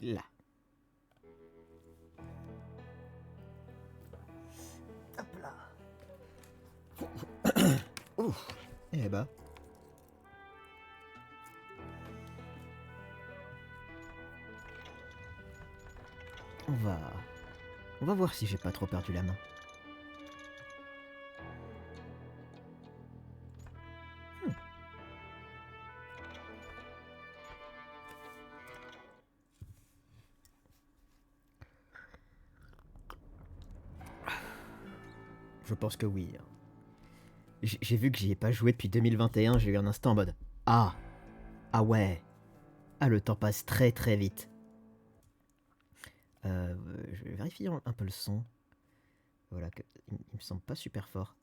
Là. Hop là. Ouf. Eh bah. On va voir si j'ai pas trop perdu la main. Je pense que oui. J'ai vu que j'y ai pas joué depuis 2021, j'ai eu un instant en mode « Ah! Ah ouais! Ah, le temps passe très très vite. » Je vais vérifier un peu le son. Voilà, il me semble pas super fort.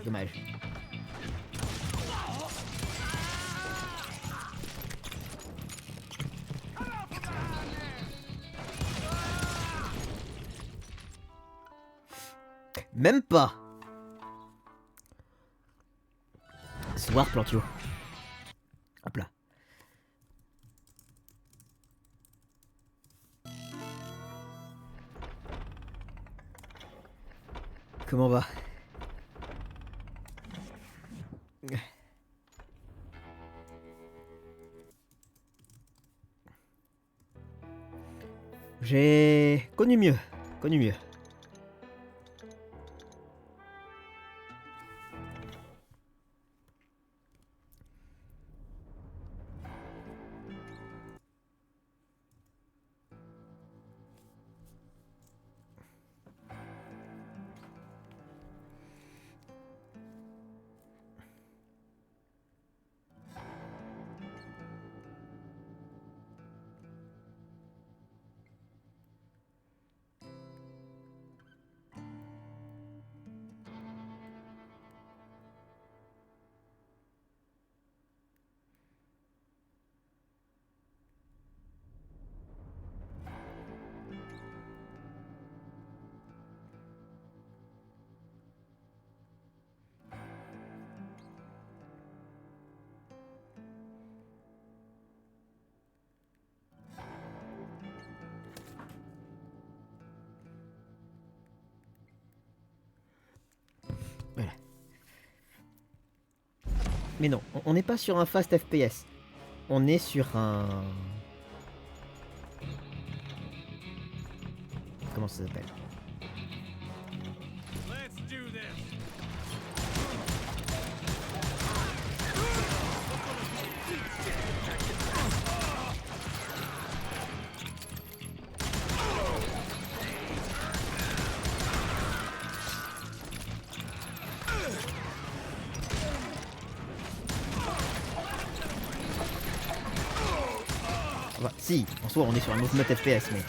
Dommage. Même pas. Soir Plantio. Hop là. Comment va? J'ai connu mieux, connu mieux. Voilà. Mais non, on n'est pas sur un fast FPS. On est sur un... Comment ça s'appelle? Bah, si, en soi on est sur un autre mode FPS, mais...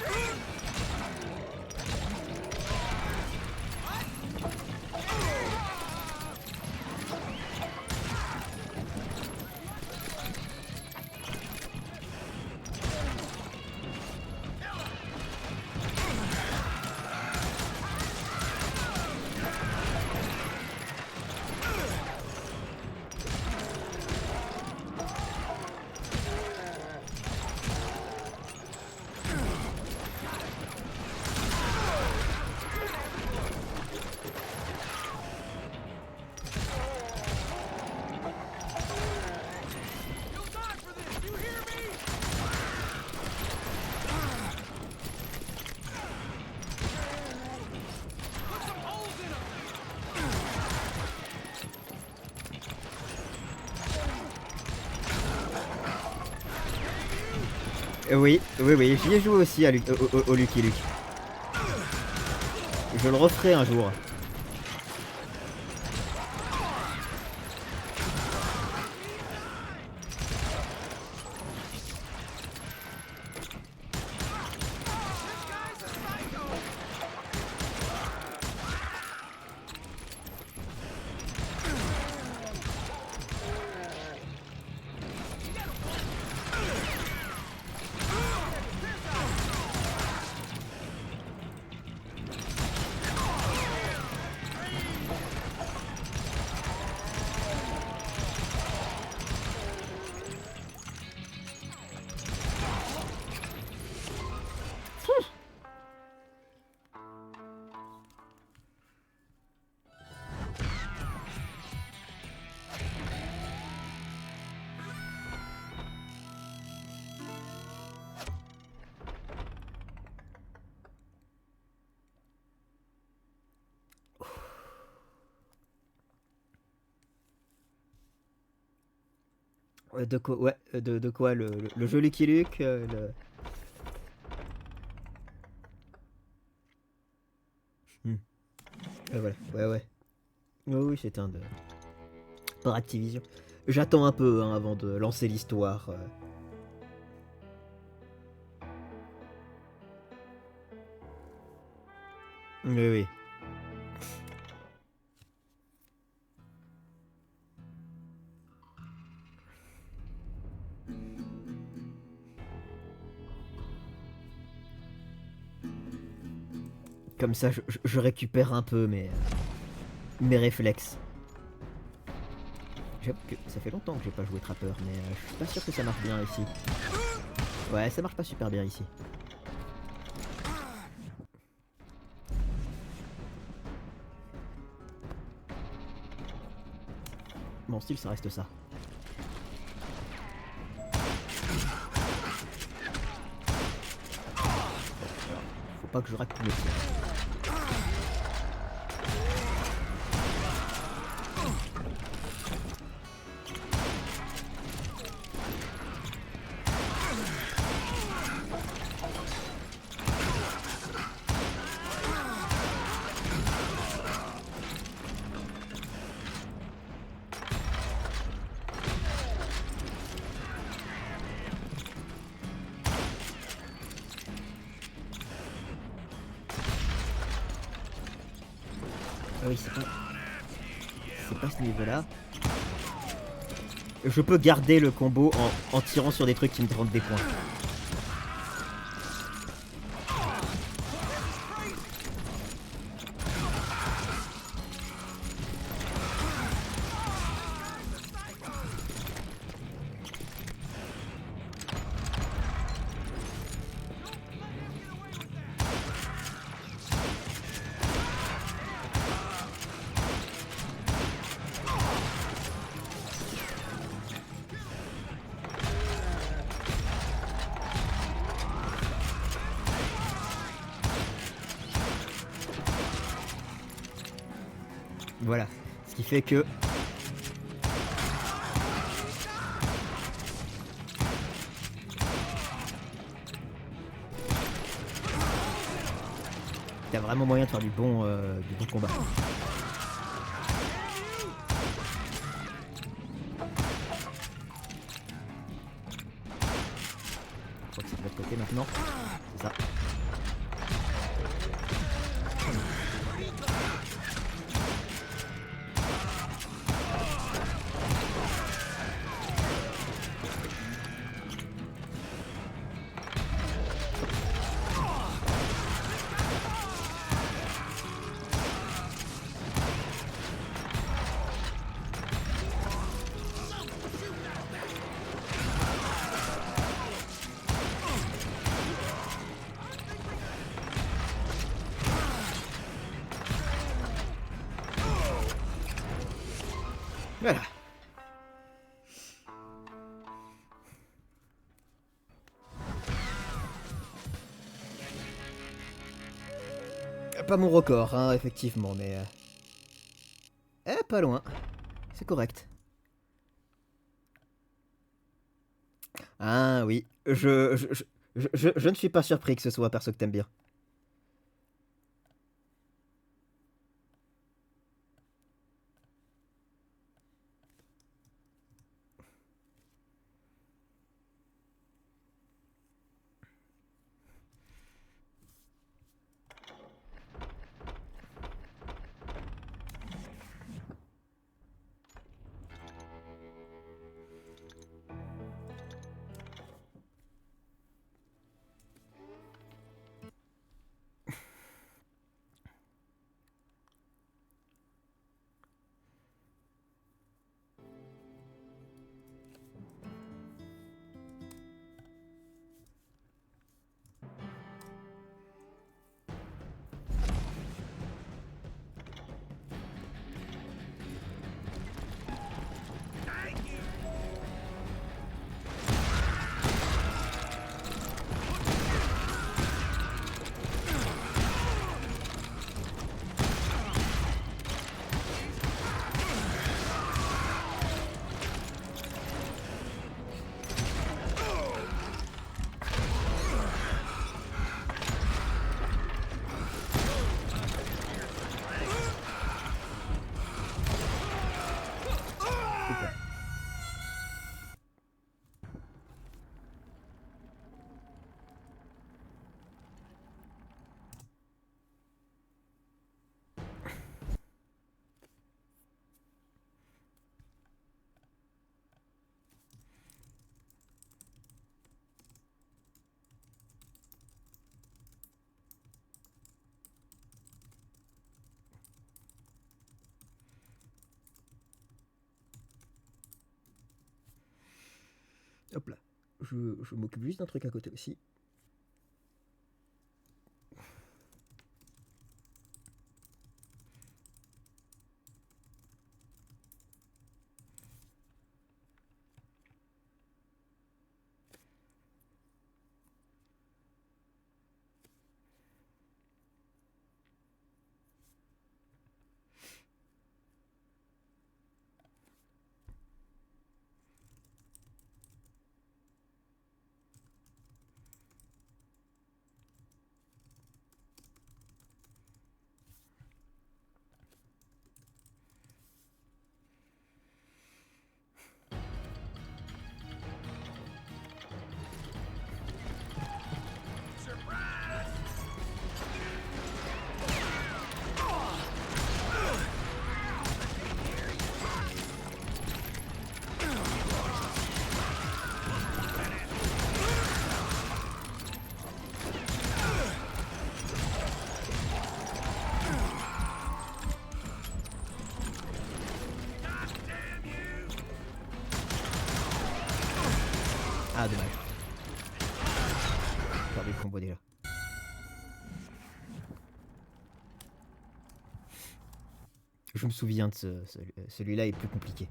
Oui, j'y ai joué aussi au Lucky Luke. Je le referai un jour. De quoi, ouais, de quoi le jeu Lucky Luke voilà, ouais. Oui, c'est un de... Par Activision. J'attends un peu hein, avant de lancer l'histoire. Oui. Comme ça, je récupère un peu mes réflexes. J'avoue que ça fait longtemps que j'ai pas joué Trapper, mais je suis pas sûr que ça marche bien ici. Ouais, ça marche pas super bien ici. Mon style, ça reste ça. Faut pas que je rate tous les tirs. Ah oui, c'est pas ce niveau-là. Je peux garder le combo en tirant sur des trucs qui me rendent des points. Voilà. Ce qui fait que... t'as vraiment moyen de faire du bon combat. Je crois que c'est de l'autre côté maintenant. C'est ça. Voilà. Pas mon record, hein, effectivement, mais... pas loin. C'est correct. Ah oui, je ne suis pas surpris que ce soit un perso que t'aimes bien. Hop là. Je m'occupe juste d'un truc à côté aussi. Ah, dommage. J'ai perdu le combo déjà. Je me souviens de celui-là est plus compliqué.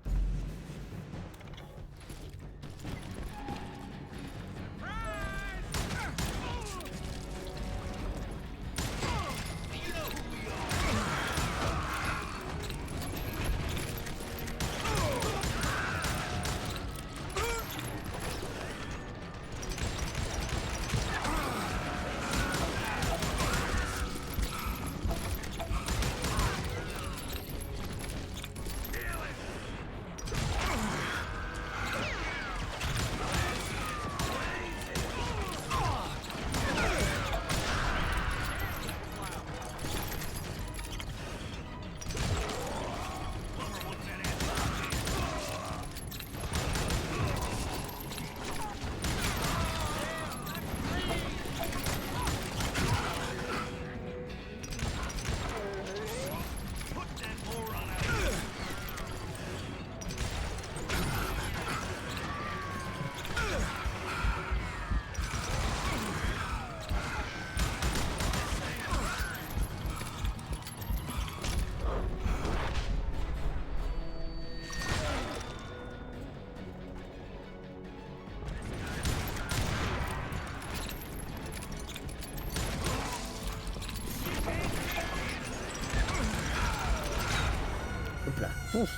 Hop là. Ouf.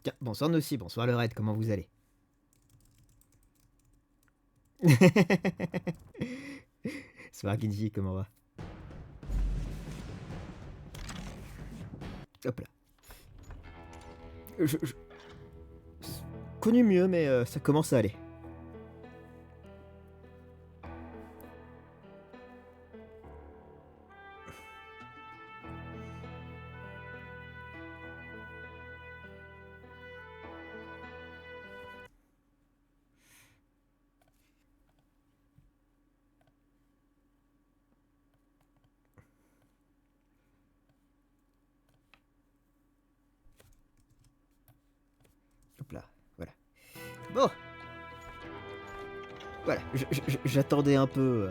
Tiens, bonsoir Nossi, bonsoir le raid, comment vous allez? Bonsoir Ginji, comment va? Hop là. Connu mieux, mais ça commence à aller. Hop là, voilà. Bon. Voilà, j'attendais un peu.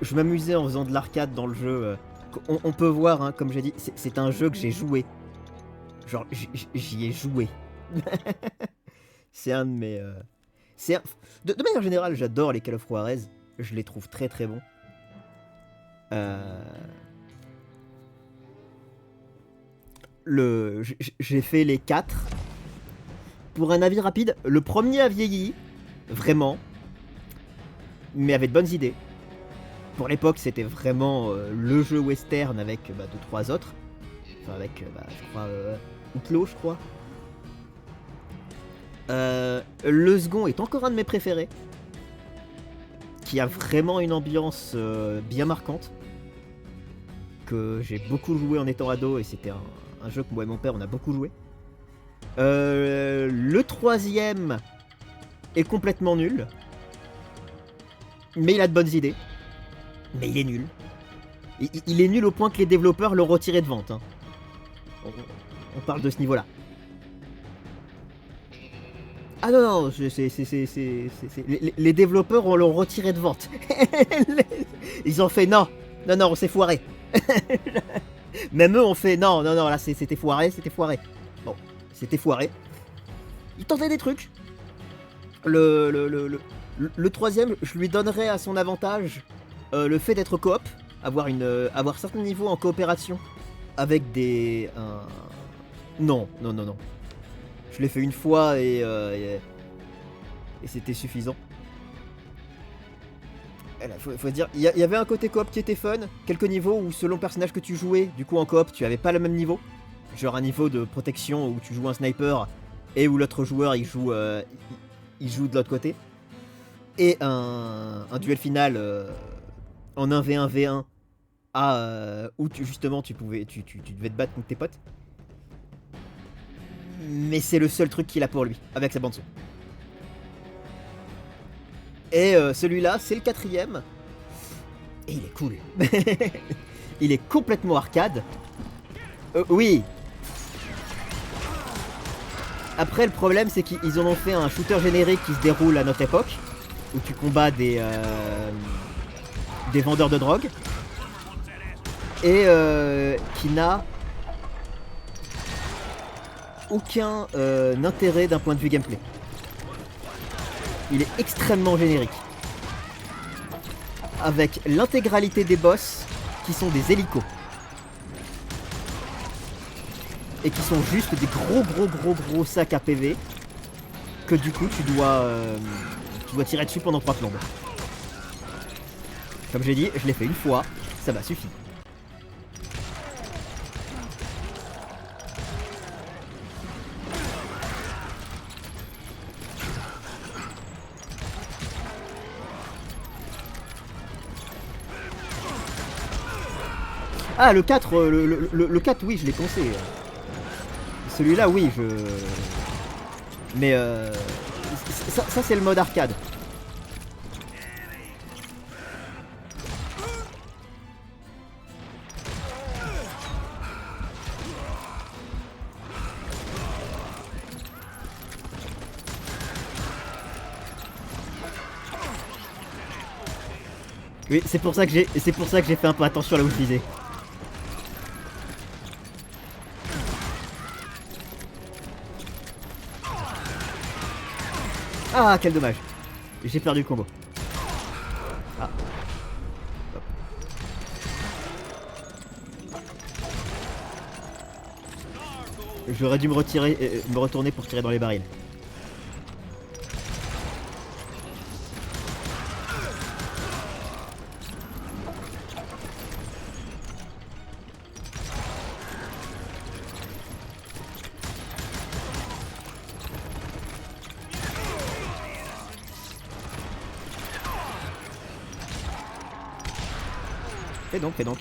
Je m'amusais en faisant de l'arcade dans le jeu. On peut voir, hein, comme j'ai dit, c'est un jeu que j'ai joué. Genre, j'y ai joué. C'est un de mes... De manière générale, j'adore les Call of Juarez. Je les trouve très très bons. J'ai fait les 4. Pour un avis rapide, le premier a vieilli, vraiment, mais avait de bonnes idées. Pour l'époque, c'était vraiment le jeu western avec 2-3 autres. Enfin, avec, je crois, Outlaw, je crois. Le second est encore un de mes préférés, qui a vraiment une ambiance bien marquante, que j'ai beaucoup joué en étant ado, et c'était un jeu que moi et mon père on a beaucoup joué. Le troisième est complètement nul, mais il a de bonnes idées. Mais il est nul. Il est nul au point que les développeurs l'ont retiré de vente. Hein. On parle de ce niveau-là. Ah non, non, les développeurs l'ont retiré de vente. Ils ont fait non, on s'est foiré. Même eux ont fait non, là c'était foiré. Bon, c'était foiré. Ils tentaient des trucs. Le troisième, je lui donnerais à son avantage le fait d'être coop, avoir certains niveaux en coopération avec des... Non. Je l'ai fait une fois et c'était suffisant. faut se dire, il y avait un côté coop qui était fun, quelques niveaux où selon le personnage que tu jouais, du coup en coop tu avais pas le même niveau. Genre un niveau de protection où tu joues un sniper et où l'autre joueur il joue de l'autre côté. Et un duel final en 1v1v1 où justement tu devais te battre contre tes potes. Mais c'est le seul truc qu'il a pour lui, avec sa bande son. Et celui-là, c'est le 4ème. Et il est cool. Il est complètement arcade. Oui. Après, le problème, c'est qu'ils en ont fait un shooter générique qui se déroule à notre époque, où tu combats des vendeurs de drogue. Et qui n'a aucun intérêt d'un point de vue gameplay. Il est extrêmement générique. Avec l'intégralité des boss qui sont des hélicos. Et qui sont juste des gros sacs à PV. Que du coup tu dois tirer dessus pendant 3 plombes. Comme j'ai dit, je l'ai fait une fois, ça m'a suffi. Ah, le 4, le 4, oui, je l'ai pensé. Celui-là, oui, Mais ça c'est le mode arcade. Oui, c'est pour ça que j'ai fait un peu attention là où je visais. Ah, quel dommage. J'ai perdu le combo. Ah. Hop. J'aurais dû me retourner pour tirer dans les barils. Fais donc.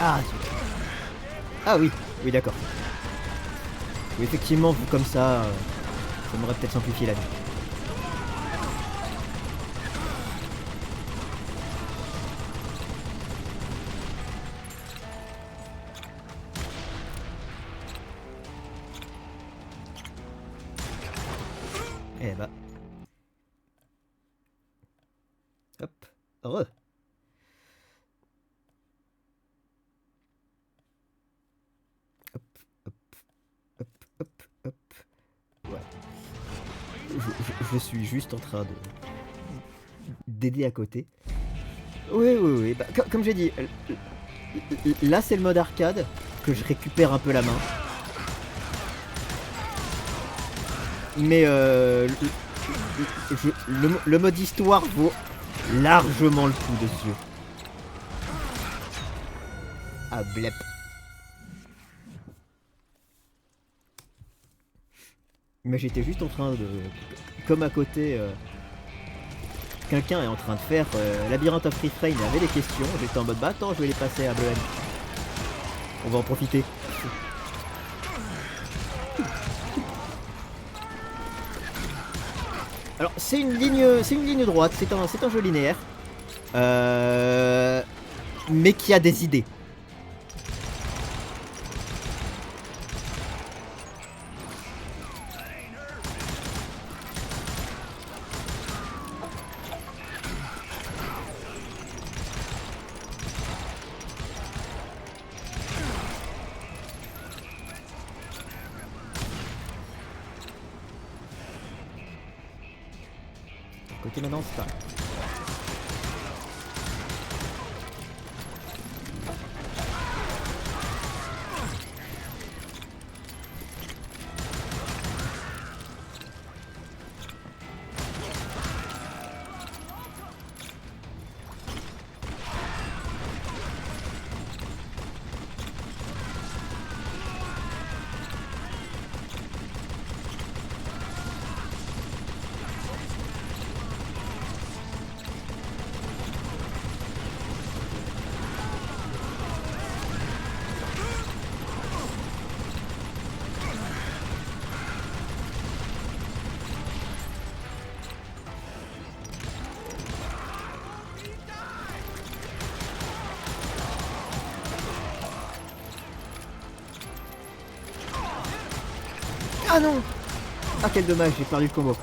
Ah, ah oui, oui d'accord. Oui, effectivement, vu comme ça m'aurait peut-être simplifié la vie. Eh bah. Hop. Heureux. Hop, hop, hop, hop, hop. Ouais. Je suis juste en train de d'aider à côté. Oui, oui, oui. Bah, comme j'ai dit, là c'est le mode arcade que je récupère un peu la main. Mais le mode histoire vaut largement le coup de ce jeu. Ah blep. Mais j'étais juste en train de... Comme à côté, quelqu'un est en train de faire Labyrinthe of Refrain, il avait des questions. J'étais en mode bah attends, je vais les passer à Bleu. On va en profiter. Alors c'est une ligne droite, c'est un jeu linéaire. Mais qui a des idées. Côté maintenant, c'est pas. Ah non! Ah quel dommage, j'ai perdu le combo.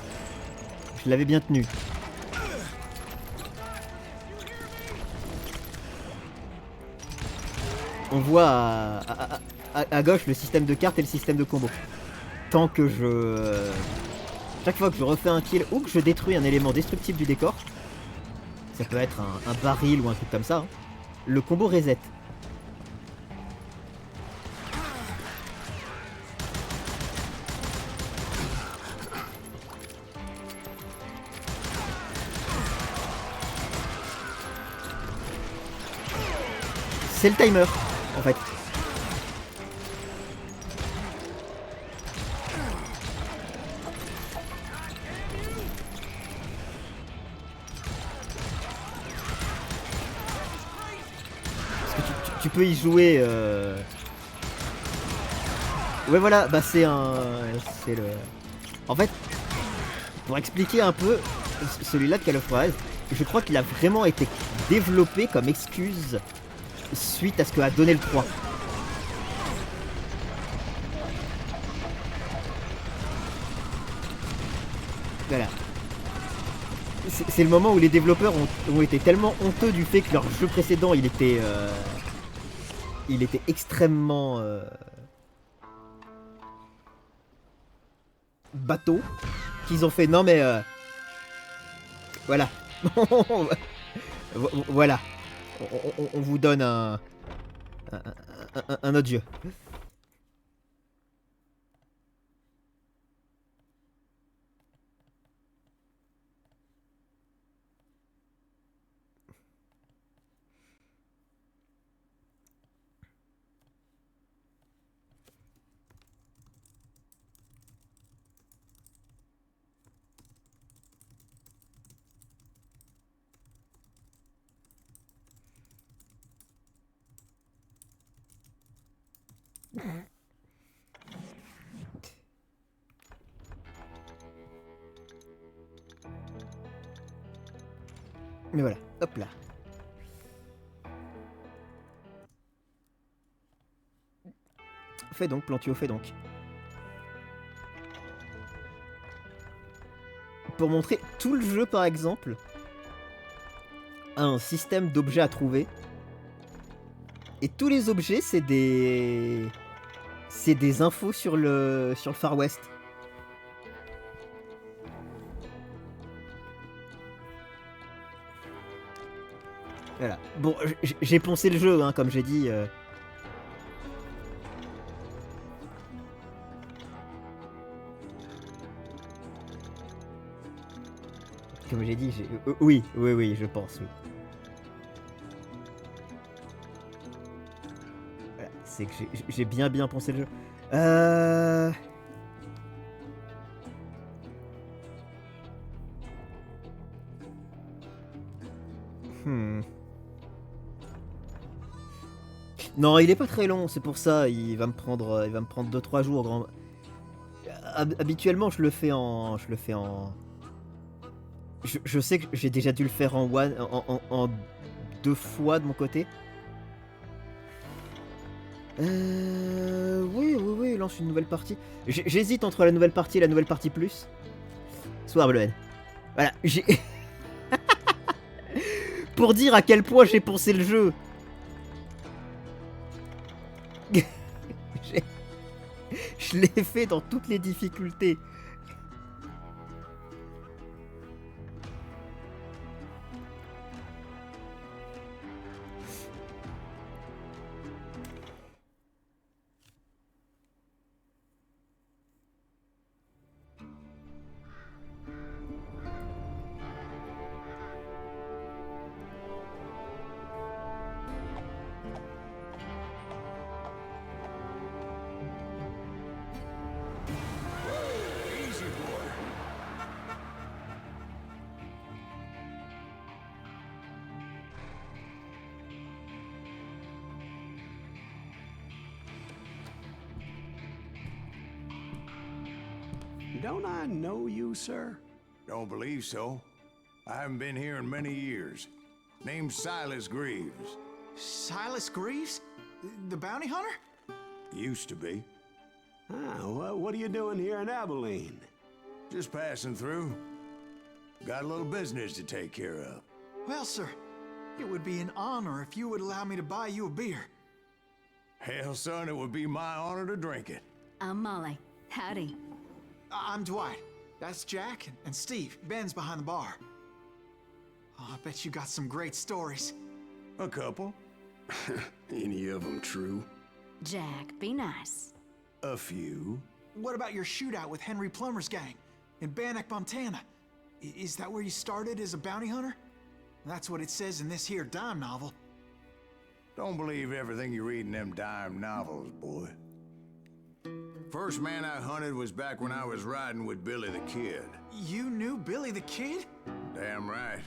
Je l'avais bien tenu. On voit à gauche le système de cartes et le système de combo. Tant que je... Chaque fois que je refais un kill ou que je détruis un élément destructible du décor, ça peut être un baril ou un truc comme ça, hein, le combo reset. C'est le timer, en fait. Parce que tu peux y jouer... Ouais voilà, bah c'est un... C'est le... En fait, pour expliquer un peu, celui-là de Call of Juarez, je crois qu'il a vraiment été développé comme excuse suite à ce que a donné le 3. Voilà. C'est le moment où les développeurs ont été tellement honteux du fait que leur jeu précédent il était extrêmement bateau, qu'ils ont fait non mais voilà. Voilà. On vous donne un autre jeu. Mais voilà, hop là. Fais donc, Plantio, fais donc. Pour montrer tout le jeu, par exemple, a un système d'objets à trouver. Et tous les objets, c'est des infos sur le Far West. Voilà. Bon, j'ai poncé le jeu, hein, comme j'ai dit. Comme j'ai dit, oui, je pense, oui. Voilà, c'est que j'ai bien poncé le jeu. Non, il est pas très long, c'est pour ça, il va me prendre 2-3 jours. Grand... Habituellement, je le fais en... Je sais que j'ai déjà dû le faire en 2 fois de mon côté. Oui, lance une nouvelle partie. J'hésite entre la nouvelle partie et la nouvelle partie plus. Soir Bleuhen. Voilà, j'ai... Pour dire à quel point j'ai poncé le jeu. Je l'ai fait dans toutes les difficultés. Don't I know you, sir? Don't believe so. I haven't been here in many years. Name's Silas Greaves. Silas Greaves? The bounty hunter? Used to be. Ah, what are you doing here in Abilene? Just passing through. Got a little business to take care of. Well, sir, it would be an honor if you would allow me to buy you a beer. Hell, son, it would be my honor to drink it. I'm Molly. Howdy. I'm Dwight. That's Jack and Steve. Ben's behind the bar. Oh, I bet you got some great stories. A couple. Any of them true? Jack, be nice. A few. What about your shootout with Henry Plummer's gang in Bannock, Montana? Is that where you started as a bounty hunter? That's what it says in this here dime novel. Don't believe everything you read in them dime novels, boy. First man I hunted was back when I was riding with Billy the Kid. You knew Billy the Kid? Damn right.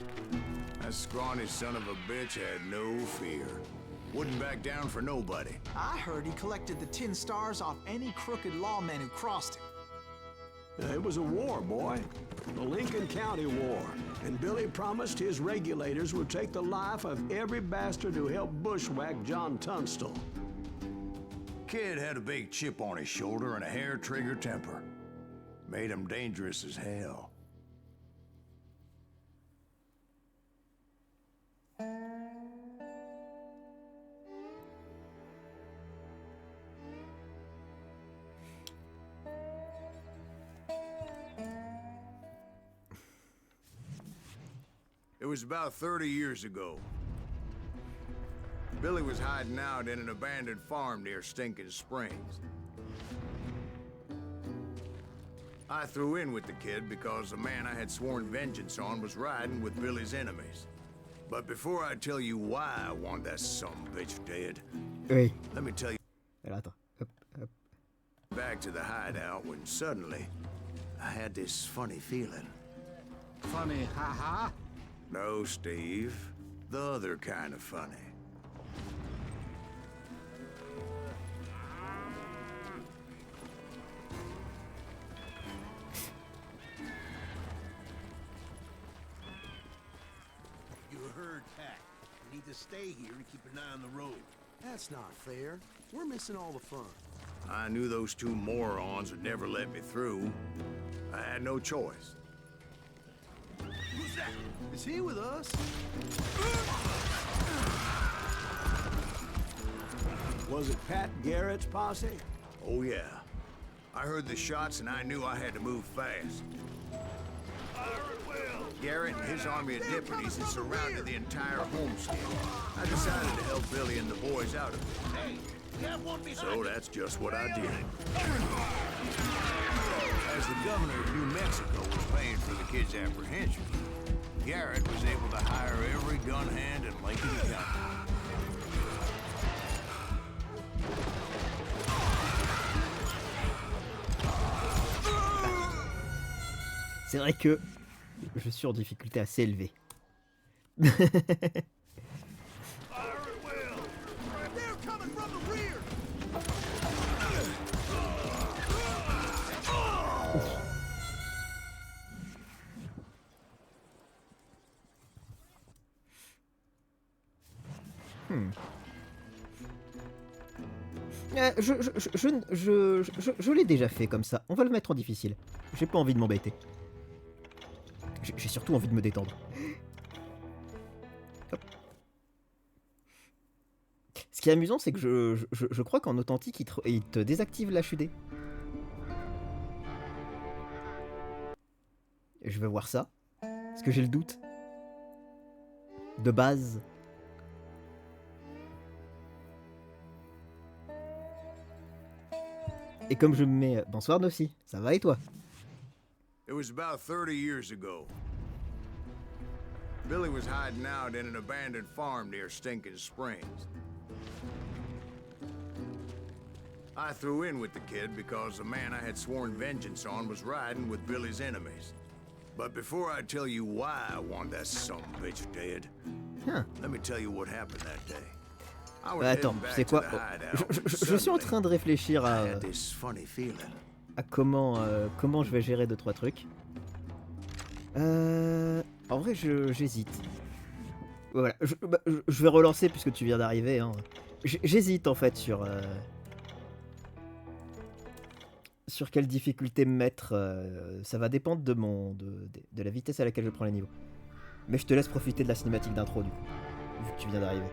That scrawny son of a bitch had no fear. Wouldn't back down for nobody. I heard he collected the 10 stars off any crooked lawmen who crossed him. It was a war, boy. The Lincoln County War. And Billy promised his regulators would take the life of every bastard who helped bushwhack John Tunstall. Kid had a big chip on his shoulder and a hair-trigger temper. Made him dangerous as hell. It was about 30 years ago. Billy was hiding out in an abandoned farm near Stinking Springs. I threw in with the kid because the man I had sworn vengeance on was riding with Billy's enemies. But before I tell you why I want that sumbitch dead, Oui. let me tell you Alors, attends. Hop, hop. back to the hideout when suddenly I had this funny feeling. Funny, haha. No, Steve. The other kind of funny. under attack. We need to stay here and keep an eye on the road. That's not fair. We're missing all the fun. I knew those two morons would never let me through. I had no choice. Who's that? Is he with us? Was it Pat Garrett's posse? Oh yeah. I heard the shots and I knew I had to move fast. Garrett and his army of deputies had surrounded the entire homestead. I decided to help Billy and the boys out of it. Hey, we have one behind So us. that's just what I did. As the governor of New Mexico was paying for the kids' apprehension, Garrett was able to hire every gun hand in Lincoln County. C'est vrai que je suis en difficulté assez élevée. They're coming from the rear. Je l'ai déjà fait comme ça. On va le mettre en difficile. J'ai pas envie de m'embêter. J'ai surtout envie de me détendre. Hop. Ce qui est amusant, c'est que je crois qu'en authentique, il te désactive l'HUD. Je vais voir ça. Parce que j'ai le doute. De base. Et comme je me mets... Bonsoir Nossi, ça va et toi? It was about 30 years ago. Billy was hiding out in an abandoned farm near Stinking Springs. I threw in with the kid because the man I had sworn vengeance on was riding with Billy's enemies. But before I tell you why I want that sumbitch dead, let me tell you what happened that day. I was Attends, heading back c'est to quoi? the hideout when Je suis en train de réfléchir I à had this funny feeling. comment je vais gérer 2-3 trucs. En vrai, j'hésite. Voilà, je vais relancer puisque tu viens d'arriver. Hein. J'hésite en fait sur quelle difficulté me mettre. Ça va dépendre de la vitesse à laquelle je prends les niveaux. Mais je te laisse profiter de la cinématique d'intro du coup, vu que tu viens d'arriver.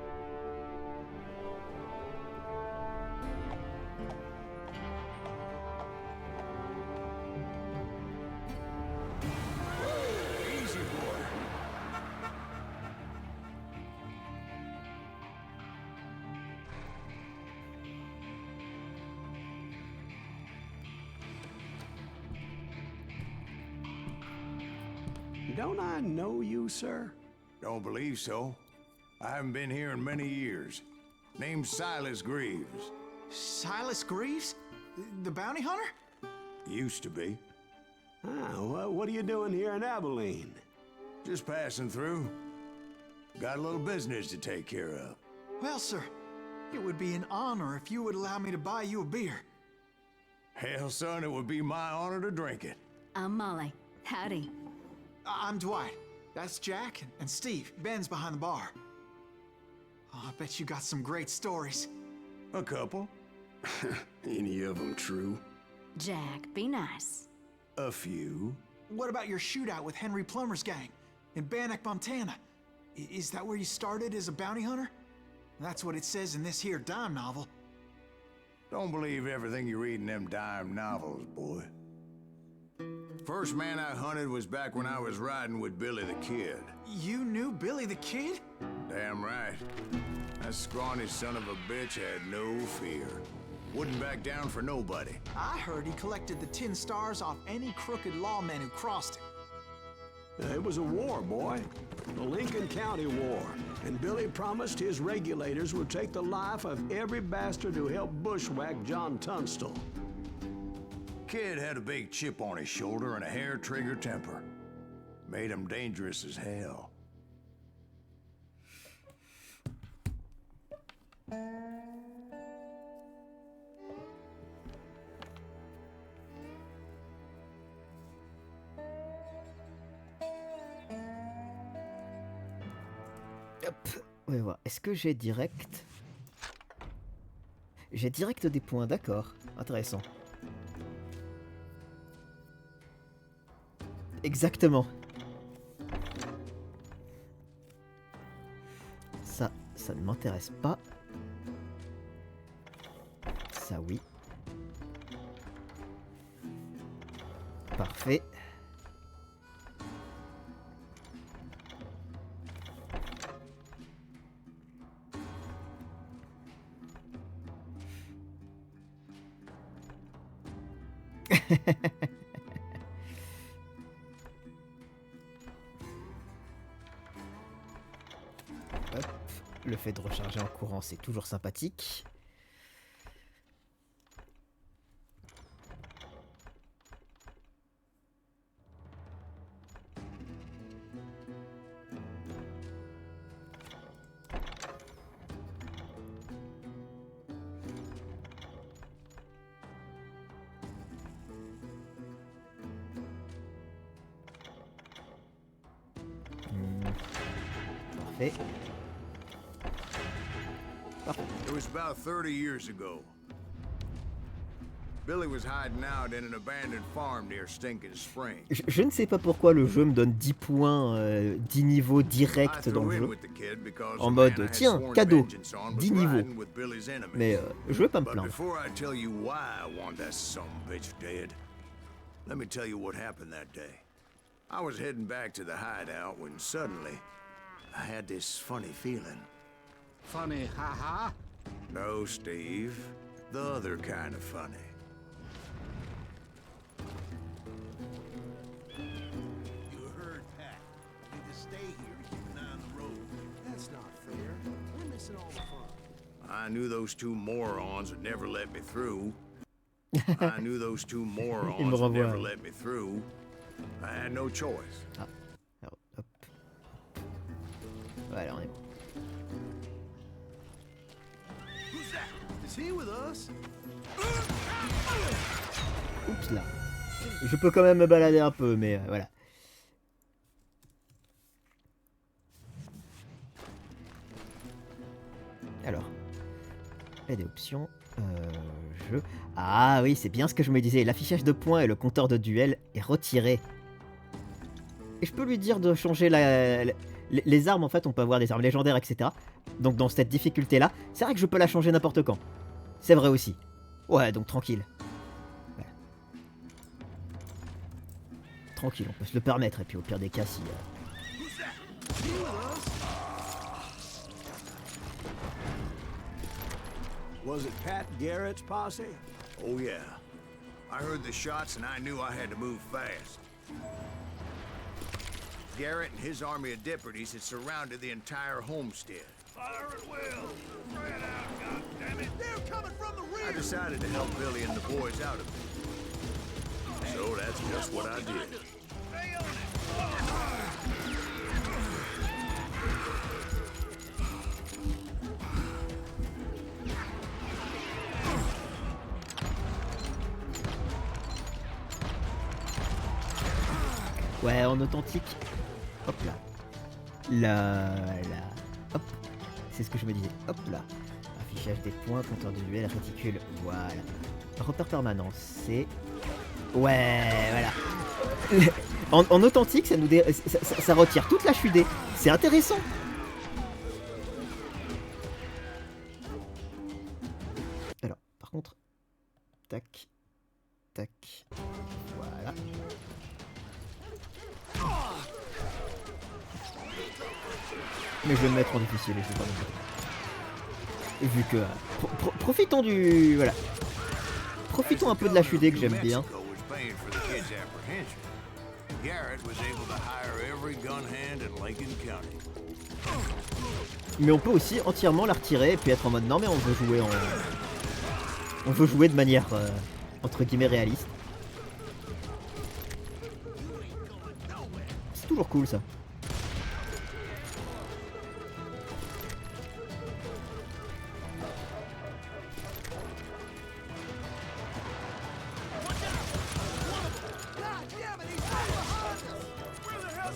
Don't I know you, sir? Don't believe so. I haven't been here in many years. Name's Silas Greaves. Silas Greaves? The bounty hunter? Used to be. Ah, what are you doing here in Abilene? Just passing through. Got a little business to take care of. Well, sir, it would be an honor if you would allow me to buy you a beer. Hell, son, it would be my honor to drink it. I'm Molly. Howdy. I'm Dwight. That's Jack and Steve. Ben's behind the bar. Oh, I bet you got some great stories. A couple. Any of them true? Jack, be nice. A few. What about your shootout with Henry Plummer's gang in Bannock, Montana? Is that where you started as a bounty hunter? That's what it says in this here dime novel. Don't believe everything you read in them dime novels, boy. First man I hunted was back when I was riding with Billy the Kid. You knew Billy the Kid? Damn right. That scrawny son of a bitch had no fear. Wouldn't back down for nobody. I heard he collected the 10 stars off any crooked lawmen who crossed him. It was a war, boy. The Lincoln County War. And Billy promised his regulators would take the life of every bastard who helped bushwhack John Tunstall. Kid had a big chip on his shoulder and a hair-trigger temper. Made him dangerous as hell. Hop. Ouais, voir. Est-ce que j'ai direct... J'ai direct des points, d'accord. Intéressant. Exactement. Ça ne m'intéresse pas. Ça, oui. Parfait. Hop. Le fait de recharger en courant, c'est toujours sympathique. Parfait. It was about 30 years ago. Billy was hiding out in an abandoned farm near Stinking Spring. Je ne sais pas pourquoi le jeu me donne 10 points, 10 niveaux directs dans le jeu. En mode, tiens, cadeau, 10 niveaux. Mais je veux pas me plaindre. Let me tell you what happened that day. I was heading back to the hideout when suddenly I had this funny feeling. Funny, haha. No, Steve. The other kind of funny. You heard Pat. You need to stay here and keep an eye on the road. That's not fair. We're missing all the fun. I knew those two morons would never let me through. I knew those two morons would never let me through. I had no choice. Ah. Alors, hop. Voilà, on est bon. Who's that? Is he with us? Oups là. Je peux quand même me balader un peu, mais voilà. Alors, il y a des options. Jeu. Ah oui, c'est bien ce que je me disais. L'affichage de points et le compteur de duel est retiré. Et je peux lui dire de changer les armes. En fait, on peut avoir des armes légendaires, etc. Donc dans cette difficulté-là, c'est vrai que je peux la changer n'importe quand. C'est vrai aussi. Ouais, donc tranquille. Voilà. Tranquille, on peut se le permettre. Et puis au pire des cas, si... Was it Pat Garrett's posse? Oh yeah. I heard the shots and I knew I had to move fast. Garrett and his army of deputies had surrounded the entire homestead. Fire at will. Spread out, goddammit. They're coming from the rear. I decided to help Billy and the boys out of it. So that's just what I did. Stay on it. Ouais, en authentique. Hop là. Là. Hop. C'est ce que je me disais. Hop là. Affichage des points, compteur de duel, réticule. Voilà. Repère permanent, c'est... Ouais, voilà. En authentique, ça retire toute la chudée. C'est intéressant. Alors, par contre... Tac. Tac. Voilà. Mais je vais me mettre en difficile et je vais pas me mettre. Vu que... profitons du... Voilà. Profitons un peu de la chudée que j'aime bien. Mais on peut aussi entièrement la retirer et puis être en mode non mais on veut jouer en... On veut jouer de manière entre guillemets réaliste. C'est toujours cool ça.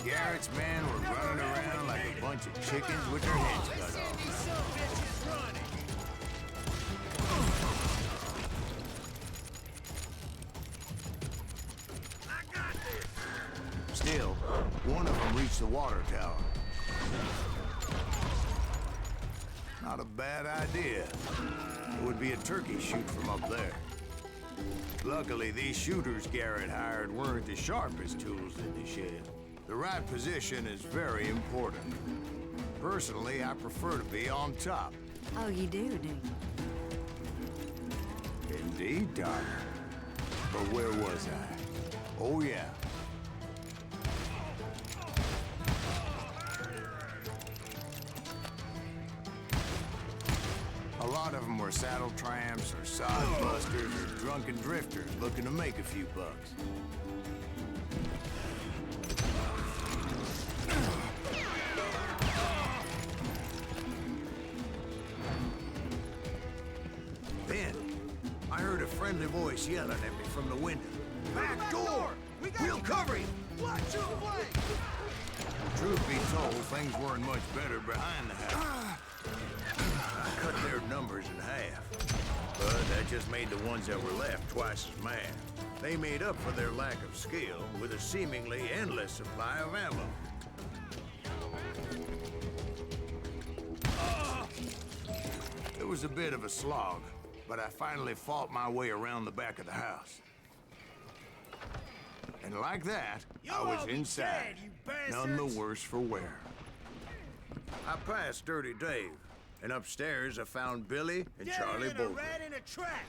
Garrett's men were running around like a bunch of chickens with their heads cut off. Still, one of them reached the water tower. Not a bad idea. It would be a turkey shoot from up there. Luckily, these shooters Garrett hired weren't the sharpest tools in the shed. The right position is very important. Personally, I prefer to be on top. Oh, you do, do you? Indeed, darling. But where was I? Oh, yeah. A lot of them were saddle tramps or sod busters or drunken drifters looking to make a few bucks. Then, I heard a friendly voice yelling at me from the window. Back door! We'll cover him! Watch your flank! Truth be told, things weren't much better behind the house. I cut their numbers in half, but that just made the ones that were left twice as mad. They made up for their lack of skill with a seemingly endless supply of ammo. It was a bit of a slog, but I finally fought my way around the back of the house. And like that, I was inside, none the worse for wear. I passed Dirty Dave, and upstairs I found Billy and Charlie Bolger. in a trap.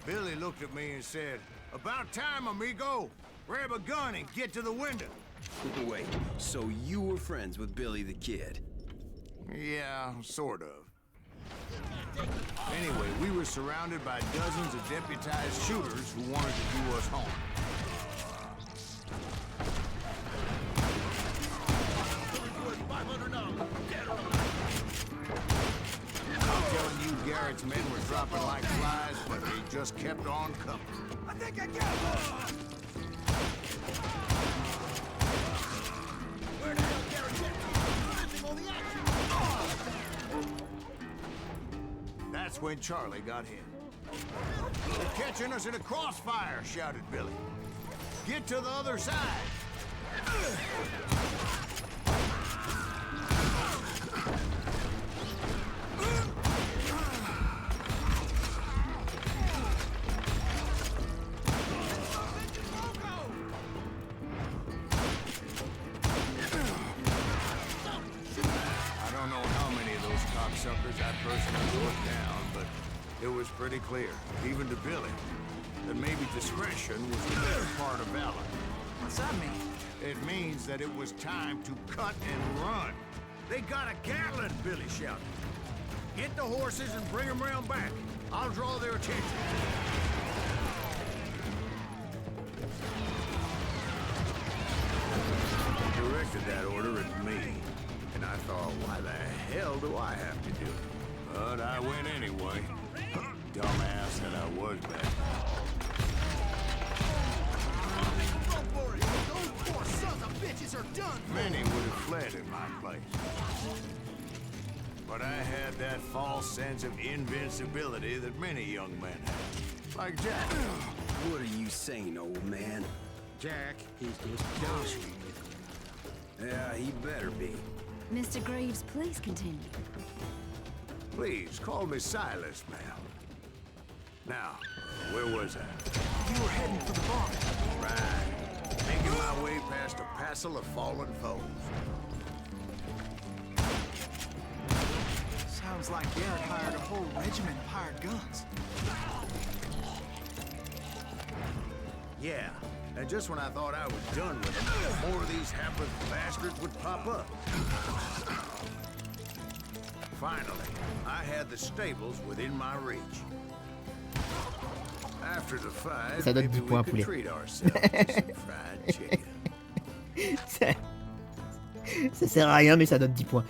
Billy looked at me and said, "About time, amigo. Grab a gun and get to the window." Wait, so you were friends with Billy the Kid? Yeah, sort of. Anyway, we were surrounded by dozens of deputized shooters who wanted to do us harm. I'm telling you, Garrett's men were dropping like flies, but they just kept on coming. I think I got one. Where the hell Garrett get to? On the action. That's when Charlie got hit. "They're catching us in a crossfire," shouted Billy. "Get to the other side." I don't know how many of those cocksuckers I personally put down, but it was pretty clear, even to Billy, that maybe discretion was the better part of valor. What's that mean? It means that it was time to cut and run. "They got a Gatlin," Billy shouted. "Get the horses and bring them round back. I'll draw their attention." He directed that order at me, and I thought, why the hell do I have to do it? But I went anyway. Dumbass that I was back then. Go for it. Those poor sons of bitches are done. Many would have fled in my place. But I had that false sense of invincibility that many young men have. Like Jack. What are you saying, old man? Jack, he's just joshing with you. Yeah, he better be. Mr. Greaves, please continue. Please, call me Silas, ma'am. Now, where was I? You were heading for the barn. Right. Making my way past a passel of fallen foes. Sounds like Garrett hired a whole regiment of hired guns. Yeah, and just when I thought I was done with them, more of these hapless bastards would pop up. Finally, I had the stables within my reach. After the fight, Ça donne maybe 10 points, we could poulet. treat ourselves to some fried chicken. Ça sert à rien, mais ça donne 10 points.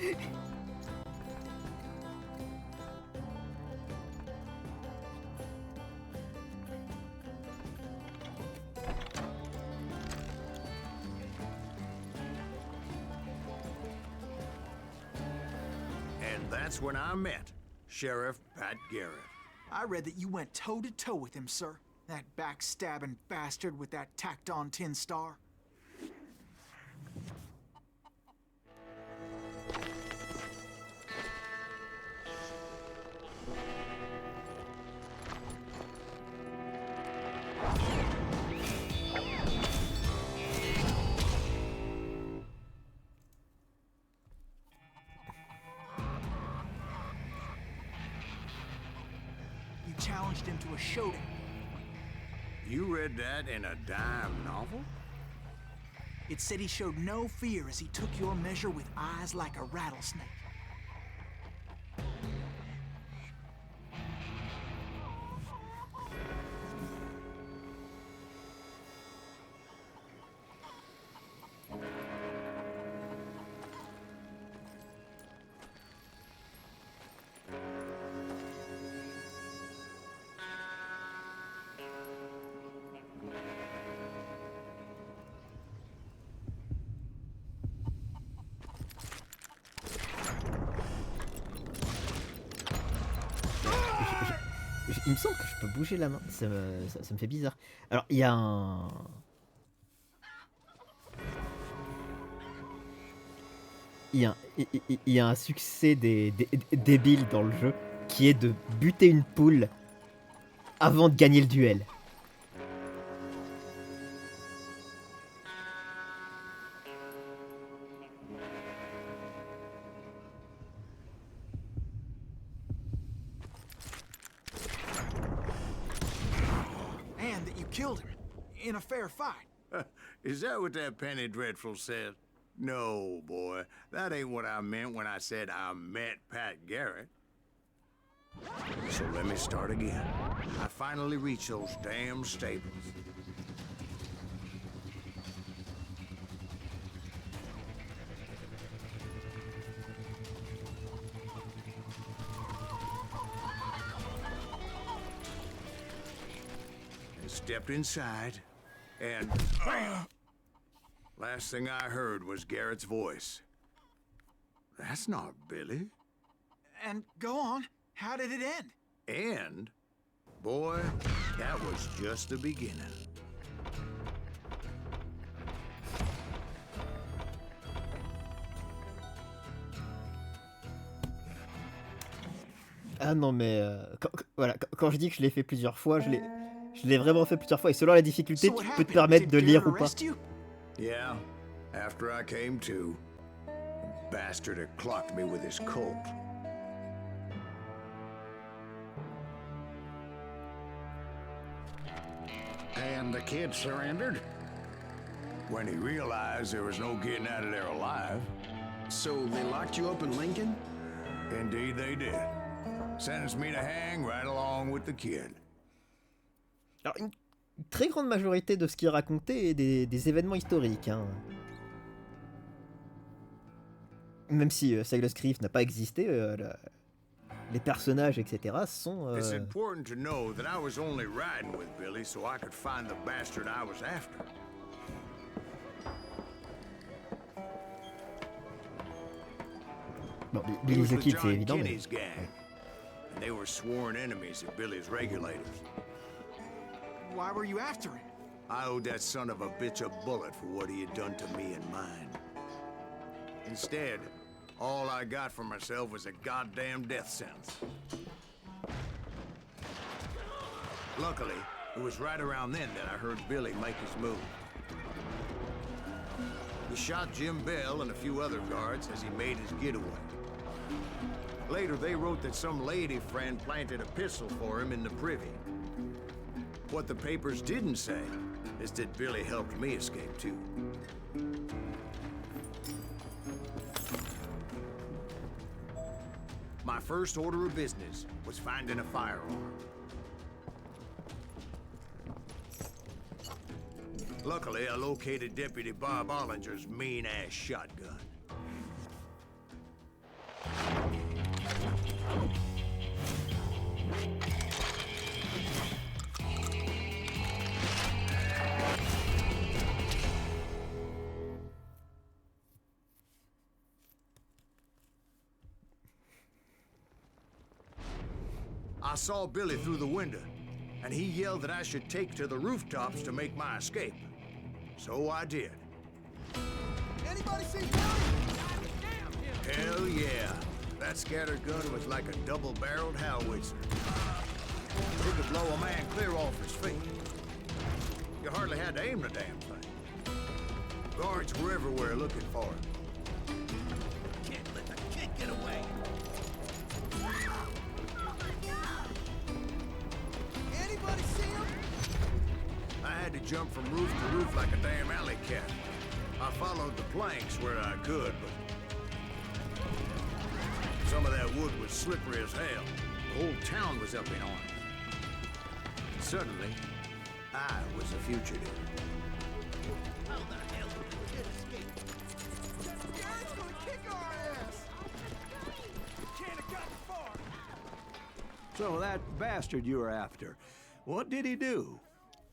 that's when I met Sheriff Pat Garrett. I read that you went toe-to-toe with him, sir. That backstabbing bastard with that tacked-on tin star. You challenged him to a showdown. You read that in a dime novel? It said he showed no fear as he took your measure with eyes like a rattlesnake. Il me semble que je peux bouger la main, ça me fait bizarre. Alors, il y a un... Il y a un succès débile dans le jeu, qui est de buter une poule avant de gagner le duel. And that you killed him in a fair fight. Is that what that Penny Dreadful said? No, boy. That ain't what I meant when I said I met Pat Garrett. So let me start again. I finally reached those damn stables. And stepped inside, and last thing I heard was Garrett's voice. That's not Billy. And go on, how did it end? And, boy, that was just the beginning. Ah non mais voilà, quand je dis que je l'ai fait plusieurs fois, je l'ai vraiment fait plusieurs fois et selon la difficulté, So what tu peux te happened? permettre Did de lire ou Garrett pas. arrest you? Yeah, after I came to, the bastard had clocked me with his Colt. And the kid surrendered? When he realized there was no getting out of there alive, So they locked you up in Lincoln? indeed they did. Sentenced me to hang right along with the kid. Alors, une très grande majorité de ce qui est raconté est des événements historiques. Hein. Même si Silas Grief n'a pas existé, les personnages, etc. sont... It's important to know that I was only riding with Billy so I could find the bastard I was after. Bon, He Billy was the with Kid, c'est John évident, mais... Kinney's gang, and they were sworn enemies of Billy's regulators. Why were you after him? I owed that son of a bitch a bullet for what he had done to me and mine. Instead, all I got for myself was a goddamn death sentence. Luckily, it was right around then that I heard Billy make his move. He shot Jim Bell and a few other guards as he made his getaway. Later, they wrote that some lady friend planted a pistol for him in the privy. What the papers didn't say is that Billy helped me escape too. My first order of business was finding a firearm. Luckily, I located Deputy Bob Ollinger's mean-ass shotgun. I saw Billy through the window, and he yelled that I should take to the rooftops to make my escape. So I did. Anybody see Billy? Hell yeah. That scatter gun was like a double-barreled howitzer. It could blow a man clear off his feet. You hardly had to aim the damn thing. Guards were everywhere looking for it. Can't let the kid get away. Anybody see him? I had to jump from roof to roof like a damn alley cat. I followed the planks where I could, but some of that wood was slippery as hell. The whole town was up in arms. Suddenly, I was a fugitive. How the hell did the kid escape? Dad's gonna kick our ass! Can't have gotten far. So that bastard you were after, what did he do?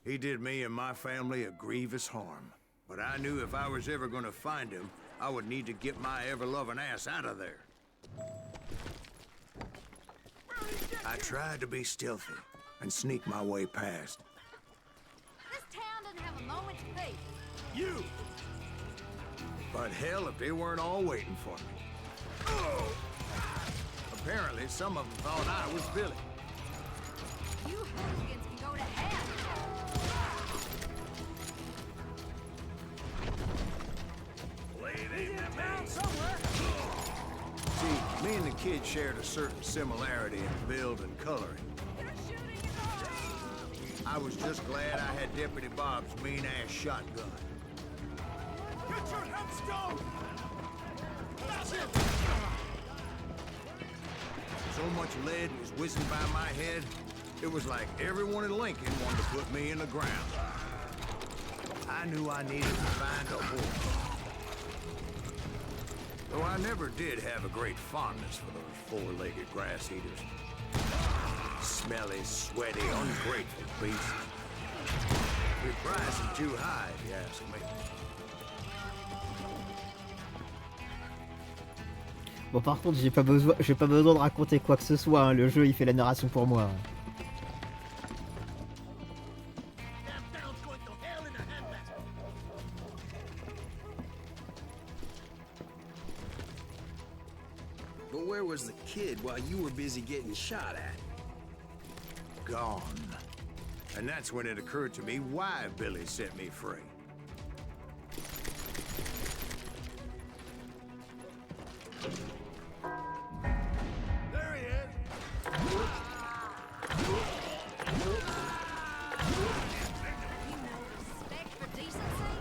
He did me and my family a grievous harm. But I knew if I was ever gonna find him, I would need to get my ever-loving ass out of there. I tried to be stealthy and sneak my way past. This town doesn't have a moment's peace. You! But hell, if they weren't all waiting for me. Apparently, some of them thought I was Billy. You hooligans can go to hell. See, me and the kid shared a certain similarity in build and coloring. I was just glad I had Deputy Bob's mean-ass shotgun. Get your headstone! That's it! So much lead was whizzing by my head, it was like everyone in Lincoln wanted to put me in the ground. I knew I needed to find a horse. Though I never did have a great fondness for those four-legged grass eaters. Smelly, sweaty, ungrateful beasts. We price them too high, if you ask me. Bon, par contre, j'ai pas besoin de raconter quoi que ce soit, hein. Le jeu il fait la narration pour moi. But where was the kid while you were busy getting shot at? Gone. And that's when it occurred to me why Billy set me free. There he is! You know respect for decency?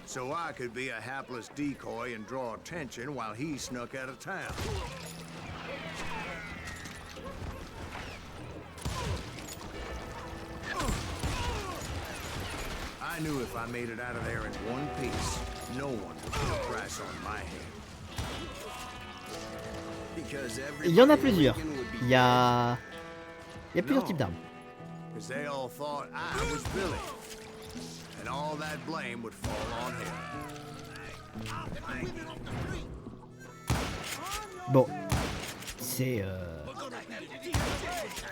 So I could be a hapless decoy and draw attention while he snuck out of town. I knew if I made it out of there in one piece, no one would put a price on my head. Because Il y en a everybody in plusieurs. Lincoln would be Il y a plusieurs No. types d'armes. Because they all thought I was Billy. And all that blame would fall on him. Bon, c'est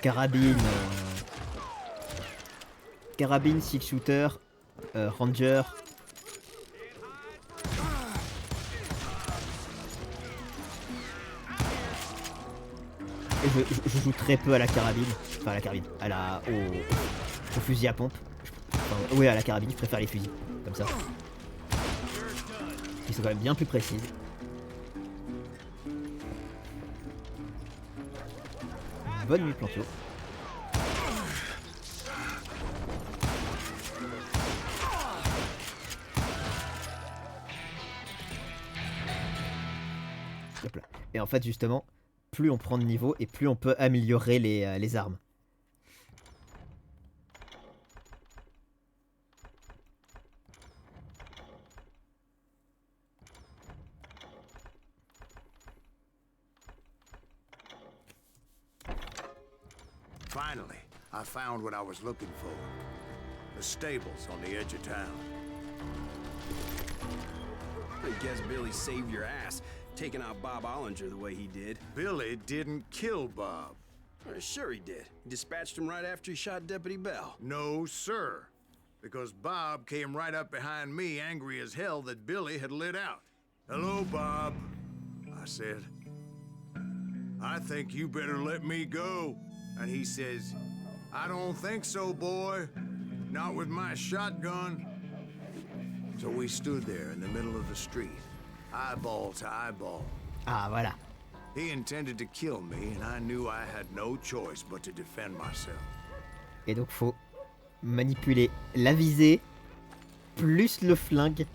carabine, carabine, six shooter, ranger. Et je joue très peu à la carabine, enfin à la carabine, au fusil à pompe. Enfin, oui, à la carabine, je préfère les fusils, comme ça. Ils sont quand même bien plus précises. Bonne nuit, Plantio. Hop là. Et en fait, justement, plus on prend de niveau et plus on peut améliorer les armes. Finally, I found what I was looking for. The stables on the edge of town. I guess Billy saved your ass, taking out Bob Ollinger the way he did. Billy didn't kill Bob. Sure he did. He dispatched him right after he shot Deputy Bell. No, sir. Because Bob came right up behind me, angry as hell that Billy had lit out. Hello, Bob, I said. I think you better let me go. And he says, I don't think so, boy. Not with my shotgun. So we stood there in the middle of the street, eyeball to eyeball. Ah, voilà. He intended to kill me, and I knew I had no choice but to defend myself. Et donc faut manipuler la visée plus le flingue.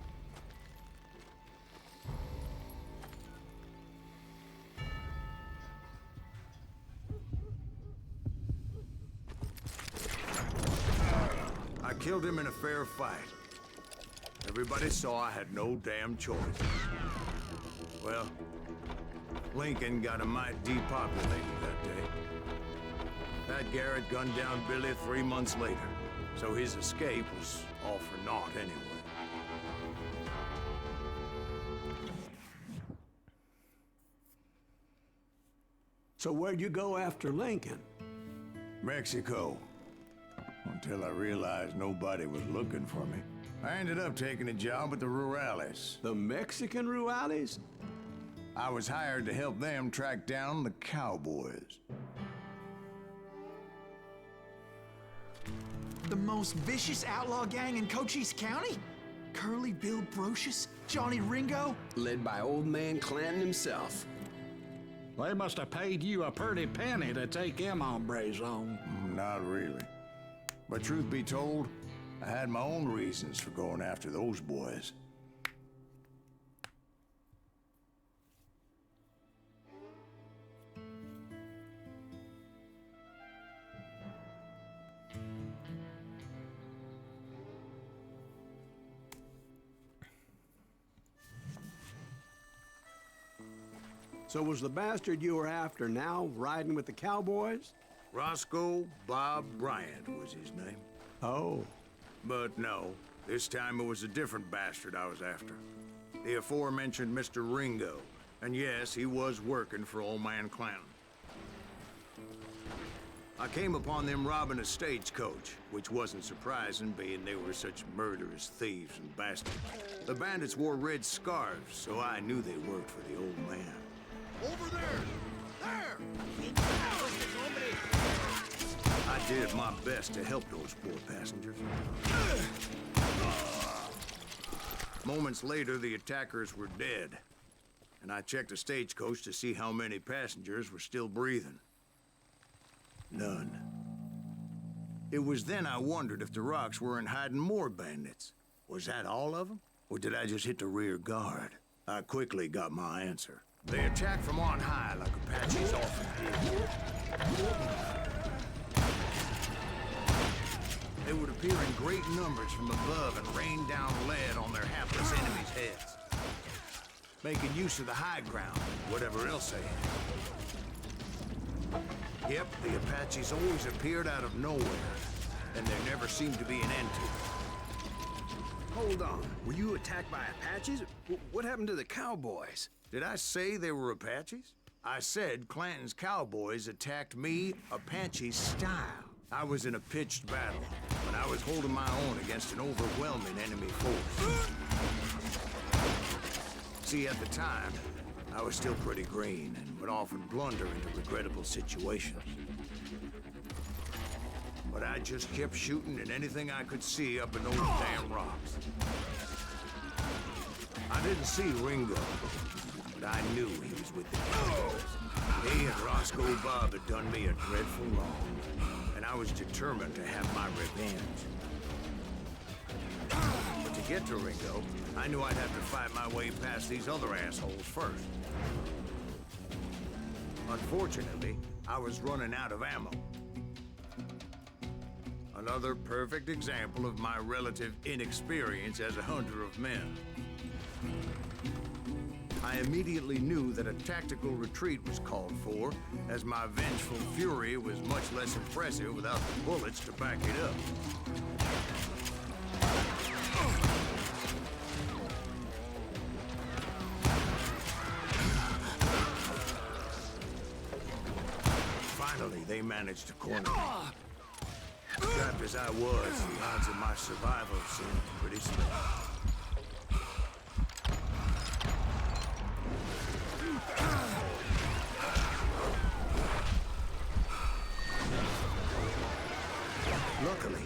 I killed him in a fair fight. Everybody saw I had no damn choice. Well, Lincoln got a mite depopulated that day. Pat Garrett gunned down Billy 3 months later, so his escape was all for naught anyway. So where'd you go after Lincoln? Mexico. Until I realized nobody was looking for me. I ended up taking a job at the Rurales. The Mexican Rurales? I was hired to help them track down the cowboys. The most vicious outlaw gang in Cochise County? Curly Bill Brocious? Johnny Ringo? Led by old man Clanton himself. They must have paid you a pretty penny to take them hombres on. Not really. But truth be told, I had my own reasons for going after those boys. So was the bastard you were after now riding with the cowboys? Roscoe Bob Bryant was his name. Oh. But no, this time it was a different bastard I was after. The aforementioned Mr. Ringo. And yes, he was working for old man Clanton. I came upon them robbing a stagecoach, which wasn't surprising, being they were such murderous thieves and bastards. The bandits wore red scarves, so I knew they worked for the old man. Over there! There! I did my best to help those poor passengers. Moments later, the attackers were dead, and I checked the stagecoach to see how many passengers were still breathing. None. It was then I wondered if the rocks weren't hiding more bandits. Was that all of them? Or did I just hit the rear guard? I quickly got my answer. They attacked from on high like Apaches often did. They would appear in great numbers from above and rain down lead on their hapless enemies' heads, making use of the high ground, whatever else they had. Yep, the Apaches always appeared out of nowhere, and there never seemed to be an end to it. Hold on. Were you attacked by Apaches? What happened to the cowboys? Did I say they were Apaches? I said Clanton's cowboys attacked me Apache style. I was in a pitched battle, but I was holding my own against an overwhelming enemy force. See, at the time, I was still pretty green and would often blunder into regrettable situations. But I just kept shooting at anything I could see up in those damn rocks. I didn't see Ringo, but I knew he was with the cowboys. He and Roscoe Bob had done me a dreadful wrong, and I was determined to have my revenge. But to get to Ringo, I knew I'd have to fight my way past these other assholes first. Unfortunately, I was running out of ammo. Another perfect example of my relative inexperience as a hunter of men. I immediately knew that a tactical retreat was called for, as my vengeful fury was much less impressive without the bullets to back it up. Finally, they managed to corner me. Trapped as I was, the odds of my survival seemed pretty slim. Luckily,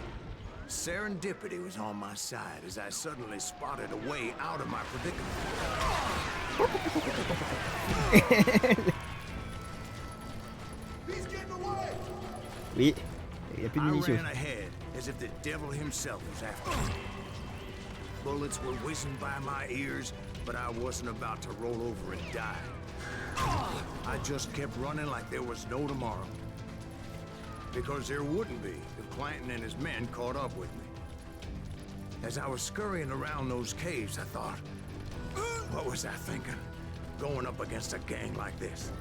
serendipity was on my side as I suddenly spotted a way out of my predicament. He's getting away! Oui, il y a plus de I munitions. ran ahead as if the devil himself was after me. Bullets were whizzing by my ears, but I wasn't about to roll over and die. I just kept running like there was no tomorrow. Because there wouldn't be if Clanton and his men caught up with me. As I was scurrying around those caves, I thought, what was I thinking? Going up against a gang like this?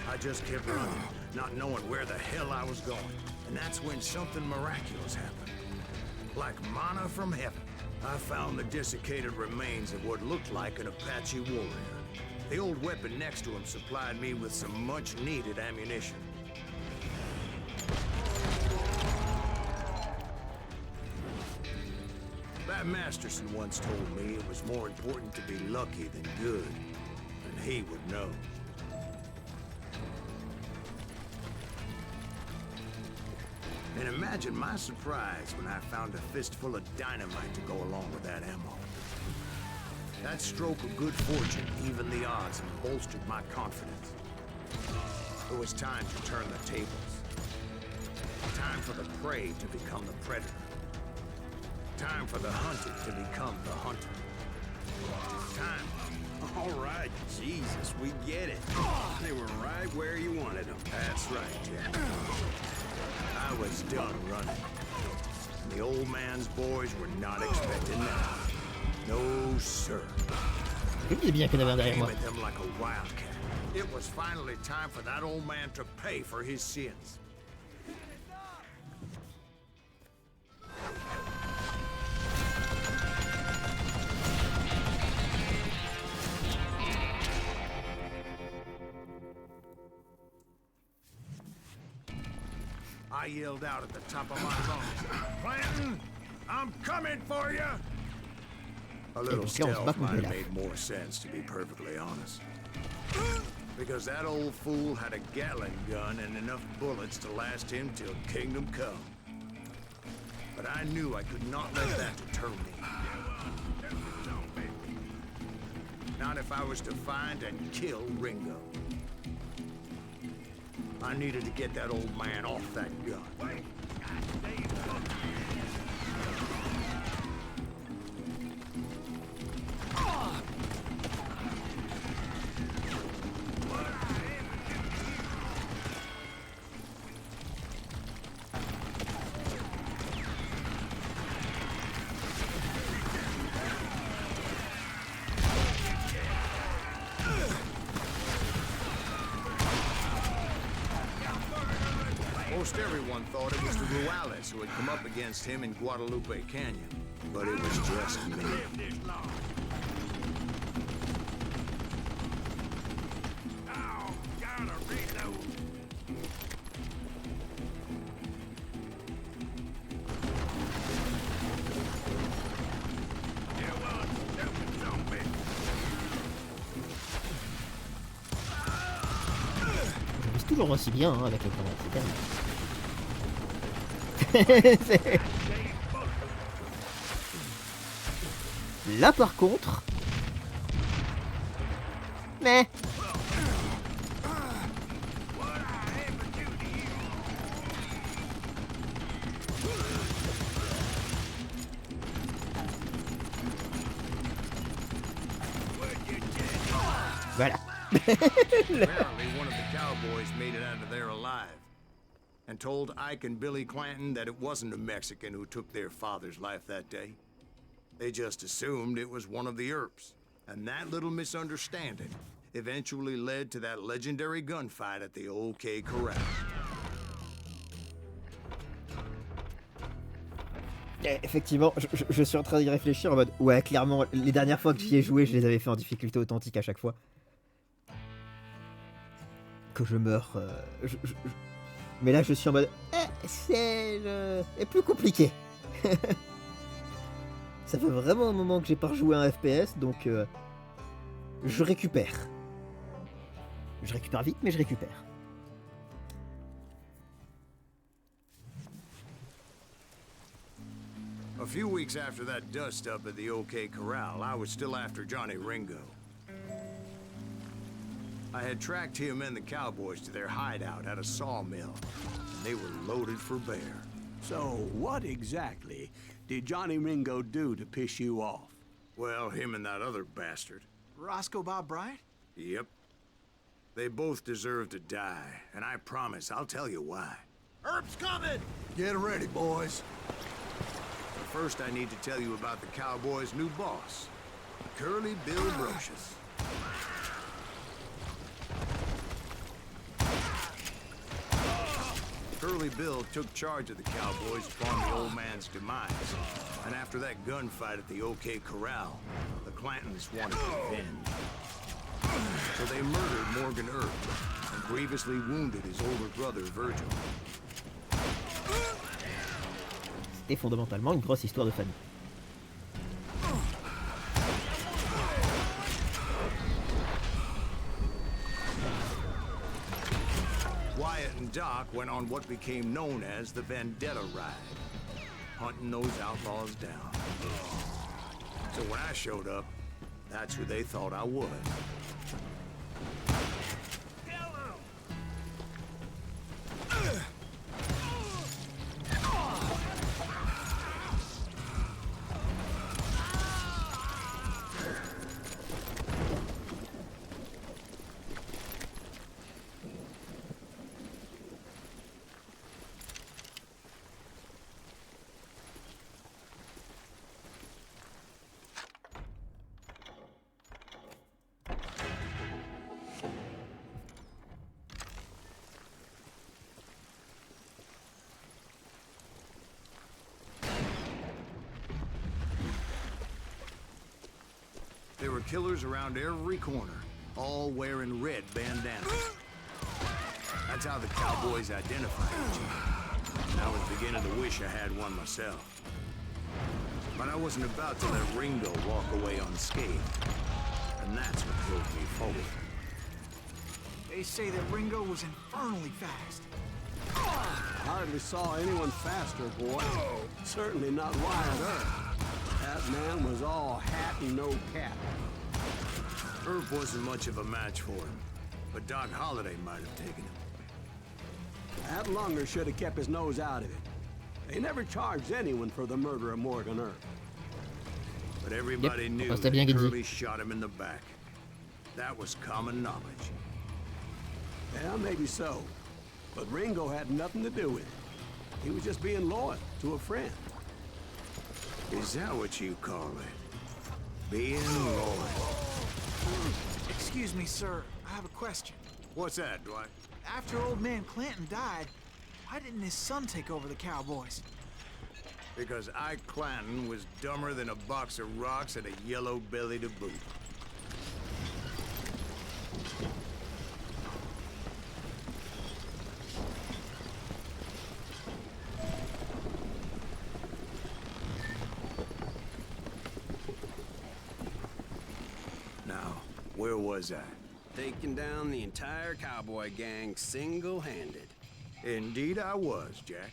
I just kept running, not knowing where the hell I was going. And that's when something miraculous happened. Like manna from heaven, I found the desiccated remains of what looked like an Apache warrior. The old weapon next to him supplied me with some much-needed ammunition. Bat Masterson once told me it was more important to be lucky than good, and he would know. And imagine my surprise when I found a fistful of dynamite to go along with that ammo. That stroke of good fortune evened the odds and bolstered my confidence. It was time to turn the tables. Time for the prey to become the predator. Time for the hunted to become the hunter. Time. All right, Jesus, we get it. They were right where you wanted them. That's right, Jack. I was done running. And the old man's boys were not expecting that. No, sir. Il est bien qu'il y en avait un derrière Came moi. at them like a wildcat. It was finally time for that old man to pay for his sins. I yelled out at the top of my lungs, Clanton, I'm coming for you! A little parce qu'on se bat stealth contre might la- have made more sense, to be perfectly honest. Because that old fool had a Gatling gun and enough bullets to last him till kingdom come. But I knew I could not let that deter me. Not if I was to find and kill Ringo. I needed to get that old man off that gun. Most everyone thought it was the Ruales who had come up against him in Guadalupe Canyon, but it was just me. Je vis toujours aussi bien hein, avec le combat, c'est terrible. C'est- Là par contre... Mais... Voilà. Apparently, one of the cowboys made it out of there alive and told Ike and Billy Clanton that it wasn't a Mexican who took their father's life that day. They just assumed it was one of the Earps. And that little misunderstanding eventually led to that legendary gunfight at the OK Corral. Effectivement, je suis en train d'y réfléchir en mode ouais, clairement, les dernières fois que j'y ai joué, je les avais fait en difficulté authentique à chaque fois. Que je meurs. Mais là, je suis en mode c'est plus compliqué. Ça fait vraiment un moment que j'ai pas rejoué un FPS, donc je récupère. Je récupère vite, mais je récupère. A few weeks after that dust-up at the OK Corral, I was still after Johnny Ringo. I had tracked him and the cowboys to their hideout at a sawmill, and they were loaded for bear. So, what exactly did Johnny Ringo do to piss you off? Well, him and that other bastard. Roscoe Bob Bryant? Yep. They both deserve to die, and I promise I'll tell you why. Herb's coming! Get ready, boys. But first, I need to tell you about the Cowboys' new boss, Curly Bill Brocious. Curly Bill took charge of the Cowboys upon the old man's demise, and after that gunfight at the OK Corral, the Clantons wanted revenge. So they murdered Morgan Earp and grievously wounded his older brother, Virgil. C'était fondamentalement une grosse histoire de famille. Wyatt and Doc went on what became known as the Vendetta Ride, hunting those outlaws down. So when I showed up, that's who they thought I was. There were killers around every corner, all wearing red bandanas. That's how the Cowboys identified each other. And I was beginning to wish I had one myself. But I wasn't about to let Ringo walk away unscathed. And that's what drove me forward. They say that Ringo was infernally fast. Hardly saw anyone faster, boy. Certainly not Wyatt Earp. That man was all hat and no cap. Earp wasn't much of a match for him, but Doc Holliday might have taken him. That Lunger should have kept his nose out of it. They never charged anyone for the murder of Morgan Earp. But everybody knew C'était that bien dit. Curly shot him in the back. That was common knowledge. Yeah, maybe so. But Ringo had nothing to do with it. He was just being loyal to a friend. Is that what you call it? Being loyal. Excuse me, sir. I have a question. What's that, Dwight? After old man Clanton died, why didn't his son take over the Cowboys? Because Ike Clanton was dumber than a box of rocks and a yellow belly to boot. Now, where was I? Taking down the entire cowboy gang single-handed. Indeed I was, Jack.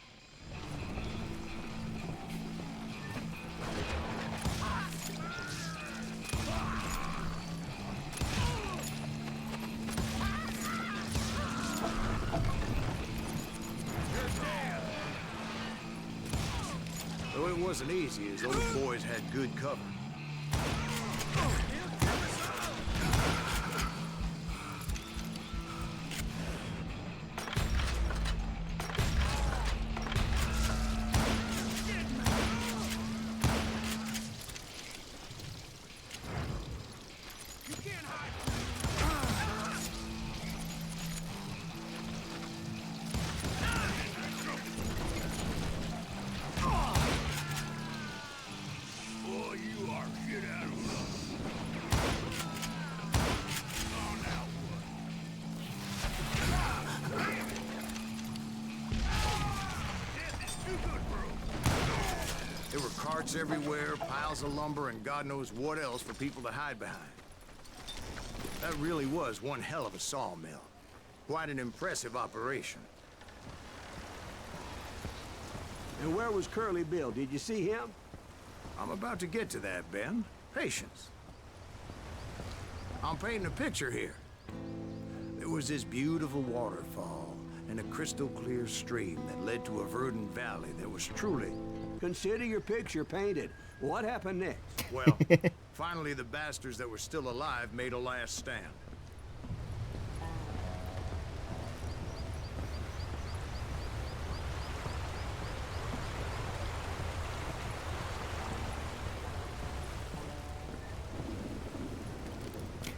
Though it wasn't easy, as those boys had good cover. Carts everywhere, piles of lumber, and God knows what else for people to hide behind. That really was one hell of a sawmill. Quite an impressive operation. And where was Curly Bill? Did you see him? I'm about to get to that, Ben. Patience. I'm painting a picture here. There was this beautiful waterfall and a crystal clear stream that led to a verdant valley that was truly... Consider your picture painted. What happened next? Well, finally the bastards that were still alive made a last stand.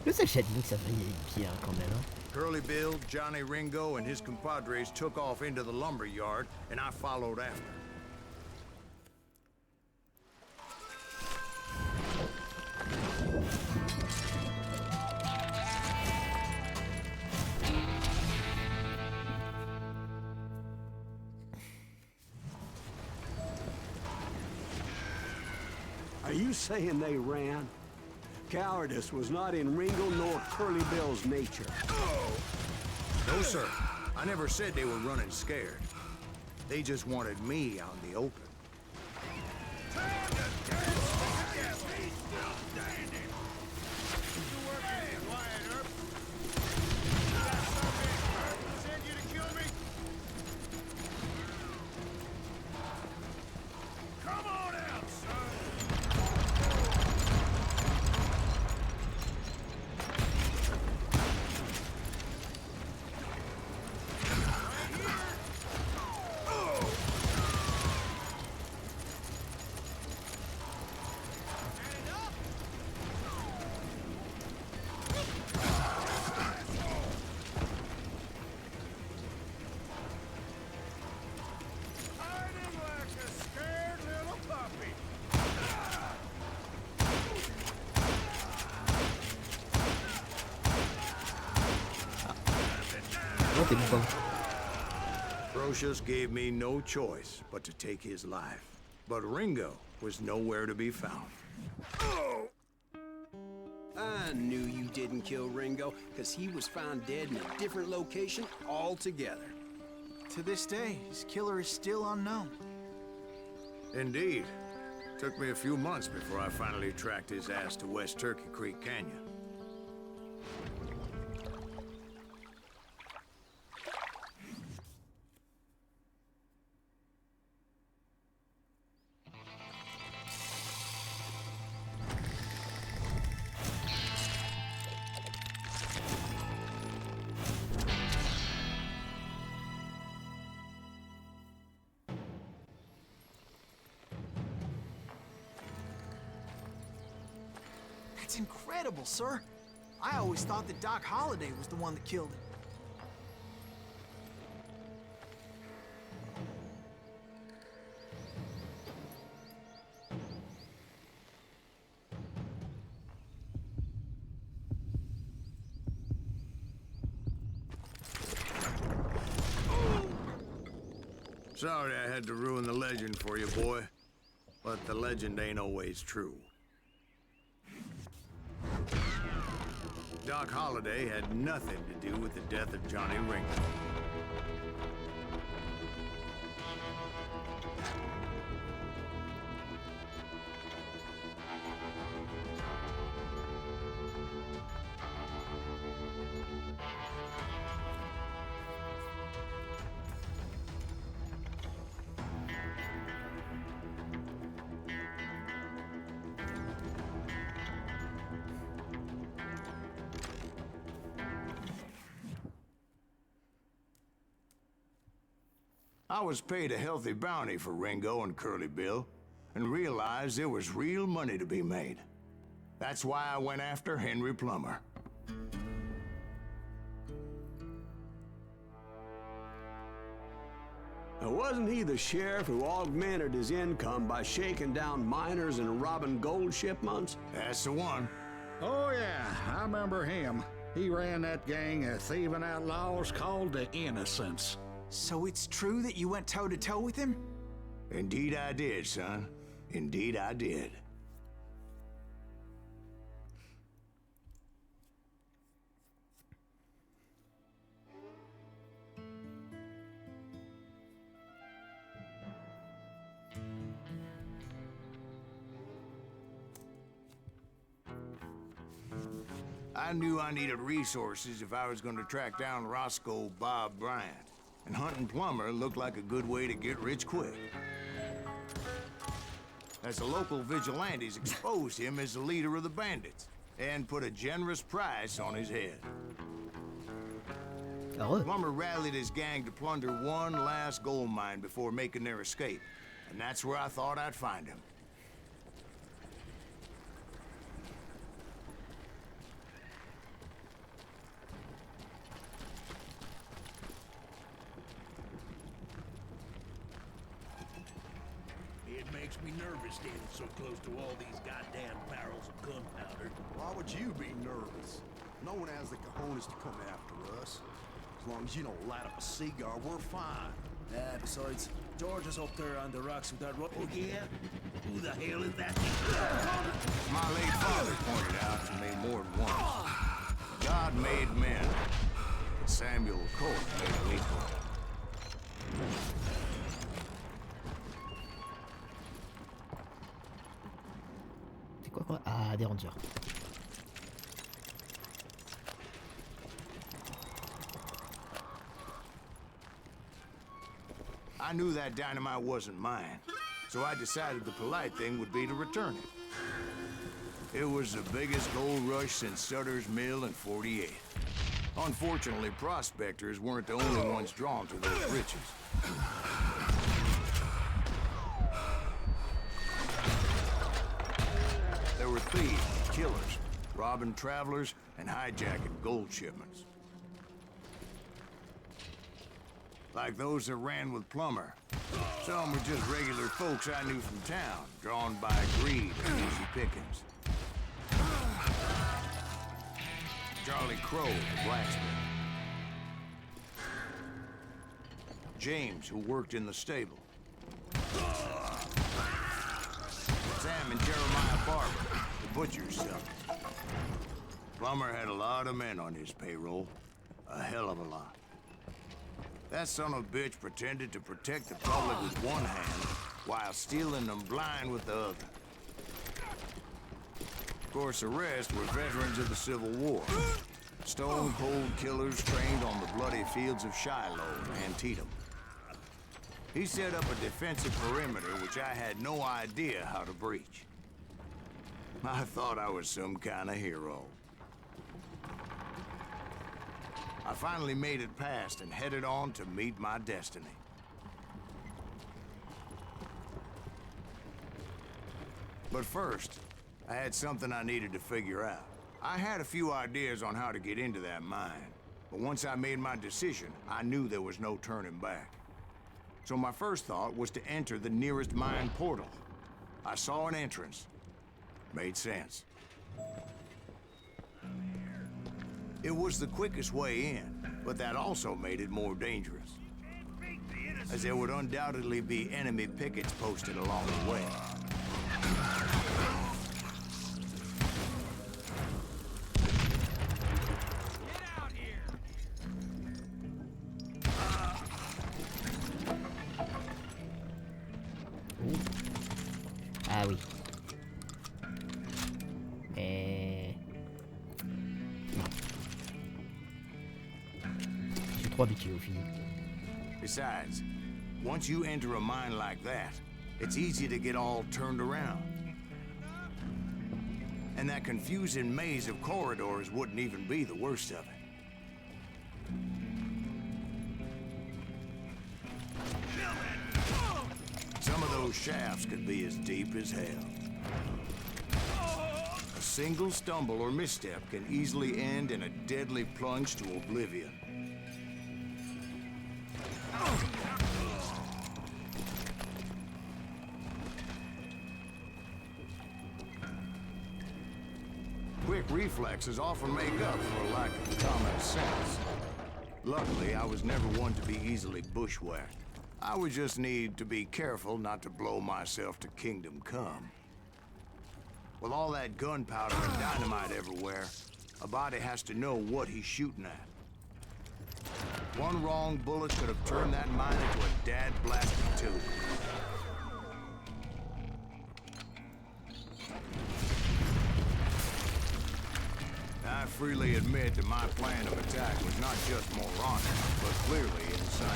Le seul shading, ça va bien quand même. Hein. Curly Bill, Johnny Ringo, and his compadres took off into the lumber yard, and I followed after. Are you saying they ran? Cowardice was not in Ringo nor Curly Bill's nature. No, sir. I never said they were running scared. They just wanted me out in the open. Brocious gave me no choice but to take his life. But Ringo was nowhere to be found. I knew you didn't kill Ringo, because he was found dead in a different location altogether. To this day, his killer is still unknown. Indeed. Took me a few months before I finally tracked his ass to West Turkey Creek Canyon. That's incredible, sir. I always thought that Doc Holliday was the one that killed him. Sorry I had to ruin the legend for you, boy. But the legend ain't always true. Doc Holliday had nothing to do with the death of Johnny Ringo. I was paid a healthy bounty for Ringo and Curly Bill, and realized there was real money to be made. That's why I went after Henry Plummer. Now, wasn't he the sheriff who augmented his income by shaking down miners and robbing gold shipments? That's the one. Oh, yeah, I remember him. He ran that gang of thieving outlaws called the Innocents. So it's true that you went toe-to-toe with him? Indeed I did, son. Indeed I did. I knew I needed resources if I was going to track down Roscoe Bob Bryant, and hunting Plummer looked like a good way to get rich quick. As the local vigilantes exposed him as the leader of the bandits, and put a generous price on his head. Heureux. Plummer rallied his gang to plunder one last gold mine before making their escape, and that's where I thought I'd find him. It makes me nervous standing so close to all these goddamn barrels of gunpowder. Why would you be nervous? No one has the cojones to come after us. As long as you don't light up a cigar, we're fine. Besides, George is up there on the rocks with that Oh, yeah? Who the hell is that? My late father pointed out to me more than once. God made men, but Samuel Colt made people. C'est quoi? Ah, des rangers. I knew that dynamite wasn't mine, so I decided the polite thing would be to return it. It was the biggest gold rush since Sutter's Mill in '48. Unfortunately, prospectors weren't the only ones drawn to those riches. There were thieves, killers, robbing travelers, and hijacking gold shipments. Like those that ran with Plummer. Some were just regular folks I knew from town, drawn by greed and easy pickings. Charlie Crow, the blacksmith. James, who worked in the stable. Sam and Jeremiah Barber, the butcher's son. Plummer had a lot of men on his payroll. A hell of a lot. That son of a bitch pretended to protect the public with one hand while stealing them blind with the other. Of course, the rest were veterans of the Civil War. Stone-cold killers trained on the bloody fields of Shiloh and Antietam. He set up a defensive perimeter which I had no idea how to breach. I thought I was some kind of hero. I finally made it past and headed on to meet my destiny. But first, I had something I needed to figure out. I had a few ideas on how to get into that mine, but once I made my decision, I knew there was no turning back. So my first thought was to enter the nearest mine portal. I saw an entrance. Made sense. It was the quickest way in, but that also made it more dangerous, as there would undoubtedly be enemy pickets posted along the way. Get out here! Ah oui. Non. Je suis trop habitué au film. Besides, once you enter a mine like that, it's easy to get all turned around. And that confusing maze of corridors wouldn't even be the worst of it. Some of those shafts could be as deep as hell. A single stumble or misstep can easily end in a deadly plunge to oblivion. Quick reflexes often make up for a lack of common sense. Luckily, I was never one to be easily bushwhacked. I would just need to be careful not to blow myself to Kingdom Come. With all that gunpowder and dynamite everywhere, a body has to know what he's shooting at. One wrong bullet could have turned that mine into a dad-blasted tube. I freely admit that my plan of attack was not just moronic, but clearly insane.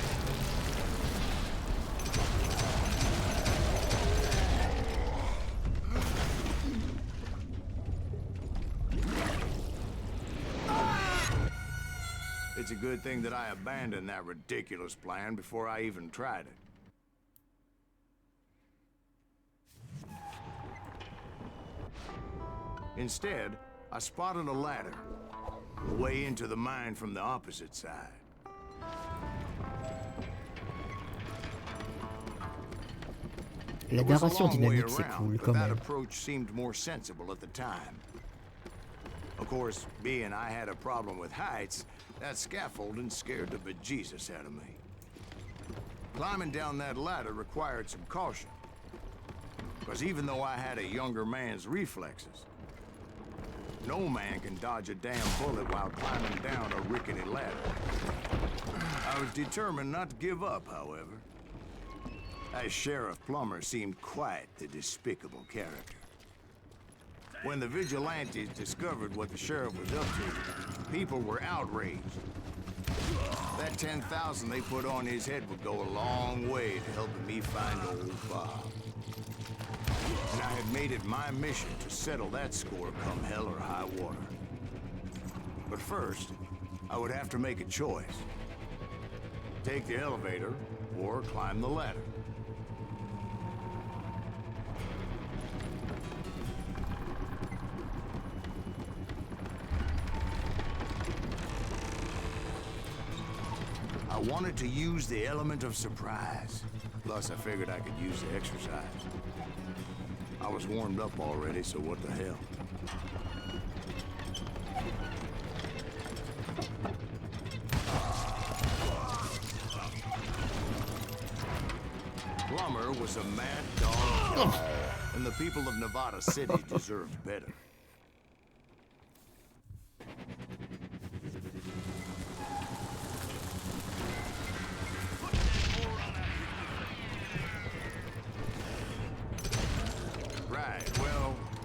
It's a good thing that I abandoned that ridiculous plan before I even tried it. Instead, I spotted a ladder, a way into the mine from the opposite side. La narration dynamique, c'est cool quand that même. approach seemed more sensible at the time. Of course, being I had a problem with heights, that scaffolding scared the bejesus out of me. Climbing down that ladder required some caution, because even though I had a younger man's reflexes, no man can dodge a damn bullet while climbing down a rickety ladder. I was determined not to give up, however. That Sheriff Plummer seemed quite the despicable character. When the vigilantes discovered what the sheriff was up to, people were outraged. That 10,000 they put on his head would go a long way to helping me find old Bob. And I had made it my mission to settle that score come hell or high water. But first, I would have to make a choice. Take the elevator or climb the ladder. I wanted to use the element of surprise. Plus, I figured I could use the exercise. I was warmed up already, so what the hell? Plummer was a mad dog, and the people of Nevada City deserved better.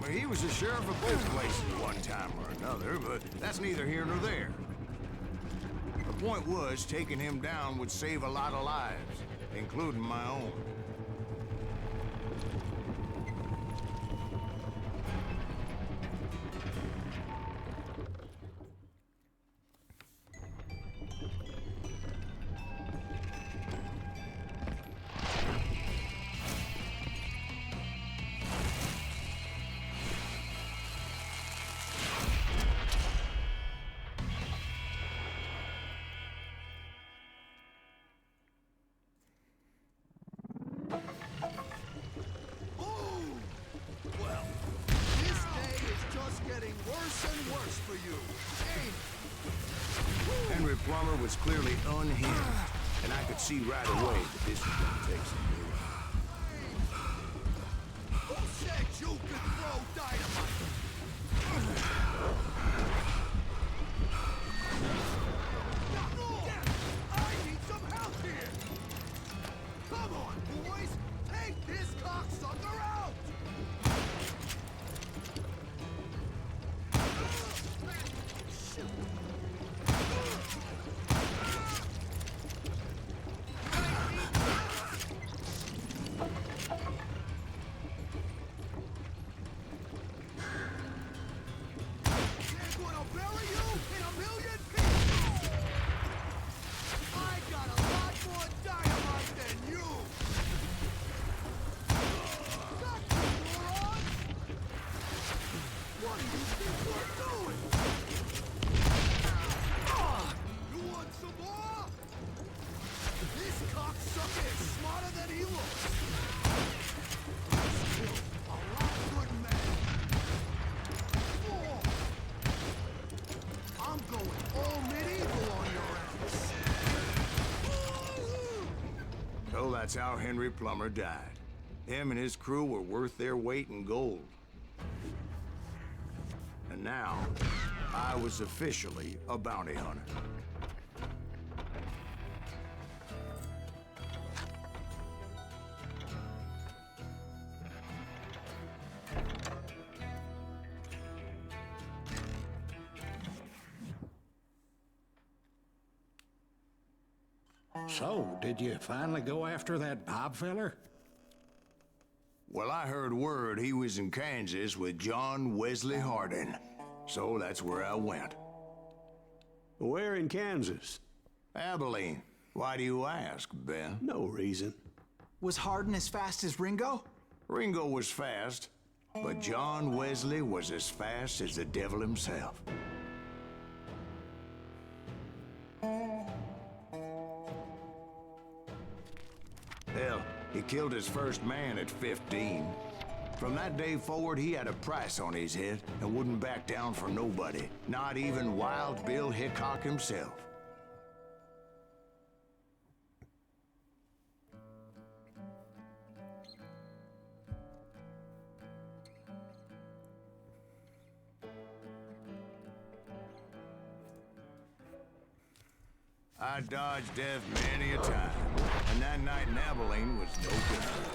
He was the sheriff of both places one time or another, but that's neither here nor there. The point was, taking him down would save a lot of lives, including my own. Plummer was clearly unhinged, and I could see right away that this was going to take some doing. Who said you could throw dynamite? I need some help here! Come on, boys! Take this cocksucker out! That's how Henry Plummer died. Him and his crew were worth their weight in gold. And now, I was officially a bounty hunter. So, did you finally go after that Bob feller? Well, I heard word he was in Kansas with John Wesley Hardin. So that's where I went. Where in Kansas? Abilene. Why do you ask, Ben? No reason. Was Hardin as fast as Ringo? Ringo was fast, but John Wesley was as fast as the devil himself. Hell, he killed his first man at 15. From that day forward, he had a price on his head and wouldn't back down for nobody, not even Wild Bill Hickok himself. I dodged death many a time, and that night in Abilene was no different.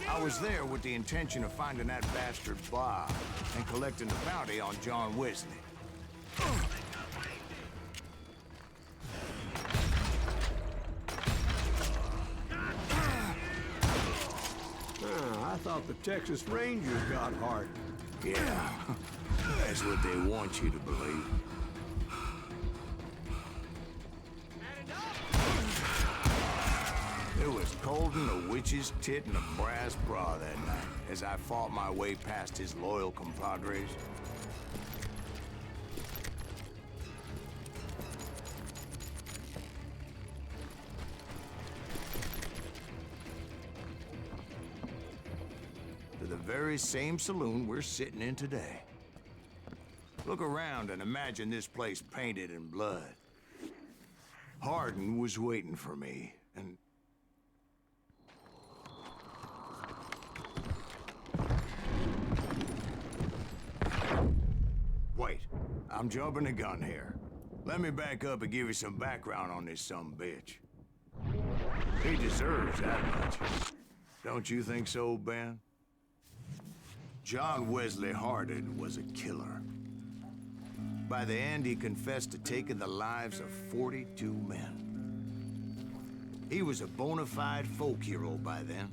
I was there with the intention of finding that bastard Bob and collecting the bounty on John Wesley. I thought the Texas Rangers got Hardin. Yeah, that's what they want you to believe. It was cold in a witch's tit and a brass bra that night as I fought my way past his loyal compadres. To the very same saloon we're sitting in today. Look around and imagine this place painted in blood. Hardin was waiting for me, and wait, I'm jumping the gun here. Let me back up and give you some background on this sumbitch. He deserves that much. Don't you think so, Ben? John Wesley Hardin was a killer. By the end, he confessed to taking the lives of 42 men. He was a bona fide folk hero by then,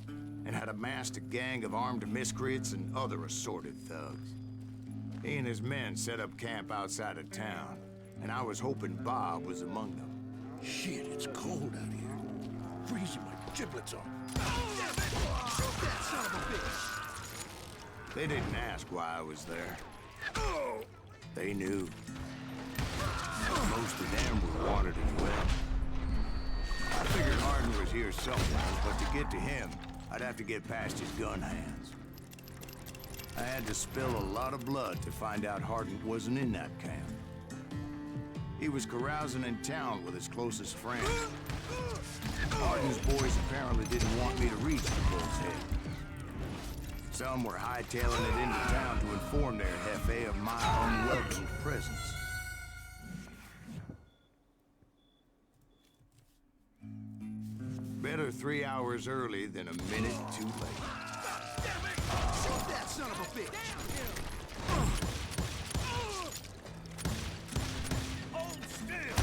and had amassed a gang of armed miscreants and other assorted thugs. He and his men set up camp outside of town, and I was hoping Bob was among them. Shit, it's cold out here. Freezing my giblets off. Damn it! Shoot that son of a bitch! They didn't ask why I was there. They knew. Most of them were wanted as well. I figured Hardin was here somewhere, but to get to him, I'd have to get past his gun hands. I had to spill a lot of blood to find out Hardin wasn't in that camp. He was carousing in town with his closest friends. Hardin's boys apparently didn't want me to reach the bull's head. Some were hightailing it into town to inform their jefe of my unwelcome presence. Better 3 hours early than a minute too late. Damn it! Shoot that son of a bitch! Hold still!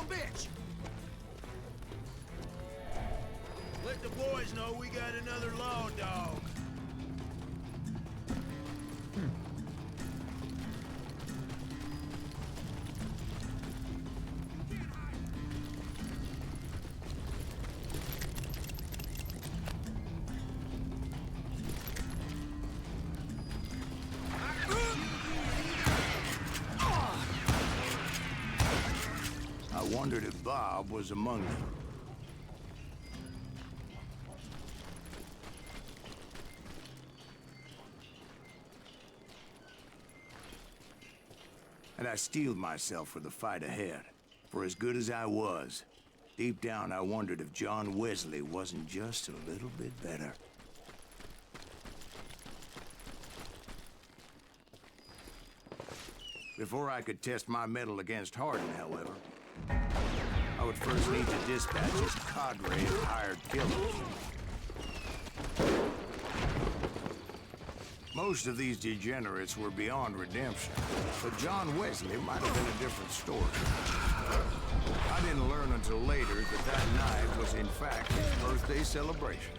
bitch! Let the boys know we got another law dog. I wondered if Bob was among them. And I steeled myself for the fight ahead. For as good as I was, deep down I wondered if John Wesley wasn't just a little bit better. Before I could test my mettle against Hardin, however, I would first need to dispatch his cadre of hired killers. Most of these degenerates were beyond redemption, but John Wesley might have been a different story. I didn't learn until later that that night was in fact his birthday celebration.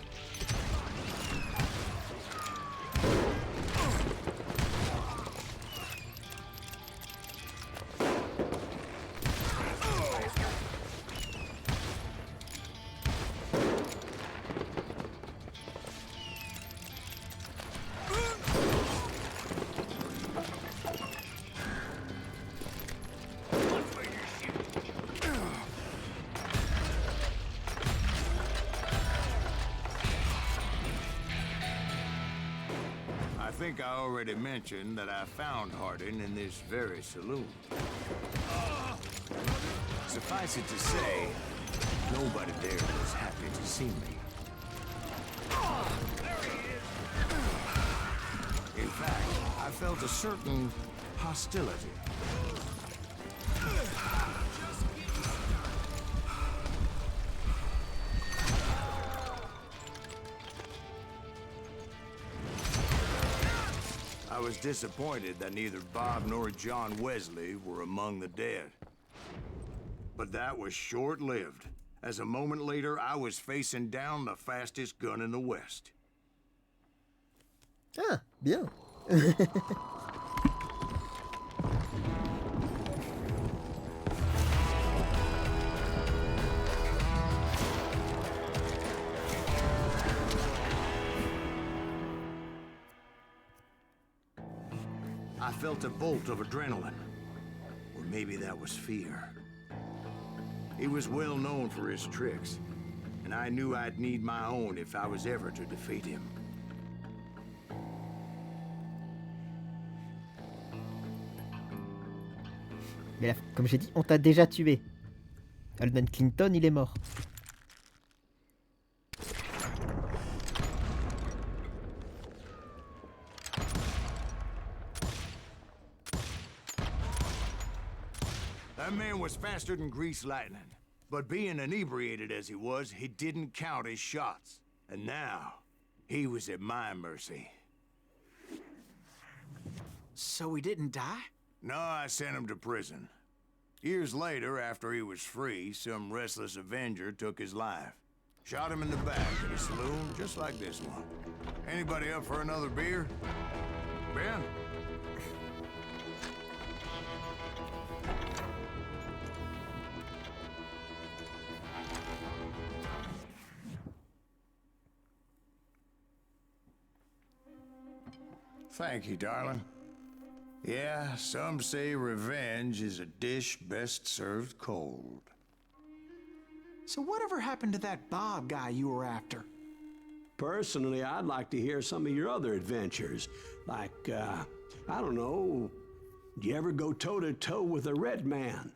I think I already mentioned that I found Hardin in this very saloon. Suffice it to say, nobody there was happy to see me. In fact, I felt a certain hostility. I was disappointed that neither Bob nor John Wesley were among the dead. But that was short-lived, as a moment later I was facing down the fastest gun in the West. Ah, bien. I felt a bolt of adrenaline. Or maybe that was fear. He was well known for his tricks, and I knew I'd need my own if I was ever to defeat him. Mais là, comme j'ai dit, on t'a déjà tué. Alden Clinton, il est mort. That man was faster than greased lightning. But being inebriated as he was, he didn't count his shots. And now, he was at my mercy. So he didn't die? No, I sent him to prison. Years later, after he was free, some restless Avenger took his life. Shot him in the back at a saloon just like this one. Anybody up for another beer? Ben? Thank you, darling. Yeah, some say revenge is a dish best served cold. So whatever happened to that Bob guy you were after? Personally, I'd like to hear some of your other adventures. Like, I don't know, did you ever go toe-to-toe with a red man?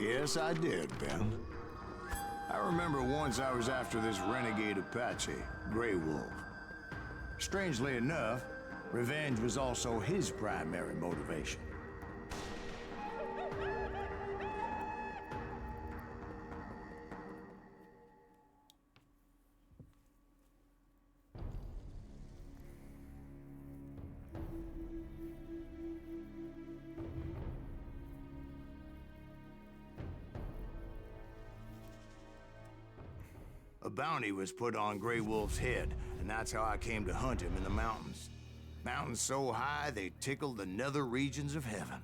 Yes, I did, Ben. I remember once I was after this renegade Apache, Grey Wolf. Strangely enough, revenge was also his primary motivation. bounty was put on Grey Wolf's head, and that's how I came to hunt him in the mountains. Mountains so high they tickled the nether regions of heaven.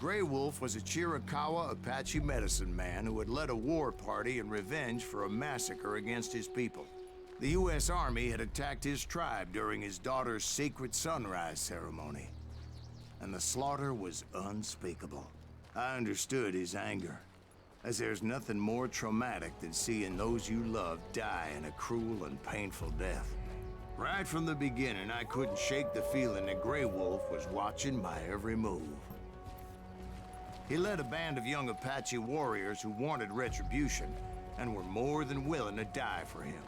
Grey Wolf was a Chiricahua Apache medicine man who had led a war party in revenge for a massacre against his people. The U.S. Army had attacked his tribe during his daughter's sacred sunrise ceremony, and the slaughter was unspeakable. I understood his anger, as there's nothing more traumatic than seeing those you love die in a cruel and painful death. Right from the beginning, I couldn't shake the feeling that Grey Wolf was watching my every move. He led a band of young Apache warriors who wanted retribution and were more than willing to die for him.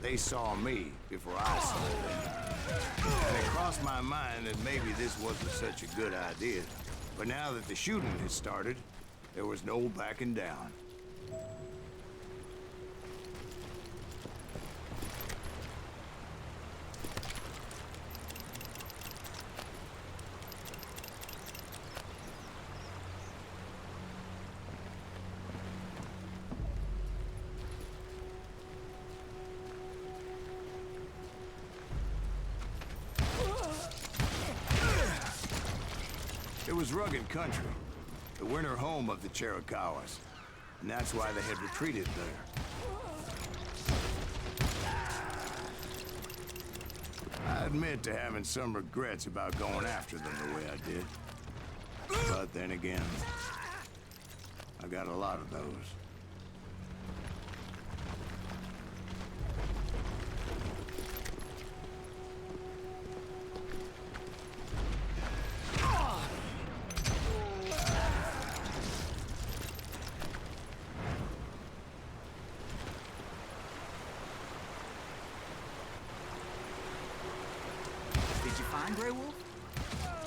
They saw me before I saw them. And it crossed my mind that maybe this wasn't such a good idea. But now that the shooting had started, there was no backing down. It was rugged country, the winter home of the Chiricahuas, and that's why they had retreated there. I admit to having some regrets about going after them the way I did. But then again, I got a lot of those. Grey Wolf?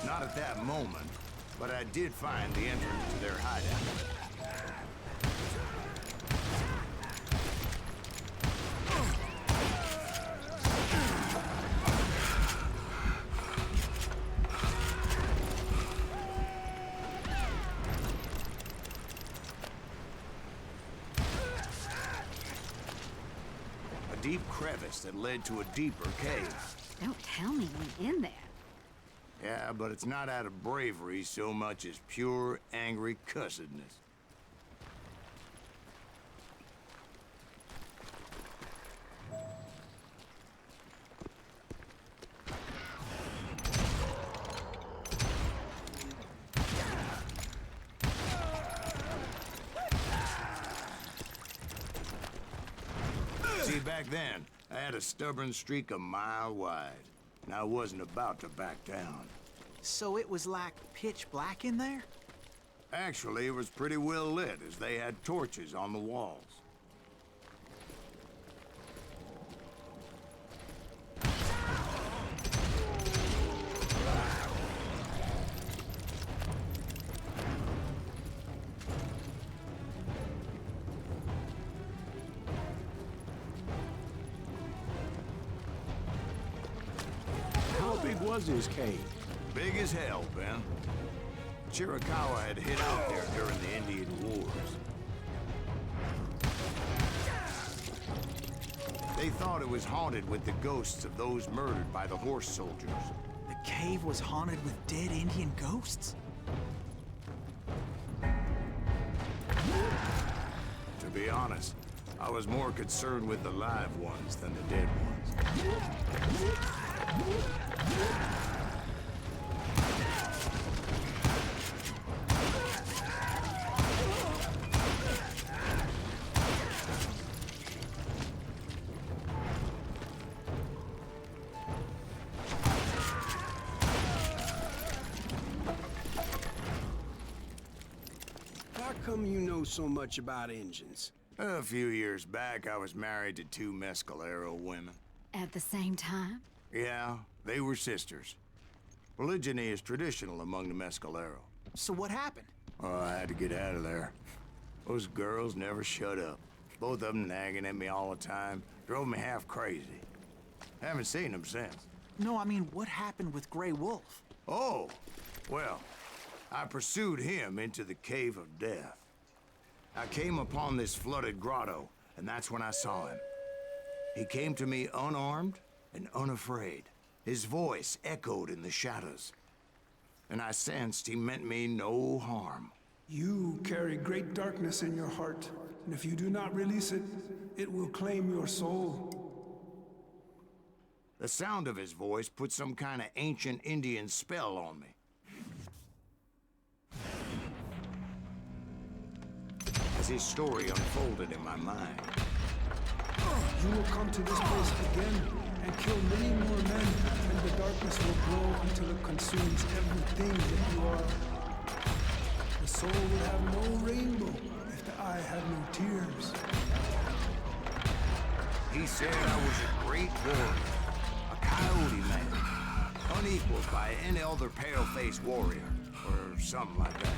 Not at that moment, but I did find the entrance to their hideout. A deep crevice that led to a deeper cave. Don't tell me we're in there. Yeah, but it's not out of bravery so much as pure, angry cussedness. See, back then, I had a stubborn streak a mile wide, and I wasn't about to back down. So it was like pitch black in there? Actually, it was pretty well lit, as they had torches on the walls. How big was his cave? Big as hell, Ben. Chiricahua had hid out there during the Indian Wars. They thought it was haunted with the ghosts of those murdered by the horse soldiers. The cave was haunted with dead Indian ghosts? To be honest, I was more concerned with the live ones than the dead ones. come you know so much about engines? A few years back, I was married to two Mescalero women. At the same time? Yeah, they were sisters. Polygyny is traditional among the Mescalero. So what happened? Oh, I had to get out of there. Those girls never shut up. Both of them nagging at me all the time. Drove me half crazy. Haven't seen them since. No, I mean, what happened with Grey Wolf? Oh, well, I pursued him into the Cave of Death. I came upon this flooded grotto, and that's when I saw him. He came to me unarmed and unafraid. His voice echoed in the shadows, and I sensed he meant me no harm. You carry great darkness in your heart, and if you do not release it, it will claim your soul. The sound of his voice put some kind of ancient Indian spell on me. As his story unfolded in my mind. You will come to this place again and kill many more men, and the darkness will grow until it consumes everything that you are. The soul will have no rainbow if the eye had no tears. He said I was a great warrior, a coyote man, unequaled by any other pale-faced warrior, or something like that.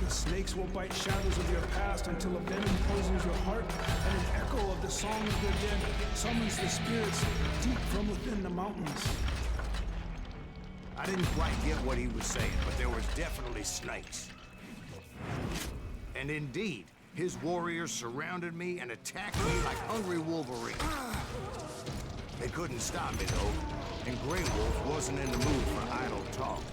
The snakes will bite shadows of your past until a venom poisons your heart, and an echo of the song of the dead summons the spirits deep from within the mountains. I didn't quite get what he was saying, but there was definitely snakes. And indeed, his warriors surrounded me and attacked me like hungry wolverines. They couldn't stop me, though, and Grey Wolf wasn't in the mood for idle talk.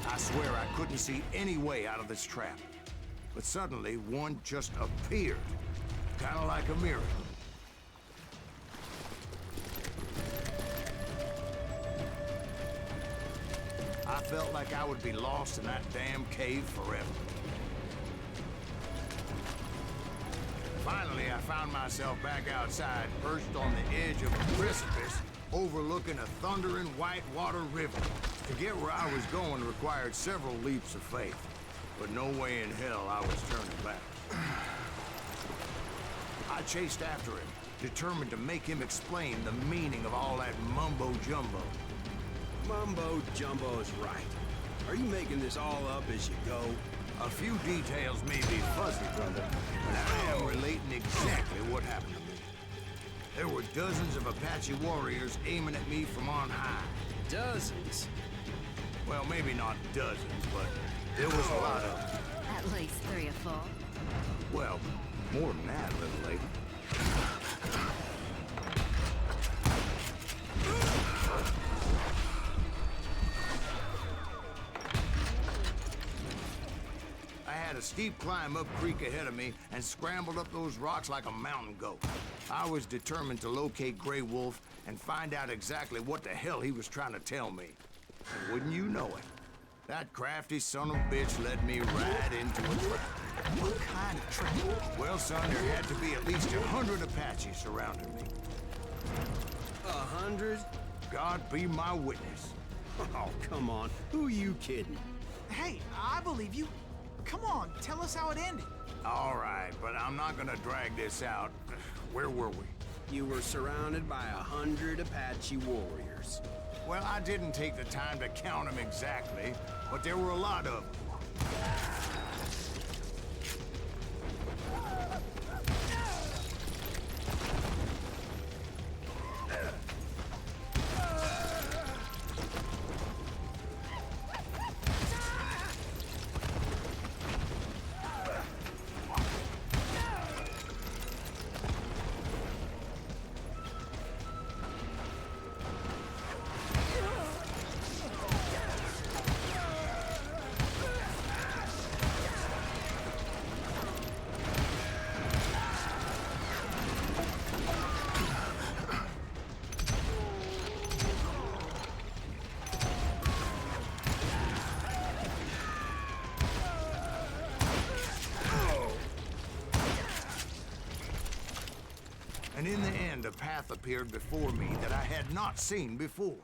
I swear I couldn't see any way out of this trap. But suddenly, one just appeared. Kind of like a miracle. I felt like I would be lost in that damn cave forever. Finally, I found myself back outside, perched on the edge of a precipice, overlooking a thundering whitewater river. To get where I was going required several leaps of faith, but no way in hell I was turning back. I chased after him, determined to make him explain the meaning of all that mumbo-jumbo. Mumbo-jumbo is right. Are you making this all up as you go? A few details may be fuzzy, brother, but I am relating exactly what happened to me. There were dozens of Apache warriors aiming at me from on high. Dozens? Well, maybe not dozens, but there was a lot of them. At least 3 or 4. Well, more than that, little lady. I had a steep climb up creek ahead of me and scrambled up those rocks like a mountain goat. I was determined to locate Grey Wolf and find out exactly what the hell he was trying to tell me. And wouldn't you know it, that crafty son of a bitch led me right into a trap. What kind of trap? Well, son, there had to be at least 100 Apaches surrounding me. 100? God be my witness. Oh, come on. Who are you kidding? Hey, I believe you. Come on, tell us how it ended. All right, but I'm not gonna drag this out. Where were we? You were surrounded by 100 Apache warriors. Well, I didn't take the time to count them exactly, but there were a lot of them. And in the end, a path appeared before me that I had not seen before.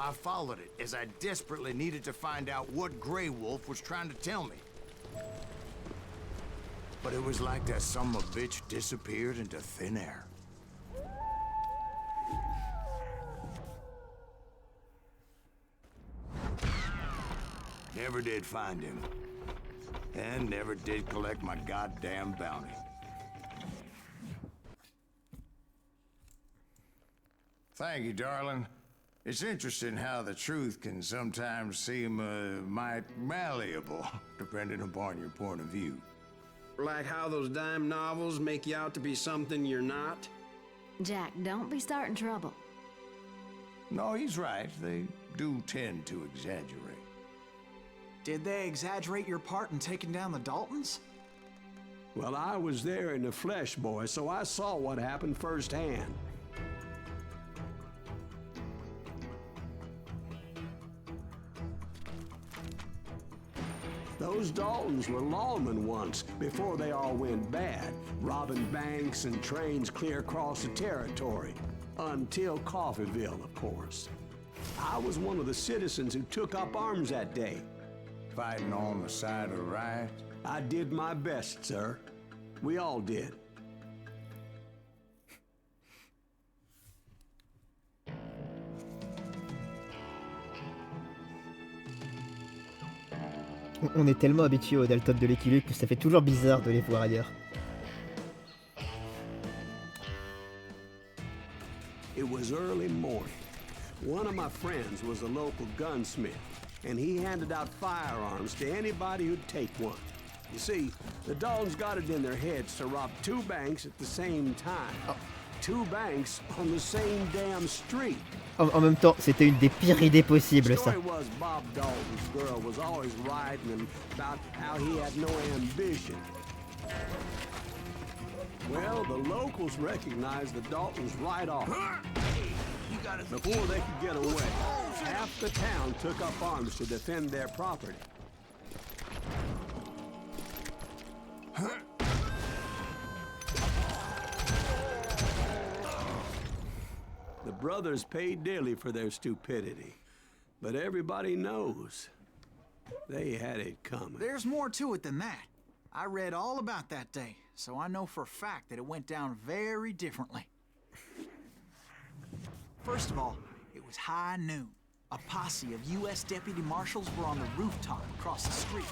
I followed it as I desperately needed to find out what Grey Wolf was trying to tell me. But it was like that son of a bitch disappeared into thin air. Never did find him. And never did collect my goddamn bounty. Thank you, darling. It's interesting how the truth can sometimes seem might malleable, depending upon your point of view. Like how those dime novels make you out to be something you're not? Jack, don't be starting trouble. No, he's right. They do tend to exaggerate. Did they exaggerate your part in taking down the Daltons? Well, I was there in the flesh, boy, so I saw what happened firsthand. Those Daltons were lawmen once, before they all went bad, robbing banks and trains clear across the territory. Until Coffeeville, of course. I was one of the citizens who took up arms that day. Fighting on the side of the riot? I did my best, sir. We all did. On est tellement habitué aux Dalton de Lucky Luke que ça fait toujours bizarre de les voir ailleurs. It was early morning. One of my friends was a local gunsmith, and he handed out firearms to anybody who'd take one. You see, the Daltons got it in their heads to rob two banks at the same time. Two banks on the same damn street. En même temps, c'était une des pires idées possibles, The ça. story was Bob Dalton's girl was always writing him about how he had no ambition. Well, the locals recognized the Daltons right off. Before they could get away, half the town took up arms to defend their property. The brothers paid dearly for their stupidity, but everybody knows they had it coming. There's more to it than that. I read all about that day, so I know for a fact that it went down very differently. First of all, it was high noon. A posse of U.S. deputy marshals were on the rooftop across the street.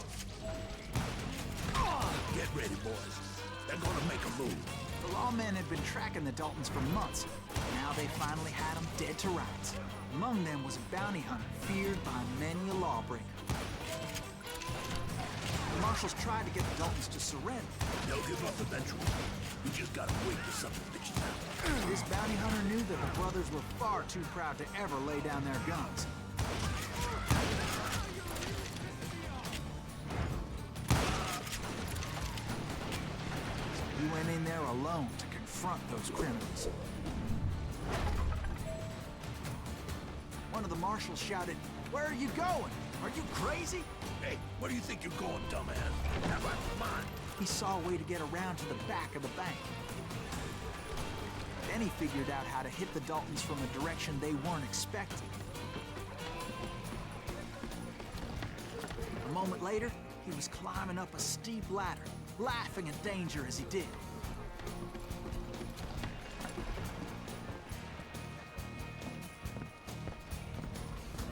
Get ready, boys. They're gonna make a move. The lawmen had been tracking the Daltons for months. Now they finally had them dead to rights. Among them was a bounty hunter feared by many a lawbreaker. The marshals tried to get the Daltons to surrender. They'll give up eventually. We just gotta wait for some bitches out. This bounty hunter knew that the brothers were far too proud to ever lay down their guns. He went in there alone to confront those criminals. One of the marshals shouted, "Where are you going? Are you crazy?" Hey, where do you think you're going, dumbass? How about mine? He saw a way to get around to the back of the bank. Then he figured out how to hit the Daltons from a direction they weren't expecting. A moment later, he was climbing up a steep ladder, laughing at danger as he did.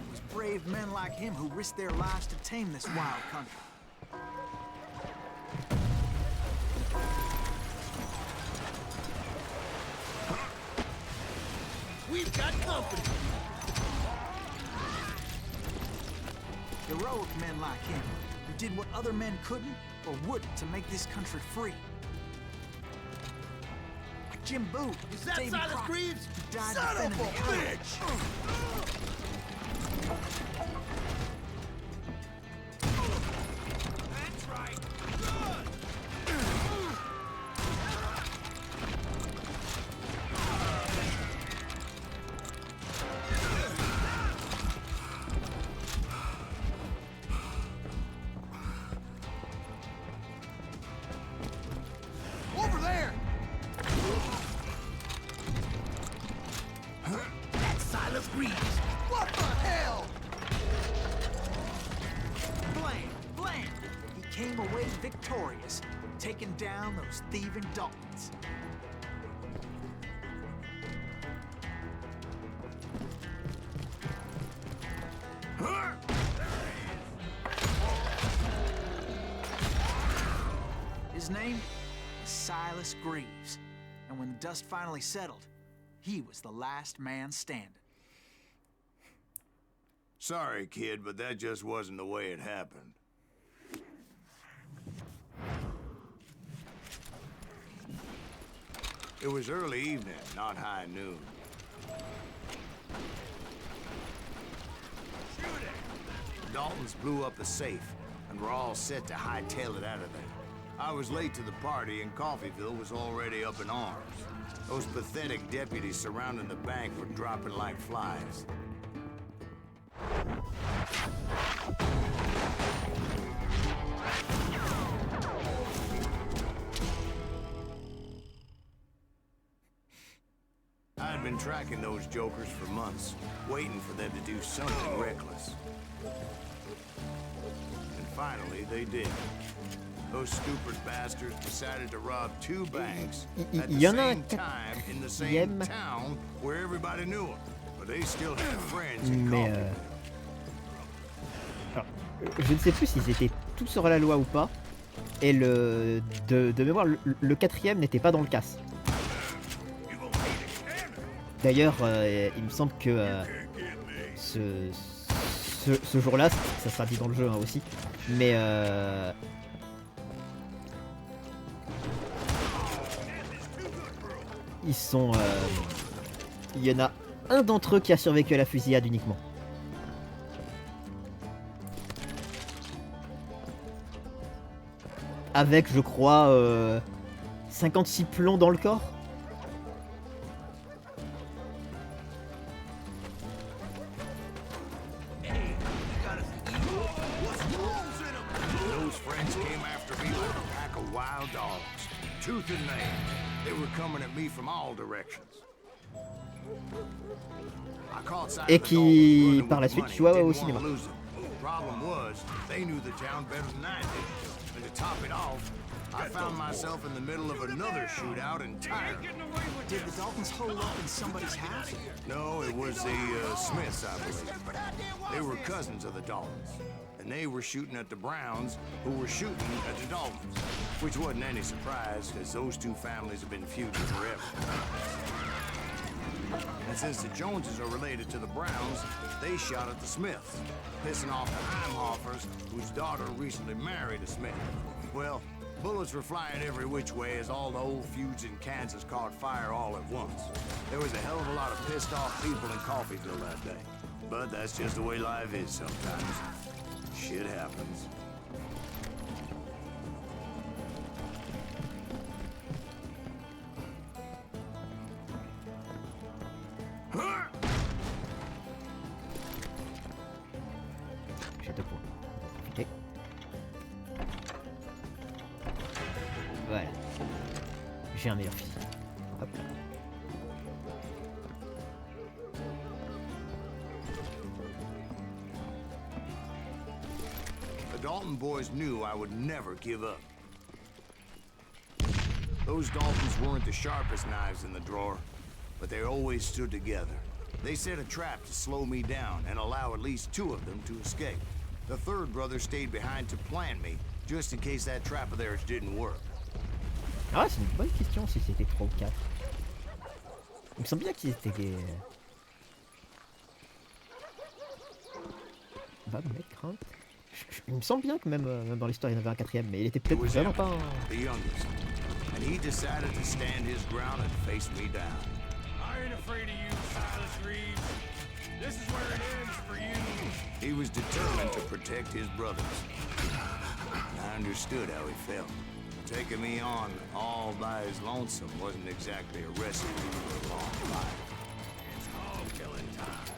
It was brave men like him who risked their lives to tame this wild country. We've got company. Heroic men like him, who did what other men couldn't or wouldn't to make this country free. Like Jim Boo, Is that Davy Silas Crockett, Greaves? who died Son of a defending the country. bitch! That's right. Good. Over there! taking down those thieving Daltons. His name is Silas Greaves, and when the dust finally settled, he was the last man standing. Sorry, kid, but that just wasn't the way it happened. It was early evening, not high noon. The Daltons blew up the safe, and were all set to hightail it out of there. I was late to the party, and Coffeyville was already up in arms. Those pathetic deputies surrounding the bank were dropping like flies. I'd been tracking those jokers for months, waiting for them to do something reckless. And finally, they did. Those stupid bastards decided to rob 2 banks at the same time in the same town where everybody knew them. But they still had friends in Coffeyville. Alors, je ne sais plus s'ils étaient tous hors la loi ou pas. Et de mémoire, le 4e n'était pas dans le casse. D'ailleurs, il me semble que ce jour-là, ça sera dit dans le jeu hein, aussi, mais ils sont... il y en a un d'entre eux qui a survécu à la fusillade uniquement. Avec, je crois, 56 plombs dans le corps. Tooth and nail. They were coming at me from all directions. Et qui, par la suite, joua au cinéma. Problem was, they knew the town better than I did. And to top it off, I found myself in the middle of another shootout in Tyre. Did the Daltons hole up in somebody's house? No, it was the Smiths, I believe. They were cousins of the Daltons. And they were shooting at the Browns, who were shooting at the Daltons. Which wasn't any surprise, because those 2 families have been feuding forever. And since the Joneses are related to the Browns, they shot at the Smiths, pissing off the Heimhoffers, whose daughter recently married a Smith. Well, bullets were flying every which way as all the old feuds in Kansas caught fire all at once. There was a hell of a lot of pissed off people in Coffeyville that day. But that's just the way life is sometimes. Shit happens. J'ai 2 points. Ok. Voilà. J'ai un meilleur fusil. Hop. The Dalton boys knew I would never give up. Those Daltons weren't the sharpest knives in the drawer, but they always stood together. They set a trap to slow me down and allow at least 2 of them to escape. The 3rd brother stayed behind to plan me, just in case that trap of theirs didn't work. Ah, c'est une bonne question si c'était 3 ou 4. Il me semble bien qu'ils étaient des... Bah, mec, crainte. Il me semble bien que même dans l'histoire il y en avait un 4e, mais il était peut-être vraiment pas un... The youngest, and he decided to stand his ground and face me down. I ain't afraid of you, Silas Reeves. This is where it ends for you. He was determined to protect his brothers. I understood how he felt. Taking me on all by his lonesome wasn't exactly a recipe for a long life. It's all killing time.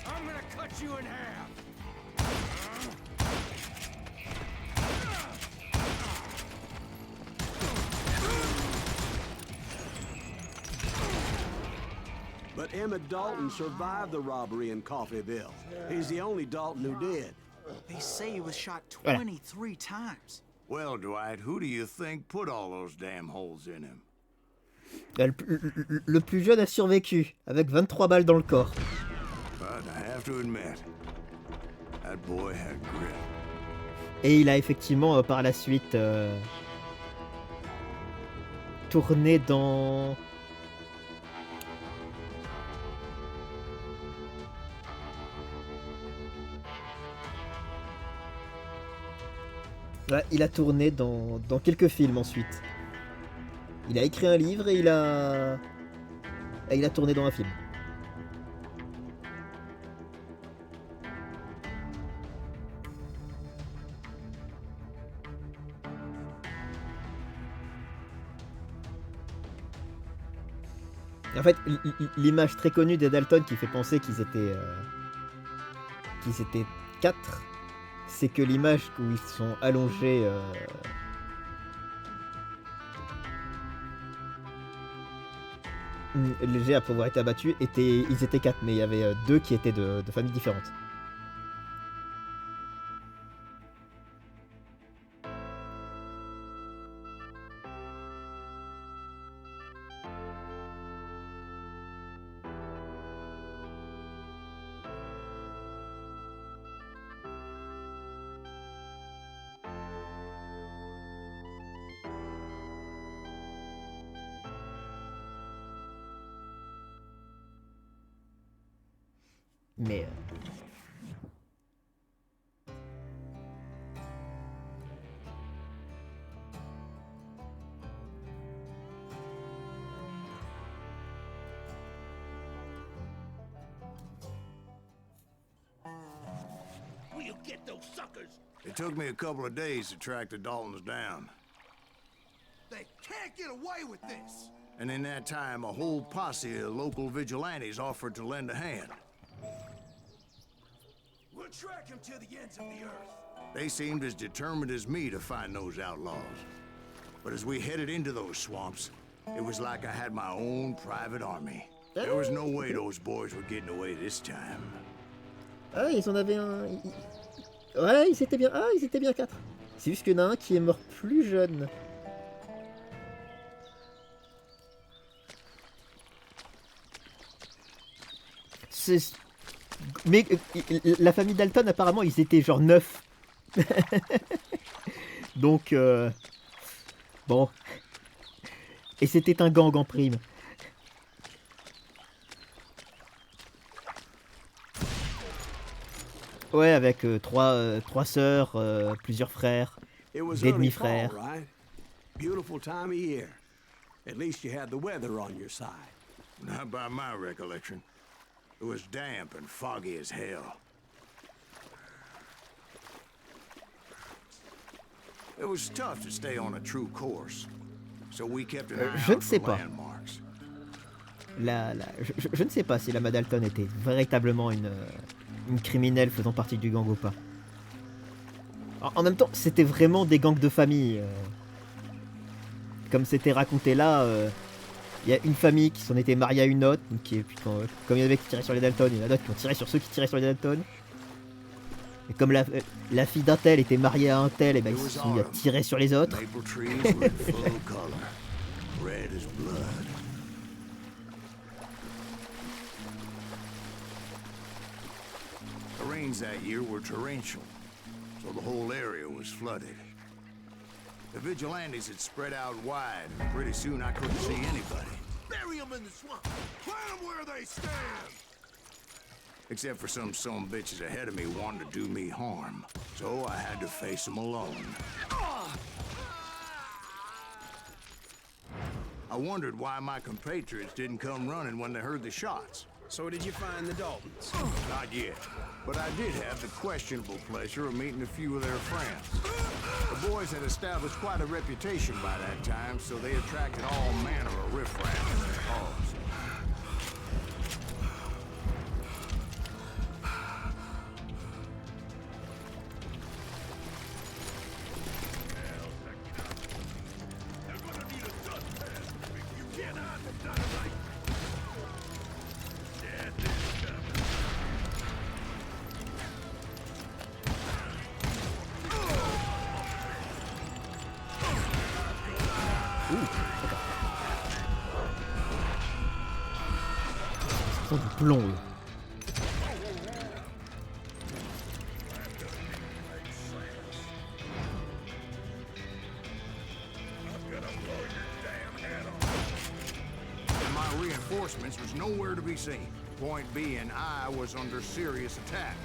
I'm gonna cut you in half. But Emmett Dalton survived the robbery in Coffeyville. He's the only Dalton who did. They say he was shot 23 times. Well, Dwight, who do you think put all those damn holes in him? Le plus jeune a survécu, avec 23 balles dans le corps. But I have to admit, that boy had grit. Et il a effectivement par la suite tourné dans... Ouais, il a tourné dans quelques films ensuite. Il a écrit un livre et il a tourné dans un film. En fait, l'image très connue des Dalton qui fait penser qu'ils étaient 4, c'est que l'image où ils sont allongés légers après avoir été abattus, ils étaient 4, mais il y avait 2 qui étaient de familles différentes. Mais We'll get those suckers. It took me a couple of days to track the Daltons down. They can't get away with this. And in that time, a whole posse of local vigilantes offered to lend a hand. We'll track him to the ends of the earth. They seemed as determined as me to find those outlaws. But as we headed into those swamps, it was like I had my own private army. There was no way those boys were getting away this time. ah, ils en avaient un. Ouais, ils étaient bien. Ah, ils étaient bien 4. C'est juste qu'il y en a un qui est mort plus jeune. Mais la famille Dalton, apparemment, ils étaient genre 9. Donc, bon. Et c'était un gang en prime. Ouais, avec 3 sœurs, plusieurs frères, des demi-frères. Right? Beautiful time of year. At least you had the weather on your side. Not by my recollection. It was damp and foggy as hell. It was tough to stay on a true course, so we kept an eye Je ne out sais for pas. landmarks. Je ne sais pas si la Madame Dalton était véritablement une criminelle faisant partie du gang ou pas. En même temps, c'était vraiment des gangs de famille. Comme c'était raconté là, il y a une famille qui s'en était mariée à une autre, donc comme il y en avait qui tiraient sur les Dalton, il y en a d'autres qui ont tiré sur ceux qui tiraient sur les Dalton. Et comme la fille d'un tel était mariée à un tel, et ben ils se sont mis à tirer sur les autres. Maple trees were in full color, red as blood. The rains that year were torrential, so the whole area was flooded. The vigilantes had spread out wide, and pretty soon I couldn't see anybody. Bury them in the swamp. Plant them where they stand. Except for some bitches ahead of me wanting to do me harm. So I had to face them alone. I wondered why my compatriots didn't come running when they heard the shots. So did you find the Daltons? Not yet, but I did have the questionable pleasure of meeting a few of their friends. The boys had established quite a reputation by that time, so they attracted all manner of riffraff in their cause. sont du plomb, eux. And my reinforcements was nowhere to be seen. Point being, I was under serious attack.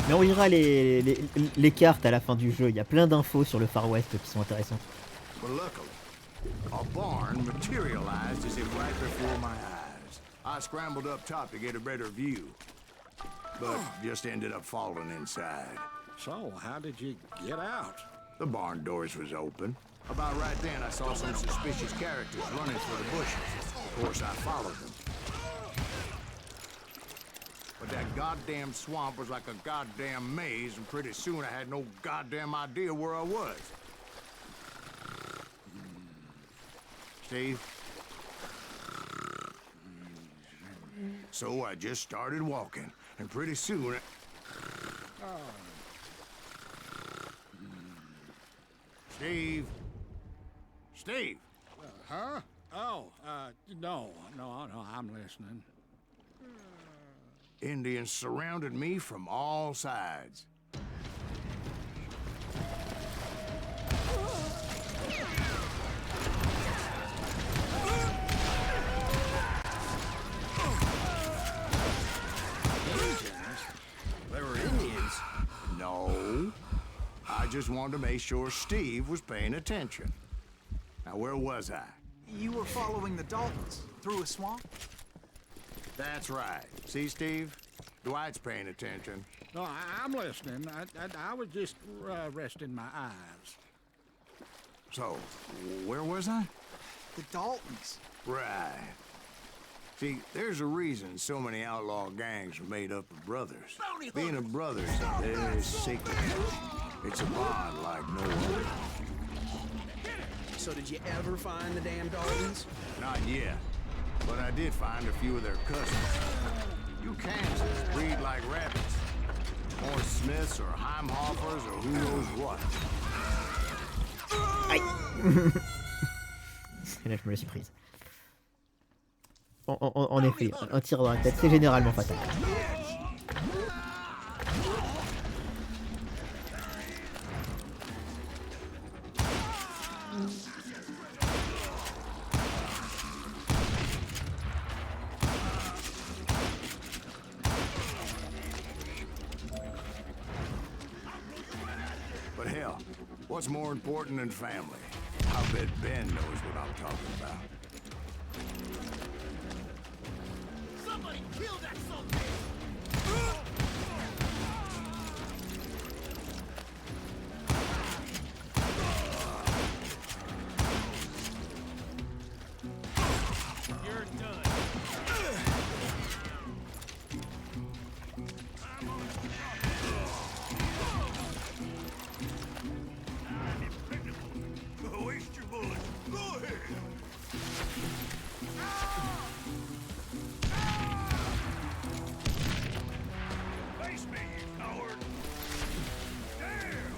Mais on lira les cartes à la fin du jeu. Il y a plein d'infos sur le Far West qui sont intéressantes. But luckily, a barn materialized as if right before my eyes. I scrambled up top to get a better view, but just ended up falling inside. So, how did you get out? The barn doors was open. About right then, I saw some suspicious characters running for the bushes. Of course, I followed them. But that goddamn swamp was like a goddamn maze, and pretty soon I had no goddamn idea where I was. Steve? So I just started walking, and pretty soon Steve? Steve? Huh? Oh, no, I'm listening. Indians surrounded me from all sides. They were Indians? No. I just wanted to make sure Steve was paying attention. Now, where was I? You were following the Daltons through a swamp? That's right. See, Steve? Dwight's paying attention. No, I'm listening. I was just resting my eyes. So, where was I? The Daltons. Right. See, there's a reason so many outlaw gangs are made up of brothers. Being a brother's a very sacred. It's a bond like no other. So did you ever find the damn Daltons? Not yet. But I did find a few of their cousins. You Kansas breed like rabbits. Or Smiths or Heimhoffers or who knows what. Aïe. Et là, je me la suis prise. En effet, un tir dans la tête, c'est généralement fatal. But hell, what's more important than family? I bet Ben knows what I'm talking about. Somebody kill that son. You're done. Waste your bullets. Go ahead. Face me, you coward. Damn.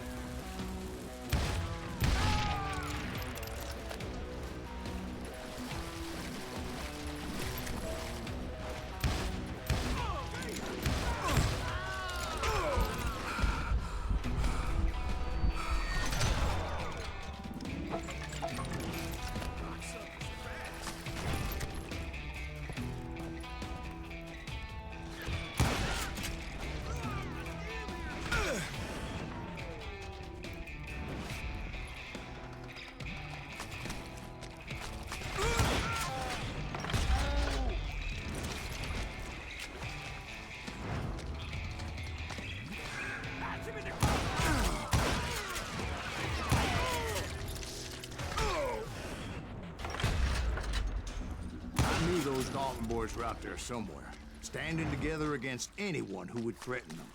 I knew those Dalton boys were out there somewhere, standing together against anyone who would threaten them.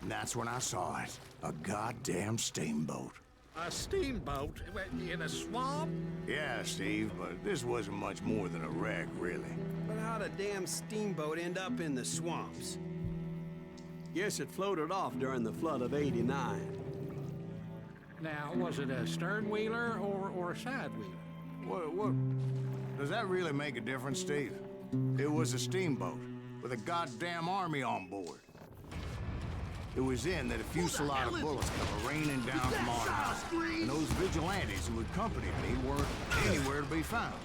And that's when I saw it. A goddamn steamboat. A steamboat in a swamp? Yeah, Steve, but this wasn't much more than a wreck, really. But how'd a damn steamboat end up in the swamps? Guess it floated off during the flood of '89. Now, was it a stern wheeler or a side wheeler? What? Does that really make a difference, Steve? It was a steamboat with a goddamn army on board. It was then that a fusillade of bullets come raining down from on high, and those vigilantes who accompanied me weren't anywhere to be found.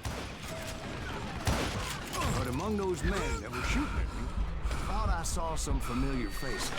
But among those men that were shooting at me, I thought I saw some familiar faces.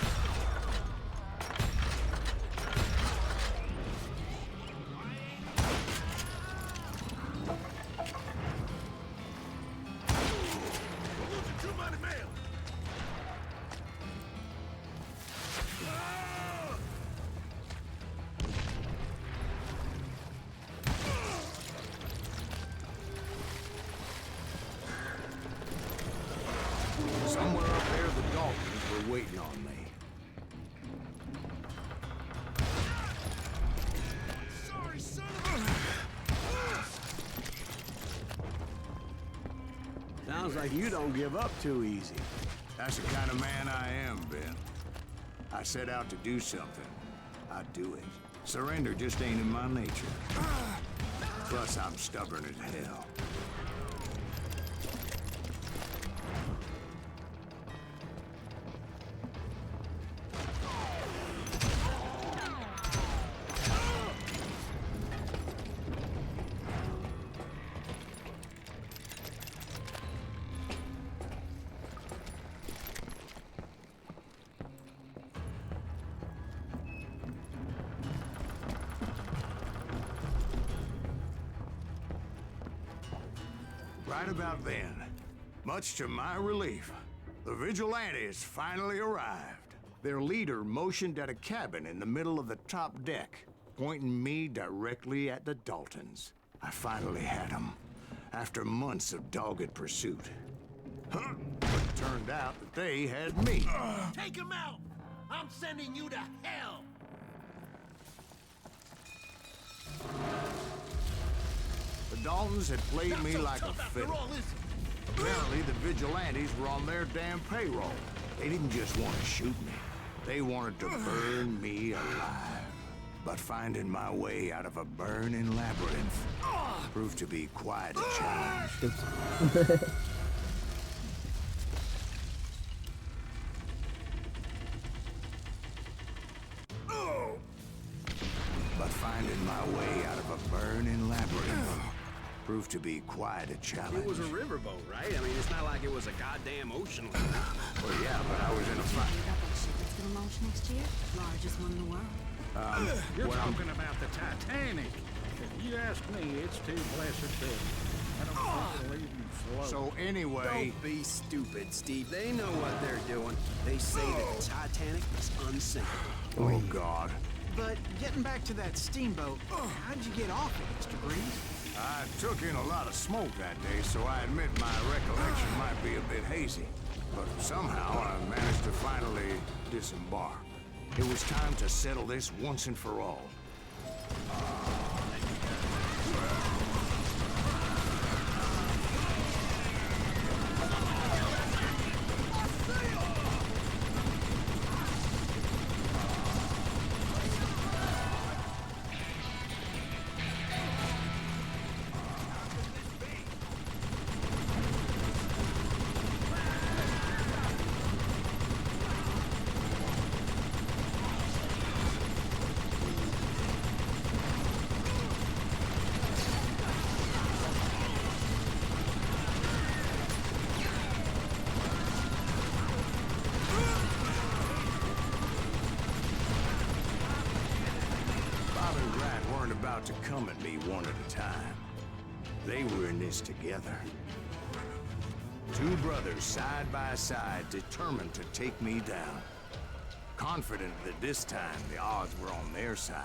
Somewhere up there, the Daltons were waiting on me. Sorry, son of a... Sounds like you don't give up too easy. That's the kind of man I am, Ben. I set out to do something. I do it. Surrender just ain't in my nature. Plus, I'm stubborn as hell. Right about then, much to my relief, the vigilantes finally arrived. Their leader motioned at a cabin in the middle of the top deck, pointing me directly at the Daltons. I finally had them, after months of dogged pursuit. But it turned out that they had me. Take him out! I'm sending you to hell! The Daltons had played me like a fiddle. Apparently, the vigilantes were on their damn payroll. They didn't just want to shoot me. They wanted to burn me alive. But finding my way out of a burning labyrinth proved to be quite a challenge. But finding my way out of a burning labyrinth proved to be quite a challenge. It was a riverboat, right? I mean, it's not like it was a goddamn ocean liner. Well, yeah, but I was in a fight. Got that ship that's gonna launch next year? Largest one in the world. You're talking about the Titanic. If you ask me, it's too blessed big. I don't think it'll even float. So anyway... Don't be stupid, Steve. They know what they're doing. They say that the Titanic is unsinkable. Oh, God. But getting back to that steamboat, how'd you get off it, Mr. Breeze? I took in a lot of smoke that day, so I admit my recollection might be a bit hazy. But somehow I managed to finally disembark. It was time to settle this once and for all. About to come at me one at a time. They were in this together. Two brothers side by side, determined to take me down. Confident that this time the odds were on their side.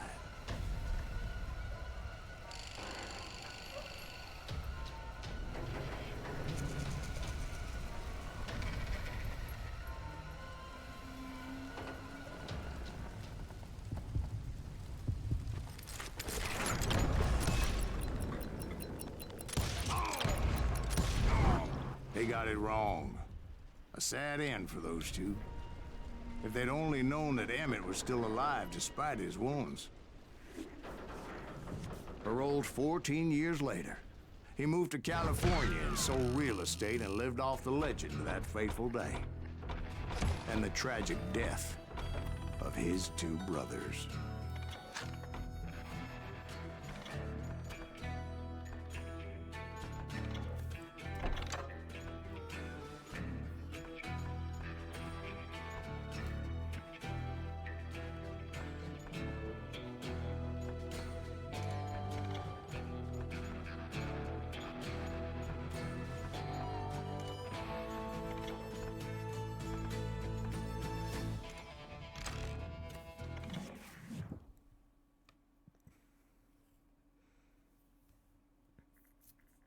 got it wrong. A sad end for those two. If they'd only known that Emmett was still alive despite his wounds. Paroled 14 years later, he moved to California and sold real estate and lived off the legend of that fateful day. And the tragic death of his two brothers.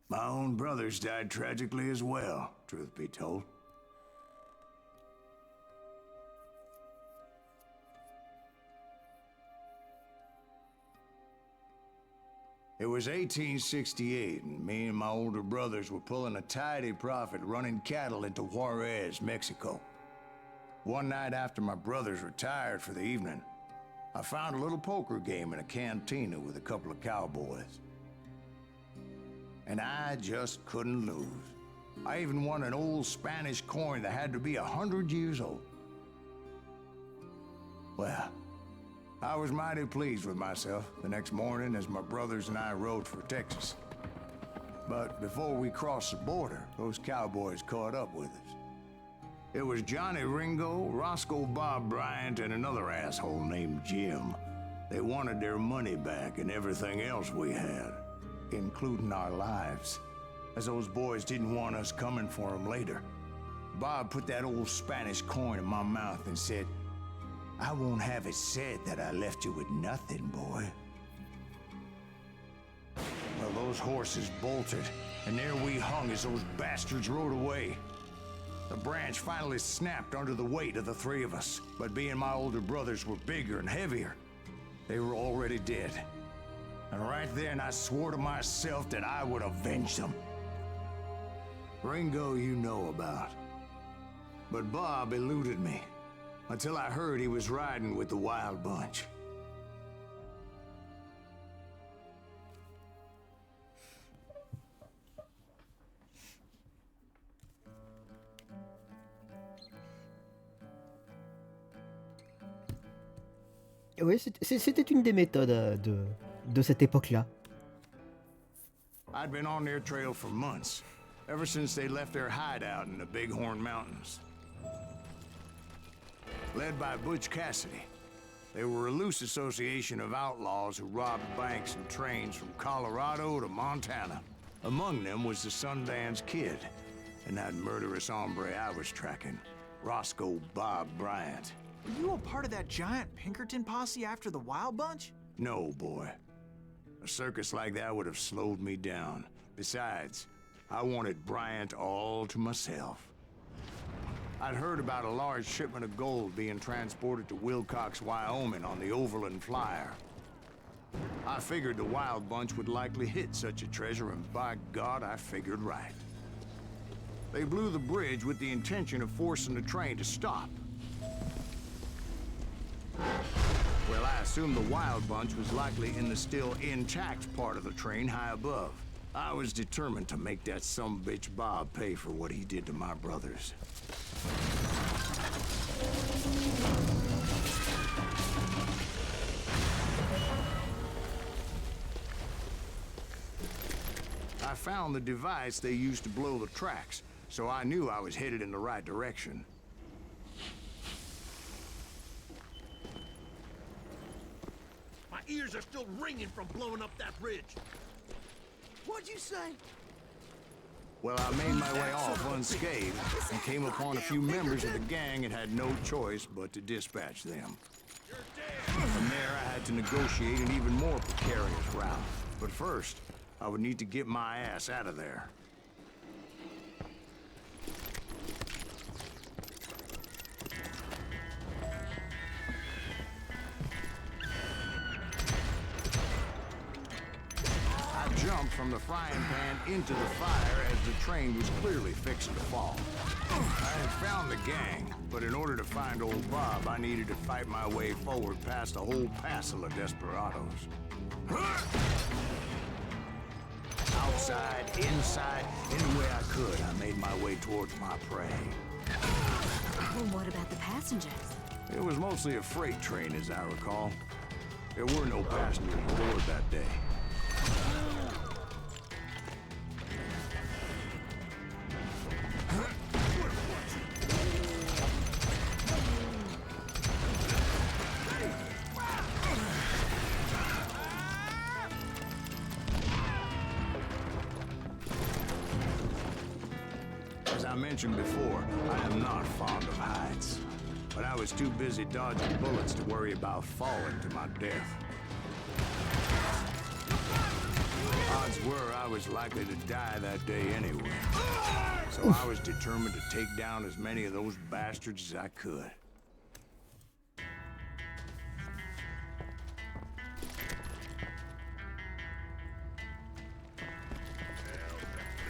My own brothers died tragically as well, truth be told. It was 1868, and me and my older brothers were pulling a tidy profit running cattle into Juarez, Mexico. One night after my brothers retired for the evening, I found a little poker game in a cantina with a couple of cowboys. And I just couldn't lose. I even won an old Spanish coin that had to be 100 years old. Well, I was mighty pleased with myself the next morning as my brothers and I rode for Texas. But before we crossed the border, those cowboys caught up with us. It was Johnny Ringo, Roscoe Bob Bryant, and another asshole named Jim. They wanted their money back and everything else we had, including our lives, as those boys didn't want us coming for them later. Bob put that old Spanish coin in my mouth and said, "I won't have it said that I left you with nothing, boy." Well, those horses bolted, and there we hung as those bastards rode away. The branch finally snapped under the weight of the three of us, but being my older brothers were bigger and heavier, they were already dead. And right then, I swore to myself that I would avenge them. Ringo you know about. But Bob eluded me, until I heard he was riding with the Wild Bunch. Oui, c'était une des méthodes de cette époque-là. I'd been on their trail for months, ever since they left their hideout in the Bighorn Mountains. Led by Butch Cassidy, they were a loose association of outlaws who robbed banks and trains from Colorado to Montana. Among them was the Sundance Kid, and that murderous hombre I was tracking, Roscoe Bob Bryant. Were you a part of that giant Pinkerton posse after the Wild Bunch? No, boy. A circus like that would have slowed me down. Besides, I wanted Bryant all to myself. I'd heard about a large shipment of gold being transported to Wilcox, Wyoming on the Overland Flyer. I figured the Wild Bunch would likely hit such a treasure, and by God, I figured right. They blew the bridge with the intention of forcing the train to stop. Well, I assumed the Wild Bunch was likely in the still intact part of the train high above. I was determined to make that sumbitch Bob pay for what he did to my brothers. I found the device they used to blow the tracks, so I knew I was headed in the right direction. My ears are still ringing from blowing up that bridge. What'd you say? Well, I made my way off unscathed and came upon a few members of the gang and had no choice but to dispatch them. From there, I had to negotiate an even more precarious route. But first, I would need to get my ass out of there. I jumped jumped from the frying pan into the fire as the train was clearly fixing to fall. I had found the gang, but in order to find old Bob, I needed to fight my way forward past a whole passel of desperados. Outside, inside, any way I could, I made my way towards my prey. Well, what about the passengers? It was mostly a freight train, as I recall. There were no passengers aboard that day. As I mentioned before, I am not fond of heights. But I was too busy dodging bullets to worry about falling to my death. Odds were I was likely to die that day anyway. So I was determined to take down as many of those bastards as I could.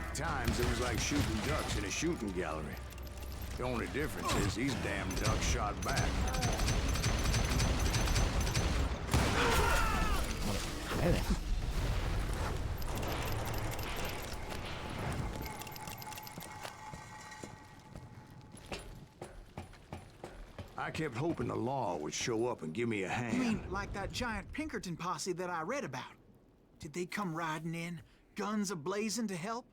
At times, it was like shooting ducks in a shooting gallery. The only difference is these damn ducks shot back. I kept hoping the law would show up and give me a hand. You mean like that giant Pinkerton posse that I read about? Did they come riding in, guns a-blazing to help?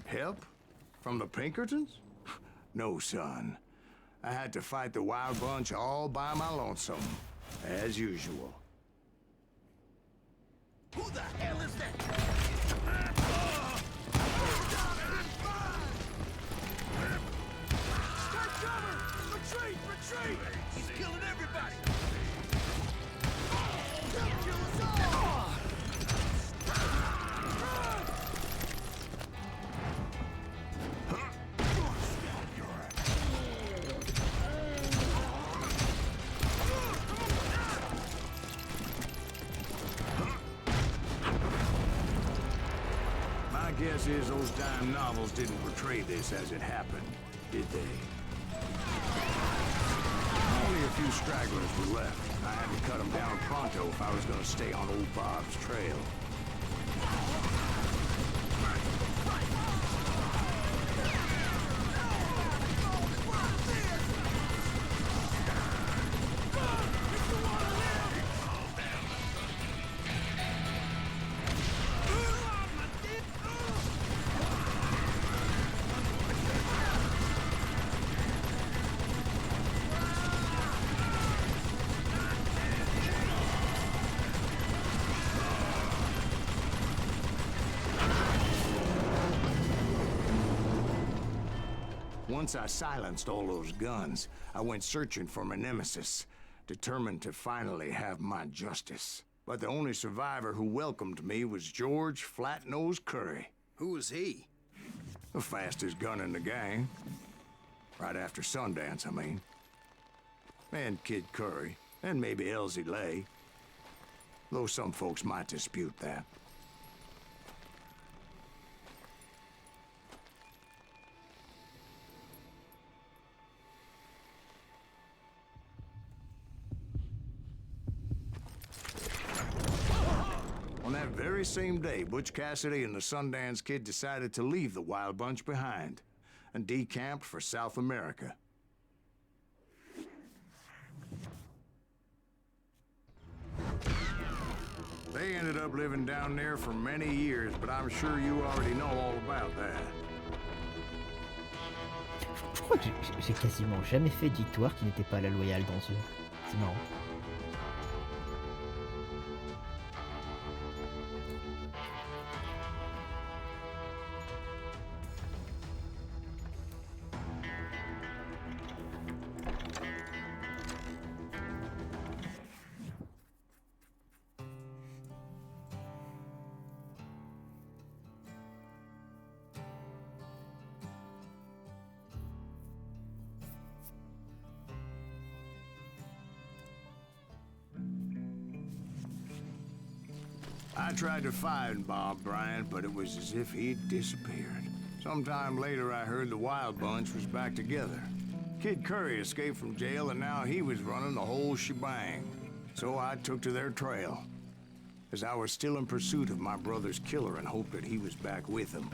Help? From the Pinkertons? No, son. I had to fight the Wild Bunch all by my lonesome, as usual. Who the hell is that? Start cover! Retreat! Retreat! He's killing everybody! He'll kill us all! Guess is those dime novels didn't portray this as it happened, did they? Only a few stragglers were left. I had to cut them down pronto if I was going to stay on old Bob's trail. Once I silenced all those guns, I went searching for my nemesis, determined to finally have my justice. But the only survivor who welcomed me was George Flat-Nosed Curry. Who was he? The fastest gun in the gang. Right after Sundance, I mean. And Kid Curry, and maybe Elsie Lay. Though some folks might dispute that. On that very same day, Butch Cassidy and the Sundance Kid decided to leave the Wild Bunch behind and decamped for South America. They ended up living down there for many years, but I'm sure you already know all about that. Je crois que j'ai quasiment jamais fait de victoire qui n'était pas la loyale dans ce jeu. C'est marrant. I tried to find Bob Bryant, but it was as if he'd disappeared. Sometime later, I heard the Wild Bunch was back together. Kid Curry escaped from jail, and now he was running the whole shebang. So I took to their trail, as I was still in pursuit of my brother's killer and hoped that he was back with him.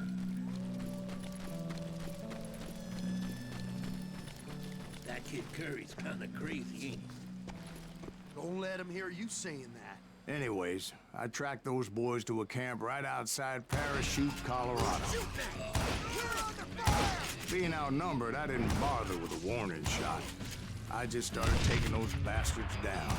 That Kid Curry's kinda crazy, ain't he? Don't let him hear you saying that. Anyways, I tracked those boys to a camp right outside Parachute, Colorado. Being outnumbered, I didn't bother with a warning shot. I just started taking those bastards down.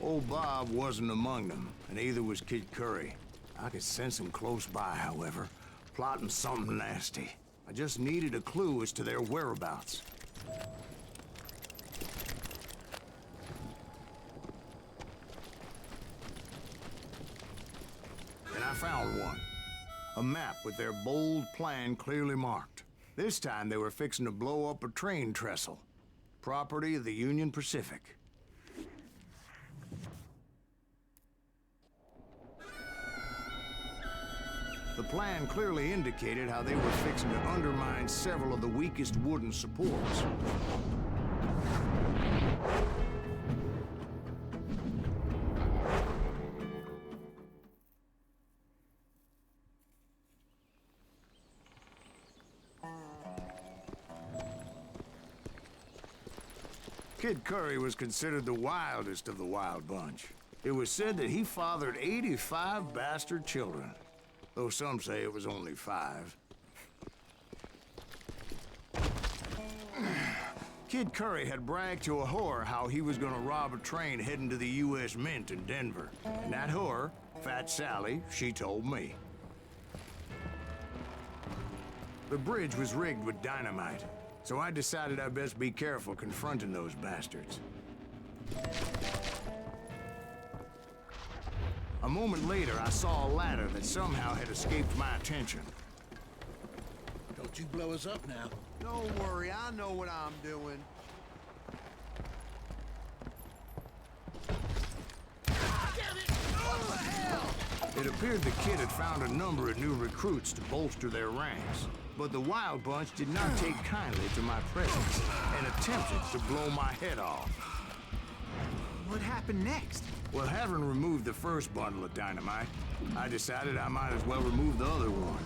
Old Bob wasn't among them, and neither was Kid Curry. I could sense him close by, however, plotting something nasty. I just needed a clue as to their whereabouts. And I found one. A map with their bold plan clearly marked. This time they were fixing to blow up a train trestle. Property of the Union Pacific. The plan clearly indicated how they were fixing to undermine several of the weakest wooden supports. Kid Curry was considered the wildest of the Wild Bunch. It was said that he fathered 85 bastard children, though some say it was only 5. Kid Curry had bragged to a whore how he was gonna rob a train heading to the U.S. Mint in Denver. And that whore, Fat Sally, she told me. The bridge was rigged with dynamite, so I decided I'd best be careful confronting those bastards. A moment later, I saw a ladder that somehow had escaped my attention. Don't you blow us up now. Don't worry, I know what I'm doing. It appeared the kid had found a number of new recruits to bolster their ranks, but the Wild Bunch did not take kindly to my presence and attempted to blow my head off. What happened next? Well, having removed the first bundle of dynamite, I decided I might as well remove the other one.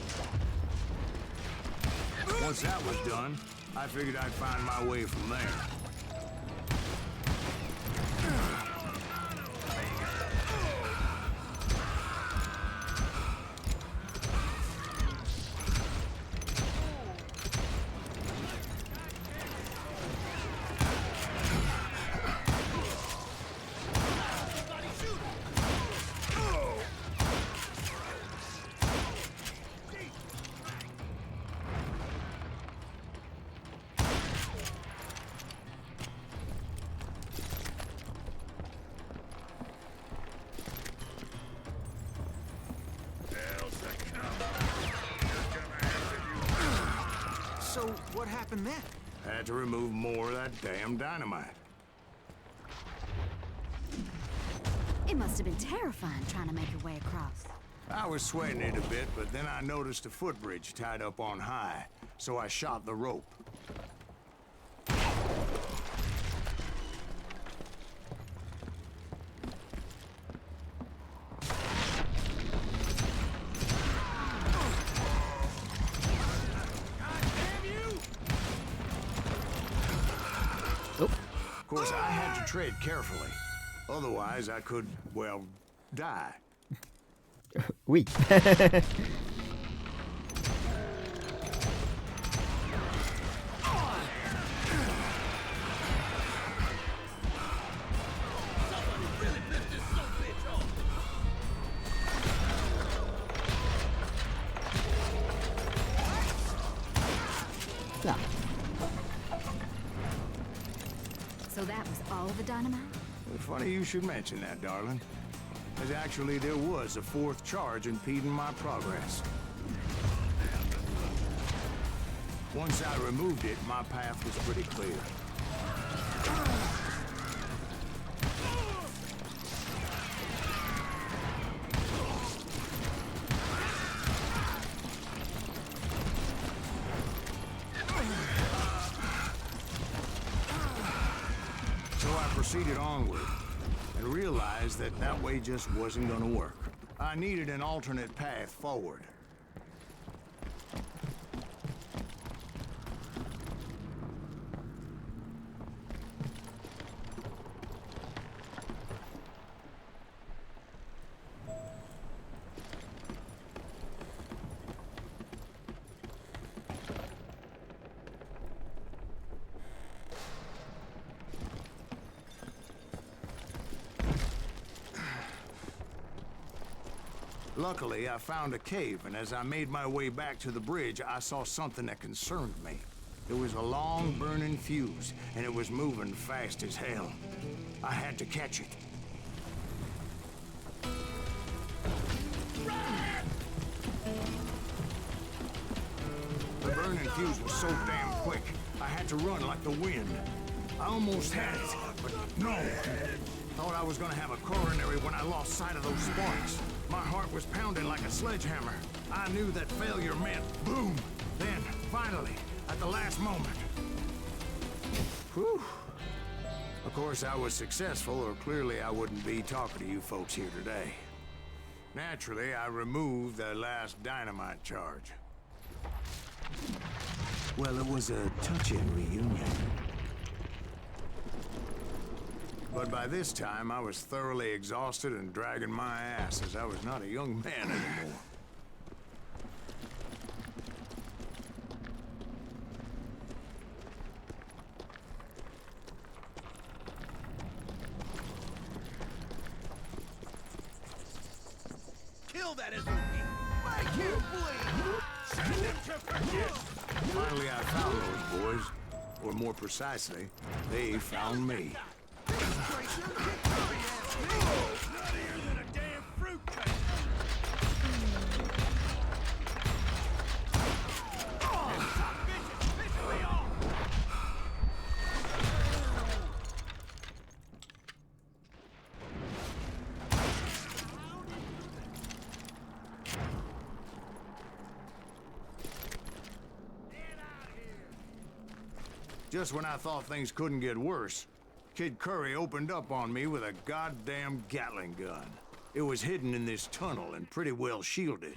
Once that was done, I figured I'd find my way from there. So, what happened then? Had to remove more of that damn dynamite. It must have been terrifying trying to make your way across. I was sweating it a bit, but then I noticed a footbridge tied up on high, so I shot the rope. Of course, I had to tread carefully. Otherwise, I could, well, die. Oui. Là. So that was all the dynamite? Funny you should mention that, darling. As actually, there was a 4th charge impeding my progress. Once I removed it, my path was pretty clear. So I proceeded onward and realized that that way just wasn't gonna work. I needed an alternate path forward. Luckily, I found a cave, and as I made my way back to the bridge, I saw something that concerned me. It was a long, burning fuse, and it was moving fast as hell. I had to catch it. The burning fuse was so damn quick, I had to run like the wind. I almost had it, but no. Thought I was gonna have a coronary when I lost sight of those sparks. My heart was pounding like a sledgehammer. I knew that failure meant boom. Then, finally, at the last moment. Whew. Of course, I was successful, or clearly I wouldn't be talking to you folks here today. Naturally, I removed the last dynamite charge. Well, it was a touching reunion. But by this time, I was thoroughly exhausted and dragging my ass as I was not a young man anymore. Kill that SOB! Make him bleed! Send him to forget! Finally, I found those boys. Or more precisely, they found me. Nuttier than a damn fruitcake! Just when I thought things couldn't get worse, Kid Curry opened up on me with a goddamn Gatling gun. It was hidden in this tunnel and pretty well shielded.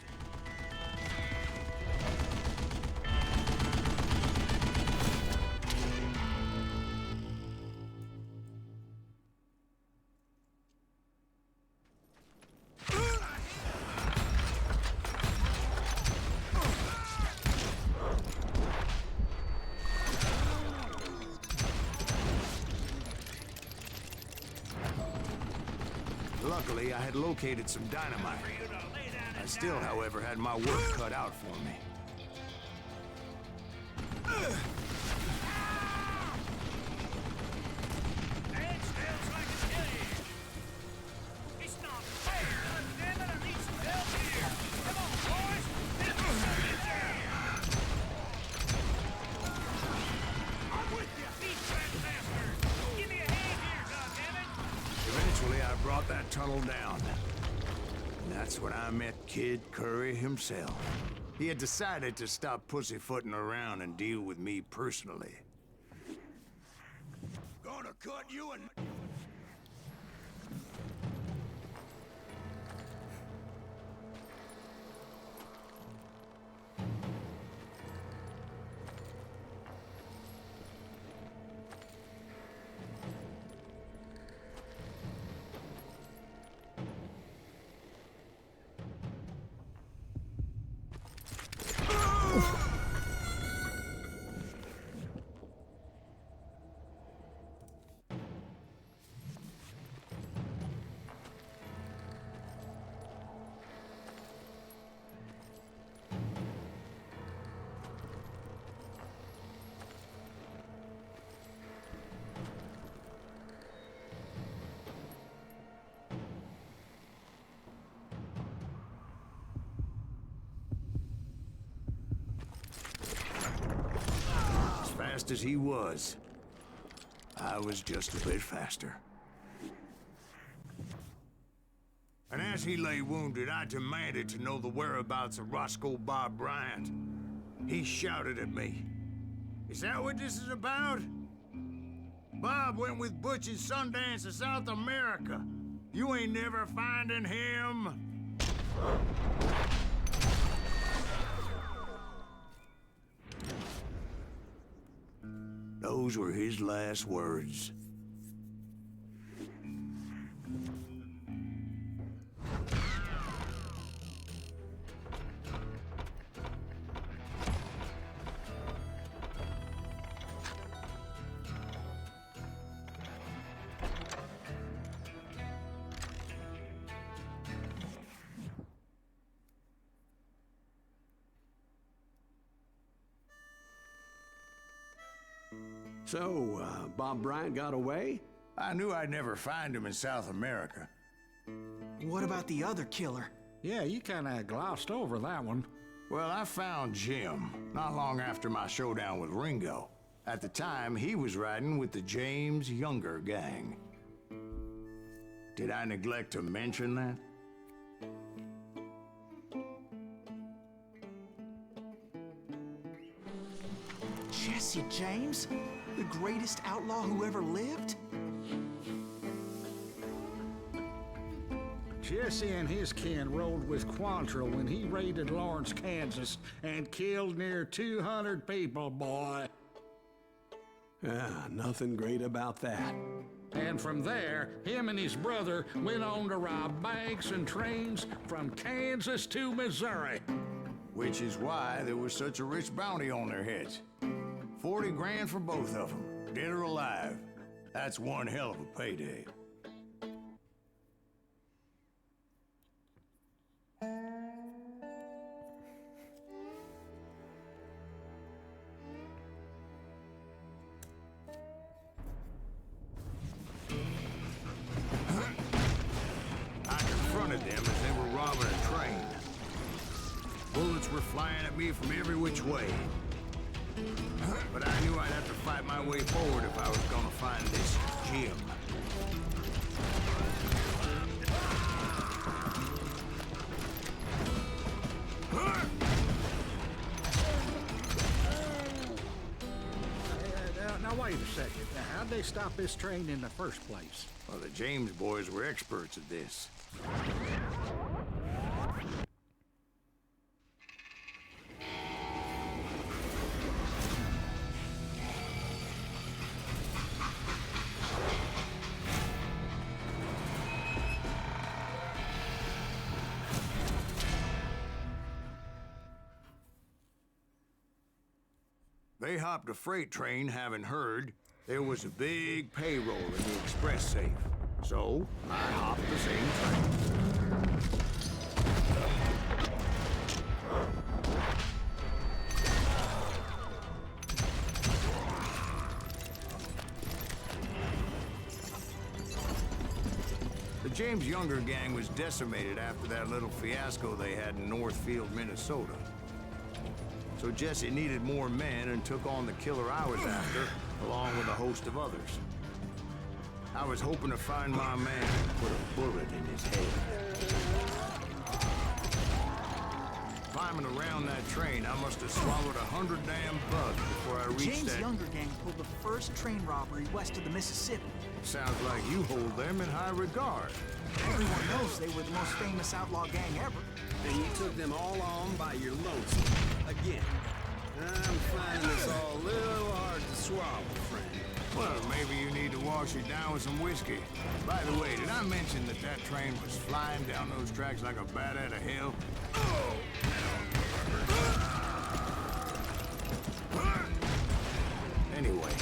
Luckily, I had located some dynamite. I still, however, had my work cut out for me. That smells like a killing. It's not fair. Damn it, I need some help here. Come on, boys. Think of something down. I'm with you. These fat bastards. Give me a hand here, goddammit. Eventually, I brought that tunnel down. And that's when I met Kid Curry himself. He had decided to stop pussyfooting around and deal with me personally. Gonna cut you and... fast as he was. I was just a bit faster. And as he lay wounded, I demanded to know the whereabouts of Roscoe Bob Bryant. He shouted at me. Is that what this is about? Bob went with Butch and Sundance to South America. You ain't never finding him. Those were his last words. So, Bob Bryant got away? I knew I'd never find him in South America. What about the other killer? Yeah, you kinda glossed over that one. Well, I found Jim not long after my showdown with Ringo. At the time, he was riding with the James Younger gang. Did I neglect to mention that? Jesse James? The greatest outlaw who ever lived? Jesse and his kin rode with Quantrill when he raided Lawrence, Kansas, and killed near 200 people, boy. Nothing great about that. And from there, him and his brother went on to rob banks and trains from Kansas to Missouri. Which is why there was such a rich bounty on their heads. 40 grand for both of them, dead or alive. That's one hell of a payday. I confronted them as they were robbing a train. Bullets were flying at me from every which way. But I knew I'd have to fight my way forward if I was gonna find this Jim. Now wait a second. How'd they stop this train in the first place? Well, the James boys were experts at this. They hopped a freight train, having heard there was a big payroll in the express safe. So, I hopped the same train. The James Younger gang was decimated after that little fiasco they had in Northfield, Minnesota. So Jesse needed more men and took on the killer I was after, along with a host of others. I was hoping to find my man and put a bullet in his head. Climbing around that train, I must have swallowed 100 damn bugs before I reached James that... Younger gang pulled the first train robbery west of the Mississippi. Sounds like you hold them in high regard. Everyone knows they were the most famous outlaw gang ever. And you took them all on by your lonesome. Again. I'm finding this all a little hard to swallow, friend. Well, maybe you need to wash it down with some whiskey. By the way, did I mention that that train was flying down those tracks like a bat out of hell? Anyway,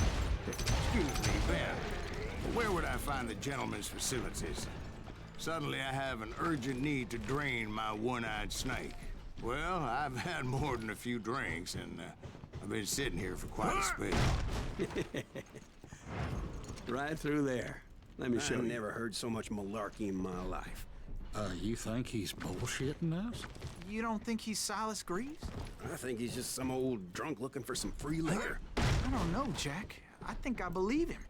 excuse me, Ben. Where would I find the gentleman's facilities? Suddenly I have an urgent need to drain my one-eyed snake. Well, I've had more than a few drinks, and I've been sitting here for quite a spell. Right through there. Let me show you. I've never heard so much malarkey in my life. You think he's bullshitting us? You don't think he's Silas Greaves? I think he's just some old drunk looking for some free liquor. I don't know, Jack. I think I believe him.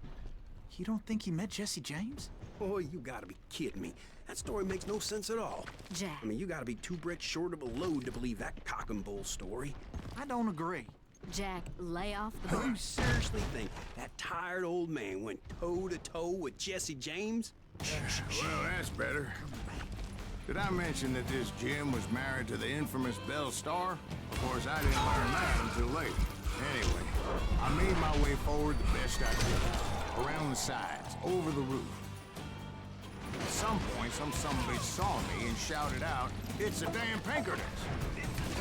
You don't think he met Jesse James? Oh, you gotta be kidding me. That story makes no sense at all. Jack. I mean, you gotta be 2 bricks short of a load to believe that cock and bull story. I don't agree. Jack, lay off the Do you bar. seriously think that tired old man went toe-to-toe with Jesse James? Well, that's better. Did I mention that this Jim was married to the infamous Belle Star? Of course, I didn't learn that until late. Anyway, I made my way forward the best I could. Around the sides, over the roof. At some point, some bitch saw me and shouted out, "It's a damn Pinkertons!"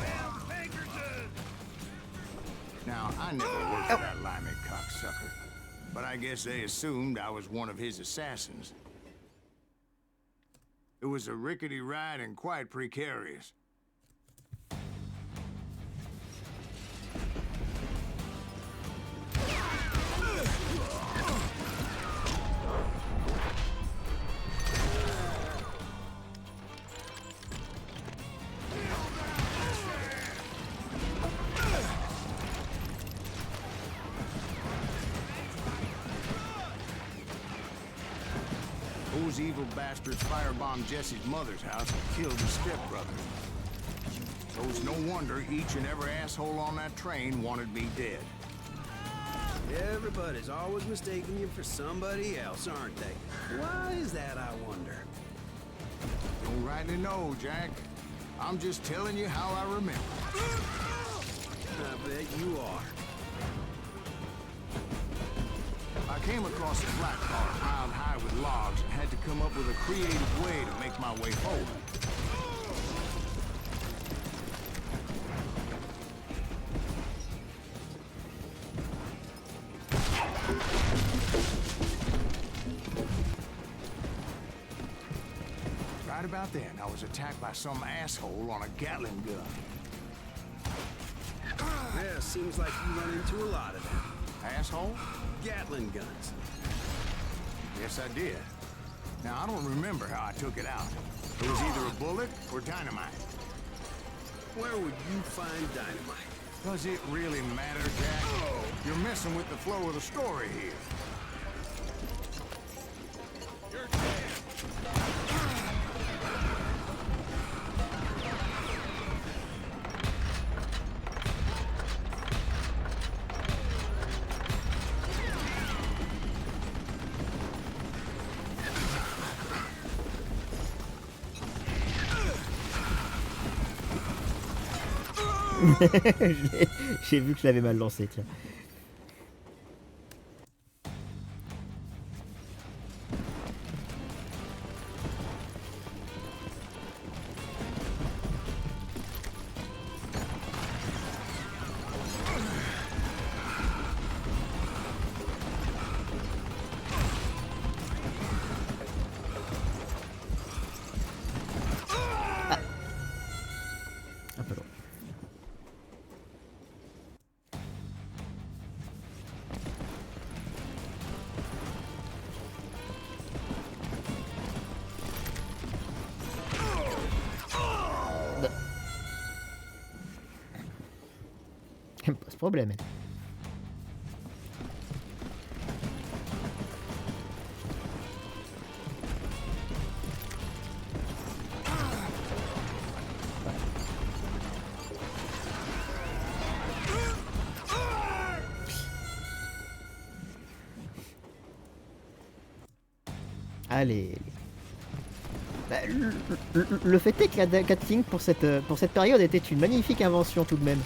Damn Pinkerton! Now, I never worked for that limey cocksucker, but I guess they assumed I was one of his assassins. It was a rickety ride and quite precarious. Those evil bastards firebombed Jesse's mother's house and killed his stepbrother. So it's no wonder each and every asshole on that train wanted me dead. Everybody's always mistaking you for somebody else, aren't they? Why is that, I wonder? Don't rightly know, Jack. I'm just telling you how I remember. I bet you are. I came across a flat car piled high with logs and had to come up with a creative way to make my way forward. Right about then, I was attacked by some asshole on a Gatling gun. Yeah, seems like you run into a lot of them. Asshole? Gatling guns. Yes, I did. Now, I don't remember how I took it out. It was either a bullet or dynamite. Where would you find dynamite? Does it really matter, Jack? You're messing with the flow of the story here. You're dead! J'ai vu que je l'avais mal lancé, tiens. Un peu long. Elle me pose problème, elle. Allez. Bah, le fait est que la Gatling pour cette période était une magnifique invention tout de même.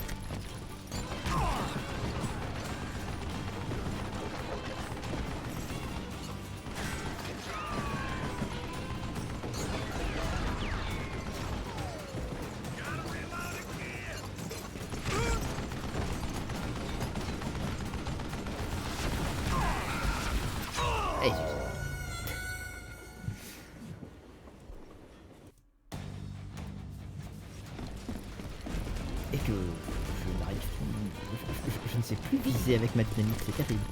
Hey. Et que je n'arrive plus, je ne sais plus viser avec ma dynamite, c'est terrible.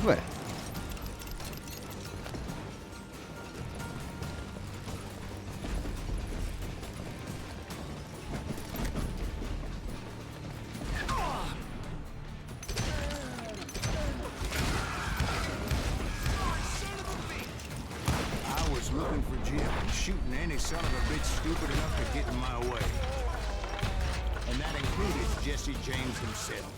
Voilà. I was looking for Jim and shooting any son of a bitch stupid enough to get in my way. And that included Jesse James himself.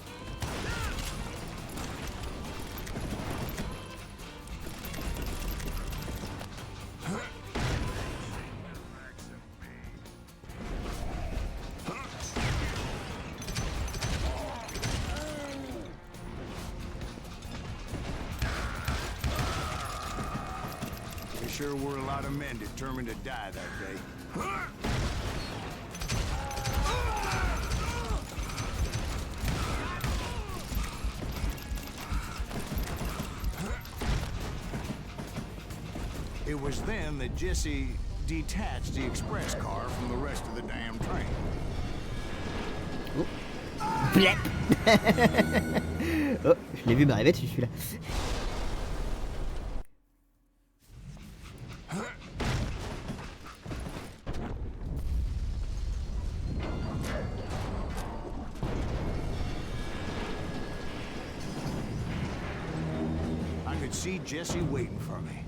There sure were a lot of men determined to die that day. It was then that Jesse detached the express car from the rest of the damn train. Blep. Oh, je l'ai vu m'arriver dessus celui-là. I could see Jesse waiting for me,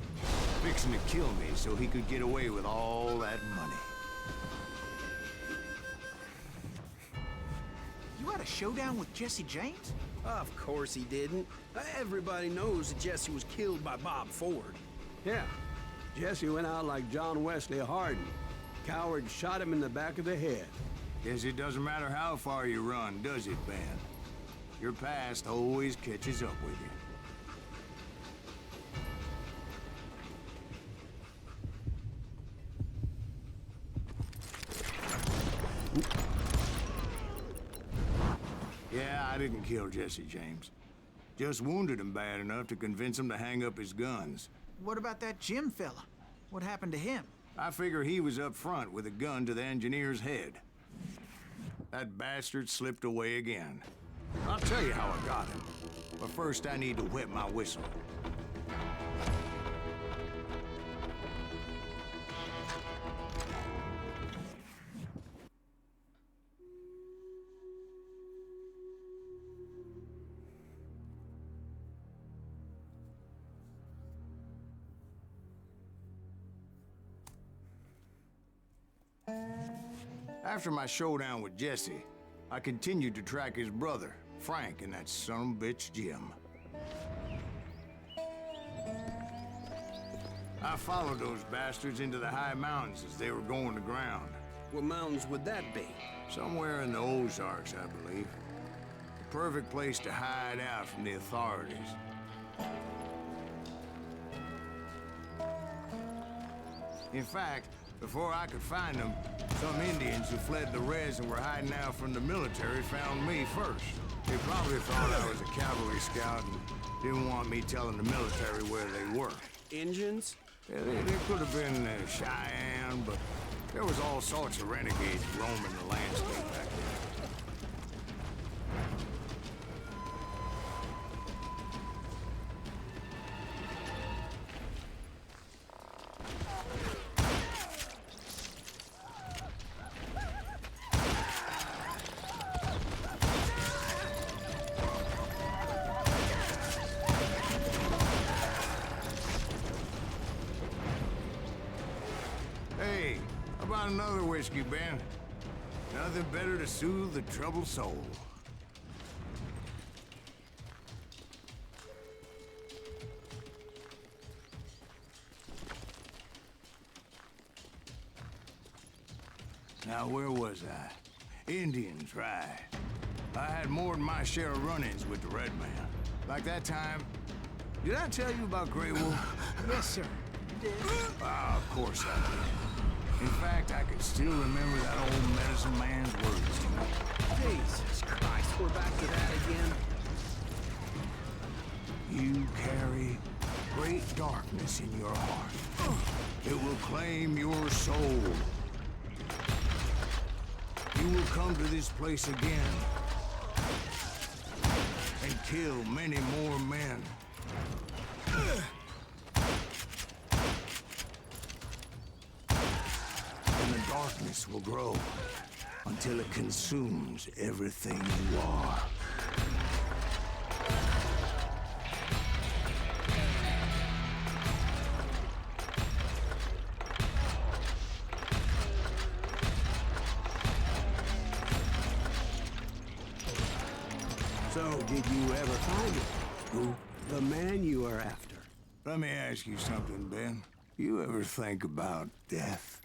fixing to kill me so he could get away with all that money. You had a showdown with Jesse James? Of course he didn't. Everybody knows that Jesse was killed by Bob Ford. Yeah. Jesse went out like John Wesley Hardin. Coward shot him in the back of the head. Guess it doesn't matter how far you run, does it, Ben? Your past always catches up with you. Yeah, I didn't kill Jesse James. Just wounded him bad enough to convince him to hang up his guns. What about that Jim fella? What happened to him? I figure he was up front with a gun to the engineer's head. That bastard slipped away again. I'll tell you how I got him. But first I need to wet my whistle. After my showdown with Jesse, I continued to track his brother, Frank, and that son of a bitch, Jim. I followed those bastards into the high mountains as they were going to ground. What mountains would that be? Somewhere in the Ozarks, I believe. The perfect place to hide out from the authorities. In fact, before I could find them, some Indians who fled the res and were hiding out from the military found me first. They probably thought I was a cavalry scout and didn't want me telling the military where they were. Indians? Yeah, they could have been Cheyenne, but there was all sorts of renegades roaming the landscape back then. Hey, how about another whiskey, Ben? Nothing better to soothe the troubled soul. Now, where was I? Indians, right. I had more than my share of run-ins with the Red Man. Like that time... Did I tell you about Grey Wolf? Yes, sir. You did. Ah, of course I did. In fact, I can still remember that old medicine man's words to me. Jesus Christ, we're back to that again. You carry great darkness in your heart. It will claim your soul. You will come to this place again and kill many more men. And the darkness will grow until it consumes everything you are. So, did you ever find it? Who? The man you are after. Let me ask you something, Ben. You ever think about death?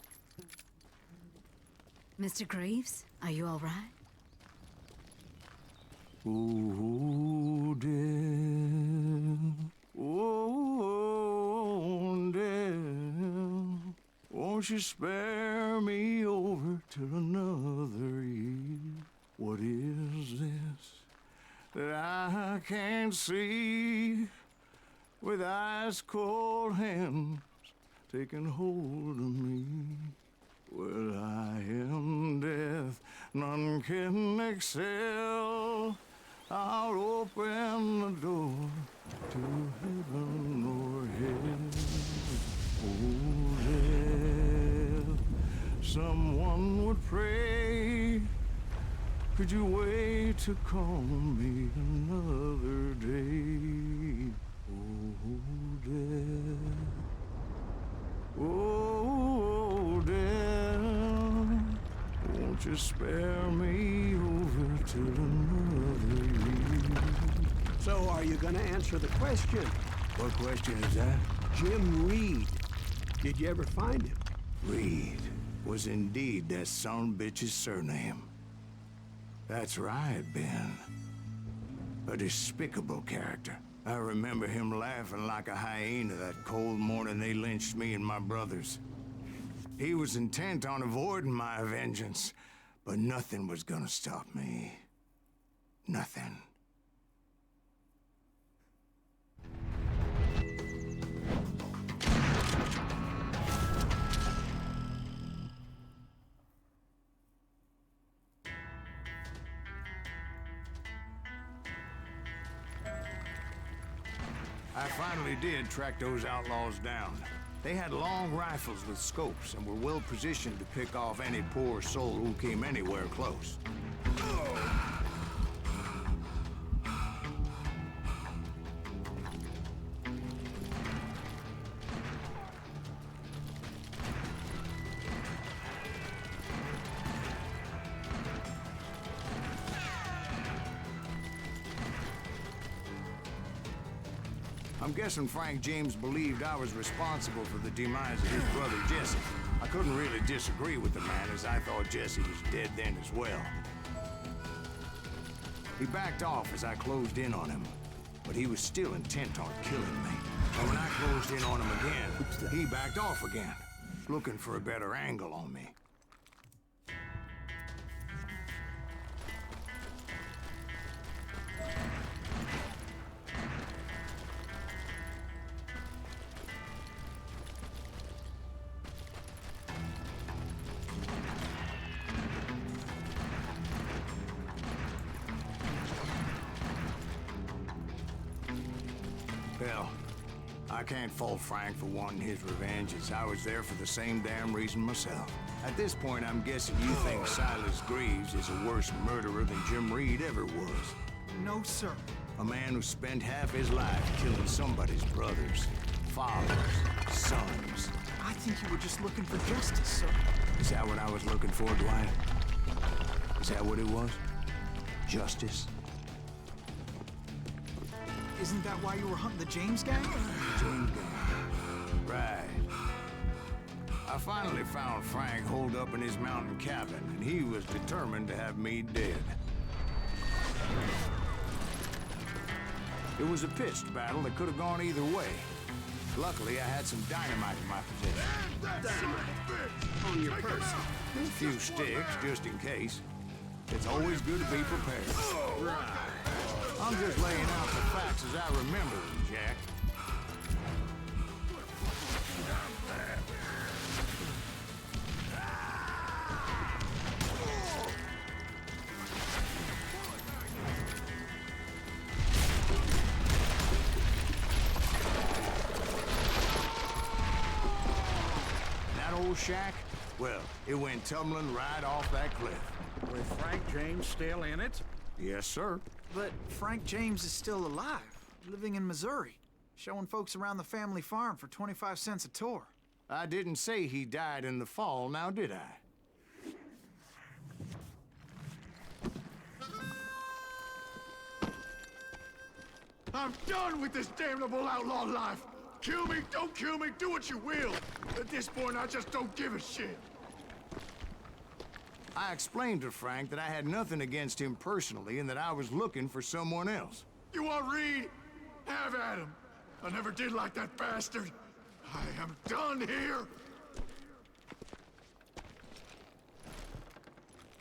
Mr. Greaves, are you all right? Oh, death. Oh, death. Won't you spare me over to another year? What is this that I can't see with ice cold hands taking hold of me? Well, I am death, none can excel. I'll open the door to heaven or hell. Oh, death, someone would pray. Could you wait to call me another day? Oh, death. Oh, death. Won't you spare me over to another year? So, are you gonna answer the question? What question is that? Jim Reed. Did you ever find him? Reed was indeed that son-bitch's surname. That's right, Ben. A despicable character. I remember him laughing like a hyena that cold morning they lynched me and my brothers. He was intent on avoiding my vengeance, but nothing was gonna stop me. Nothing. I finally did track those outlaws down. They had long rifles with scopes and were well positioned to pick off any poor soul who came anywhere close. I'm guessing Frank James believed I was responsible for the demise of his brother Jesse. I couldn't really disagree with the man, as I thought Jesse was dead then as well. He backed off as I closed in on him, but he was still intent on killing me. And when I closed in on him again, he backed off again, looking for a better angle on me. Hell, I can't fault Frank for wanting his revenge, as I was there for the same damn reason myself. At this point, I'm guessing you think Silas Greaves is a worse murderer than Jim Reed ever was. No, sir. A man who spent half his life killing somebody's brothers, fathers, sons. I think you were just looking for justice, sir. Is that what I was looking for, Dwight? Is that what it was? Justice? Isn't that why you were hunting the James gang? James gang. Right. I finally found Frank holed up in his mountain cabin, and he was determined to have me dead. It was a pitched battle that could have gone either way. Luckily, I had some dynamite in my possession. Dynamite. On your person. A few sticks, just in case. It's always good to be prepared. Right. I'm just laying out the facts as I remember them, Jack. shack, well, it went tumbling right off that cliff. With Frank James still in it? Yes, sir. But Frank James is still alive, living in Missouri, showing folks around the family farm for 25 cents a tour. I didn't say he died in the fall, now did I? I'm done with this damnable outlaw life. Kill me, don't kill me, do what you will. At this point, I just don't give a shit. I explained to Frank that I had nothing against him personally and that I was looking for someone else. You want Reed? Have at him. I never did like that bastard. I am done here.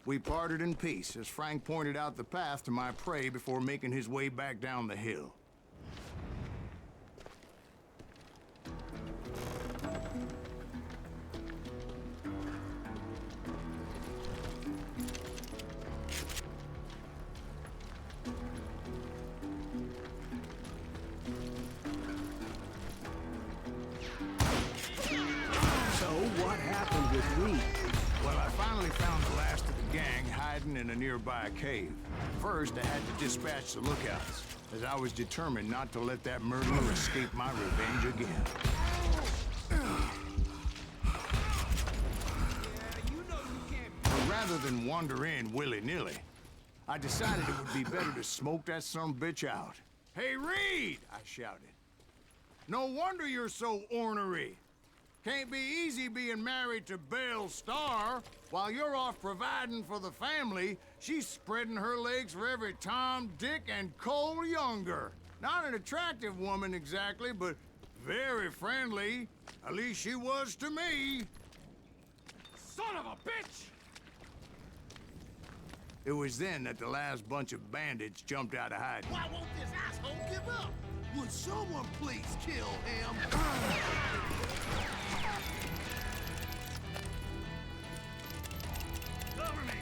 We parted in peace as Frank pointed out the path to my prey before making his way back down the hill. What happened with Reed? Well, I finally found the last of the gang hiding in a nearby cave. First, I had to dispatch the lookouts, as I was determined not to let that murderer escape my revenge again. But rather than wander in willy-nilly, I decided it would be better to smoke that sumbitch out. Hey, Reed! I shouted. No wonder you're so ornery. Can't be easy being married to Belle Starr. While you're off providing for the family, she's spreading her legs for every Tom, Dick, and Cole Younger. Not an attractive woman exactly, but very friendly. At least she was to me. Son of a bitch! It was then that the last bunch of bandits jumped out of hiding. Why won't this asshole give up? Would someone please kill him? Cover me!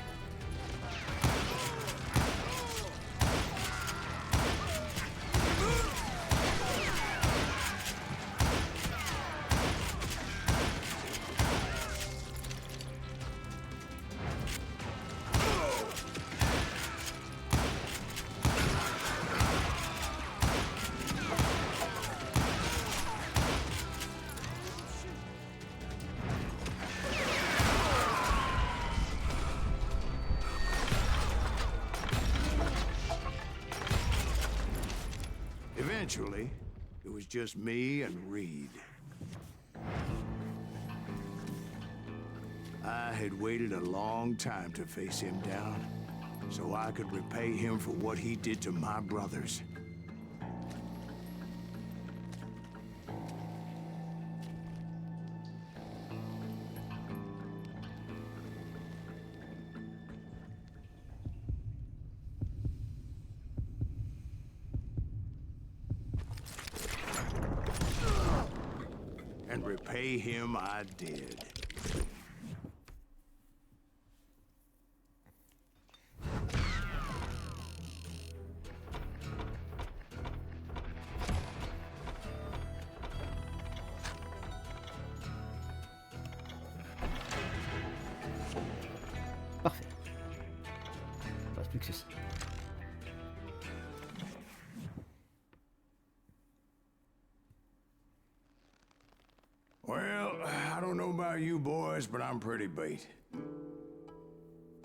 Eventually, it was just me and Reed. I had waited a long time to face him down, so I could repay him for what he did to my brothers. And repay him I did. Parfait. Il ne reste plus que ceci. Well, I don't know about you boys, but I'm pretty beat.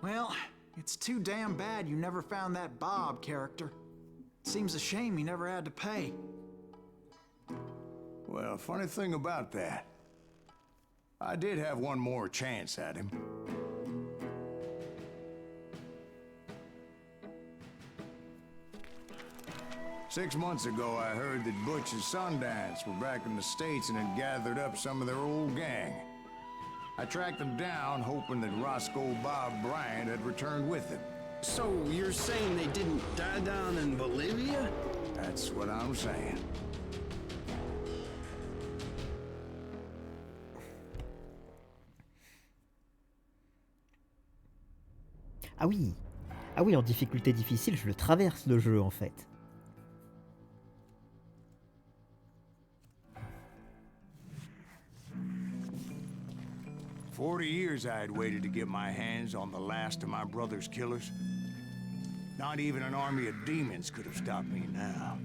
Well, it's too damn bad you never found that Bob character. Seems a shame you never had to pay. Well, funny thing about that, I did have one more chance at him. Six months ago, I heard that Butch and Sundance were back in the States and had gathered up some of their old gang. I tracked them down, hoping that Roscoe Bob Bryant had returned with them. So you're saying they didn't die down in Bolivia? That's what I'm saying. Ah oui. Ah oui, en difficulté difficile, je le traverse le jeu en fait. 40 years I had waited to get my hands on the last of my brother's killers. Not even an army of demons could have stopped me now.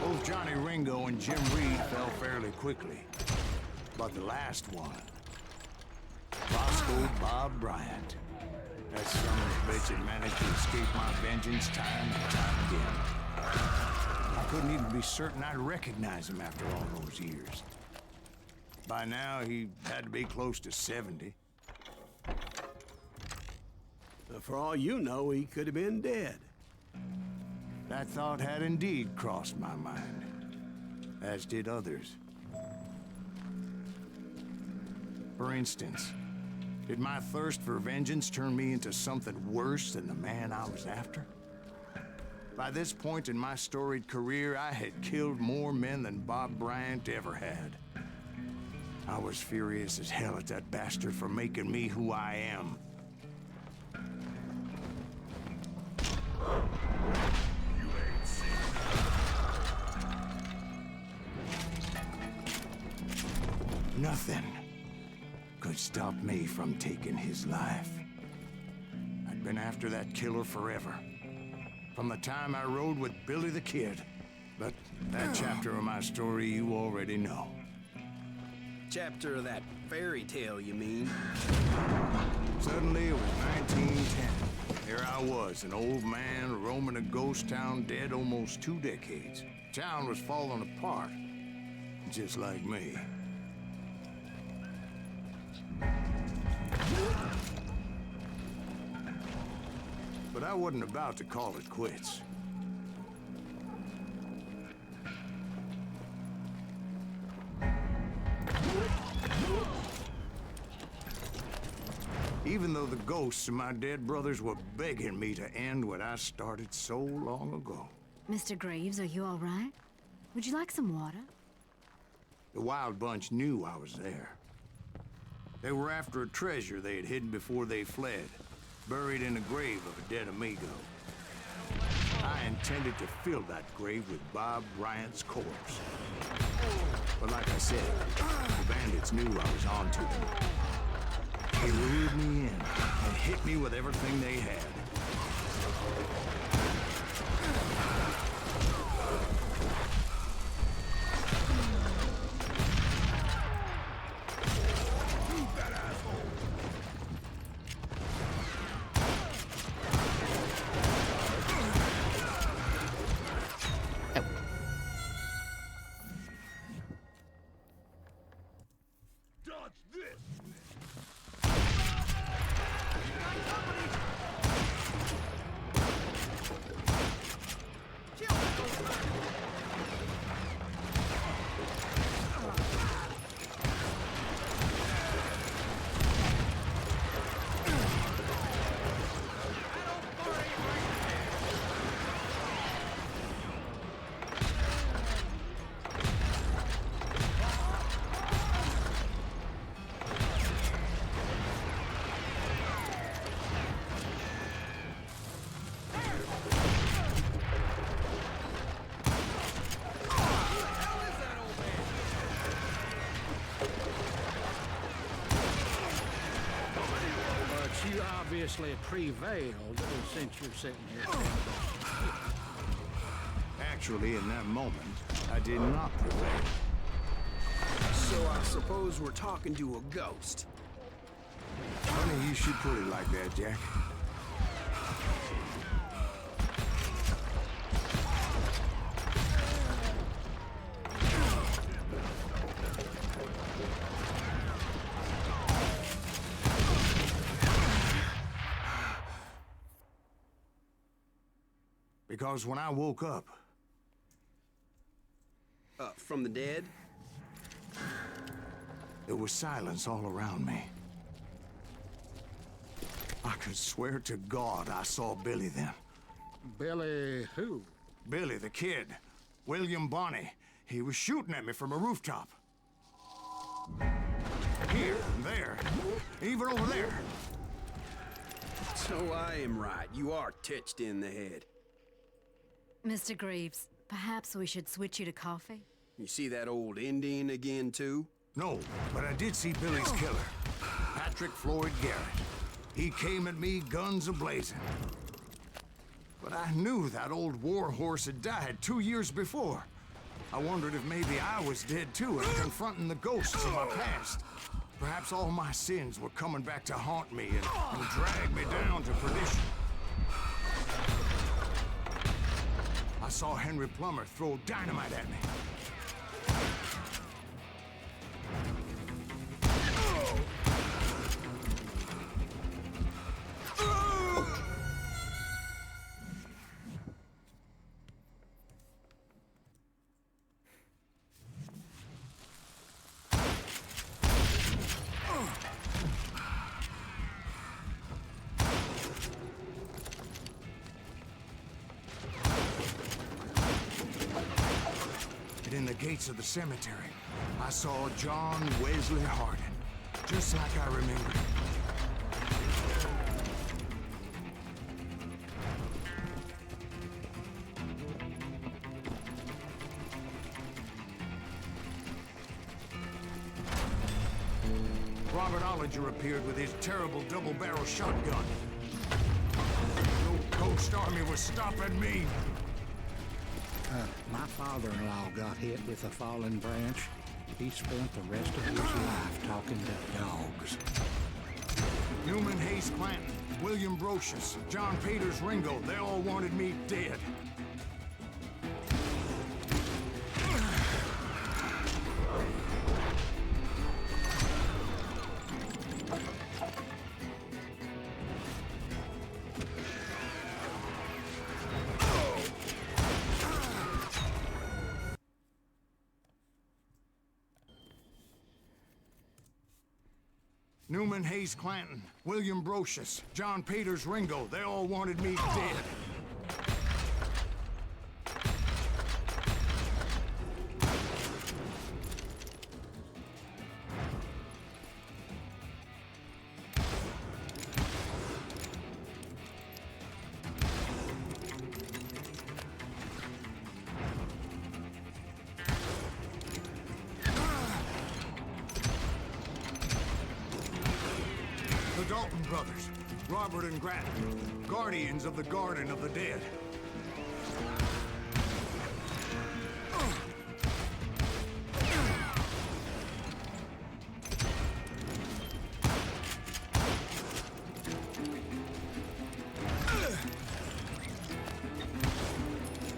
Both Johnny Ringo and Jim Reed fell fairly quickly. But the last one, Roscoe Bob Bryant. That son of a bitch had managed to escape my vengeance time and time again. I couldn't even be certain I'd recognize him after all those years. By now, he had to be close to 70. For all you know, he could have been dead. That thought had indeed crossed my mind, as did others. For instance, did my thirst for vengeance turn me into something worse than the man I was after? By this point in my storied career, I had killed more men than Bob Bryant ever had. I was furious as hell at that bastard for making me who I am. Nothing could stop me from taking his life. I'd been after that killer forever. From the time I rode with Billy the Kid. But that chapter of my story you already know. Chapter of that fairy tale, you mean? Suddenly it was 1910. Here I was, an old man roaming a ghost town dead almost 2 decades. Town was falling apart, just like me. But I wasn't about to call it quits. Even though the ghosts of my dead brothers were begging me to end what I started so long ago. Mr. Graves, are you all right? Would you like some water? The Wild Bunch knew I was there. They were after a treasure they had hidden before they fled, buried in the grave of a dead amigo. I intended to fill that grave with Bob Bryant's corpse. But like I said, the bandits knew I was on to them. They lured me in and hit me with everything they had. You obviously prevailed since you're sitting here. Actually, in that moment, I did not prevail. So I suppose we're talking to a ghost. Funny you should put it like that, Jack. Because when I woke up... From the dead? There was silence all around me. I could swear to God I saw Billy then. Billy who? Billy the Kid. William Bonney. He was shooting at me from a rooftop. Here, and there, even over there. So I am right. You are titched in the head. Mr. Greaves, perhaps we should switch you to coffee? You see that old Indian again, too? No, but I did see Billy's killer, Patrick Floyd Garrett. He came at me guns a-blazing. But I knew that old war horse had died 2 years before. I wondered if maybe I was dead too and confronting the ghosts of my past. Perhaps all my sins were coming back to haunt me and drag me down to perdition. I saw Henry Plummer throw dynamite at me. In the gates of the cemetery, I saw John Wesley Hardin, just like I remembered him. Robert Ollinger appeared with his terrible double-barrel shotgun. No ghost army was stopping me. My father-in-law got hit with a fallen branch. He spent the rest of his life talking to dogs. Newman Hayes Clanton, William Brocious, John Peters Ringo, they all wanted me dead. Newman Hayes Clanton, William Brocious, John Peters Ringo, they all wanted me dead. The Dalton brothers, Robert and Grattan, guardians of the Garden of the Dead.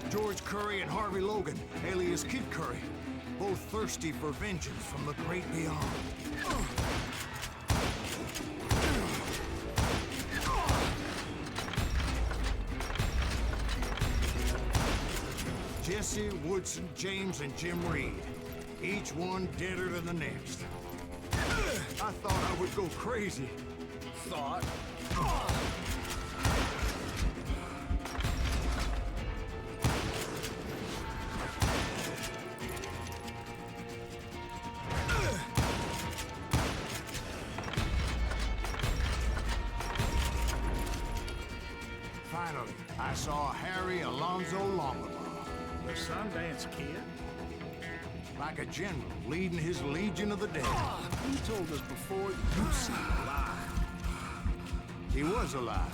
George Curry and Harvey Logan, alias Kid Curry, both thirsty for vengeance from the great beyond. Jesse, Woodson, James, and Jim Reed. Each one deader than the next. I thought I would go crazy. Thought? Finally, I saw Harry Alonzo Longabaugh. The Sundance Kid? Like a general leading his Legion of the Dead. You told us before you seemed alive. He was alive.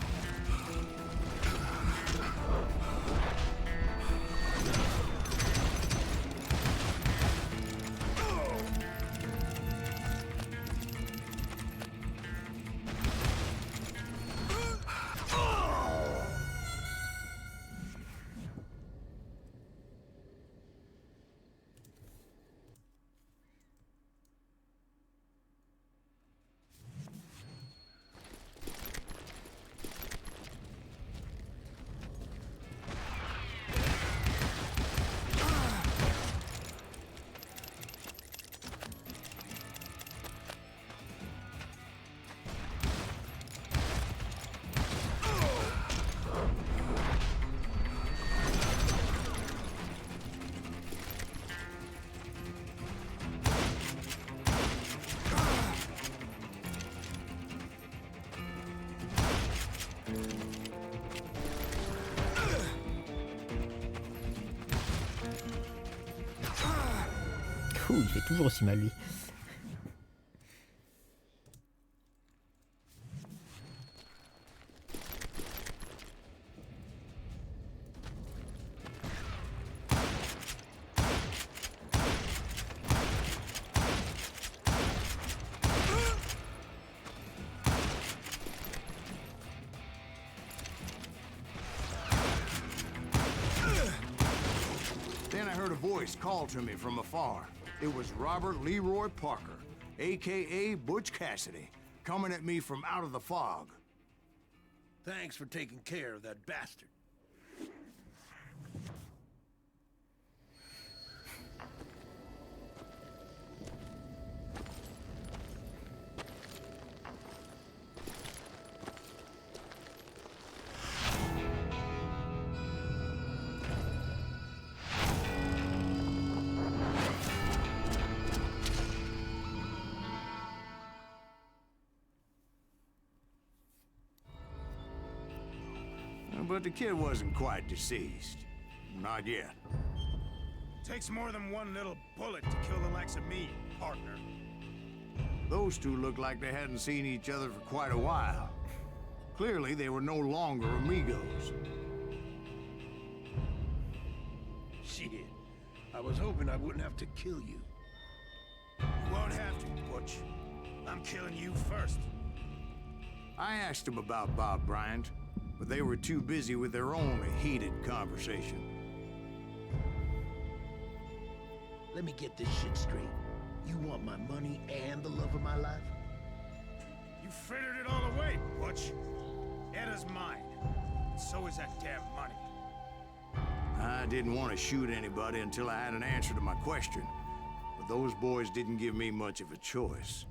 Fou, il fait toujours aussi mal lui. Then I heard a voice call to me from afar. It was Robert Leroy Parker, a.k.a. Butch Cassidy, coming at me from out of the fog. Thanks for taking care of that bastard. But the kid wasn't quite deceased. Not yet. Takes more than one little bullet to kill the likes of me, partner. Those two looked like they hadn't seen each other for quite a while. Clearly, they were no longer amigos. Shit. I was hoping I wouldn't have to kill you. You won't have to, Butch. I'm killing you first. I asked them about Bob Bryant, but they were too busy with their own heated conversation. Let me get this shit straight. You want my money and the love of my life? You frittered it all away, Butch. Eda's mine. So is that damn money. I didn't want to shoot anybody until I had an answer to my question, but those boys didn't give me much of a choice.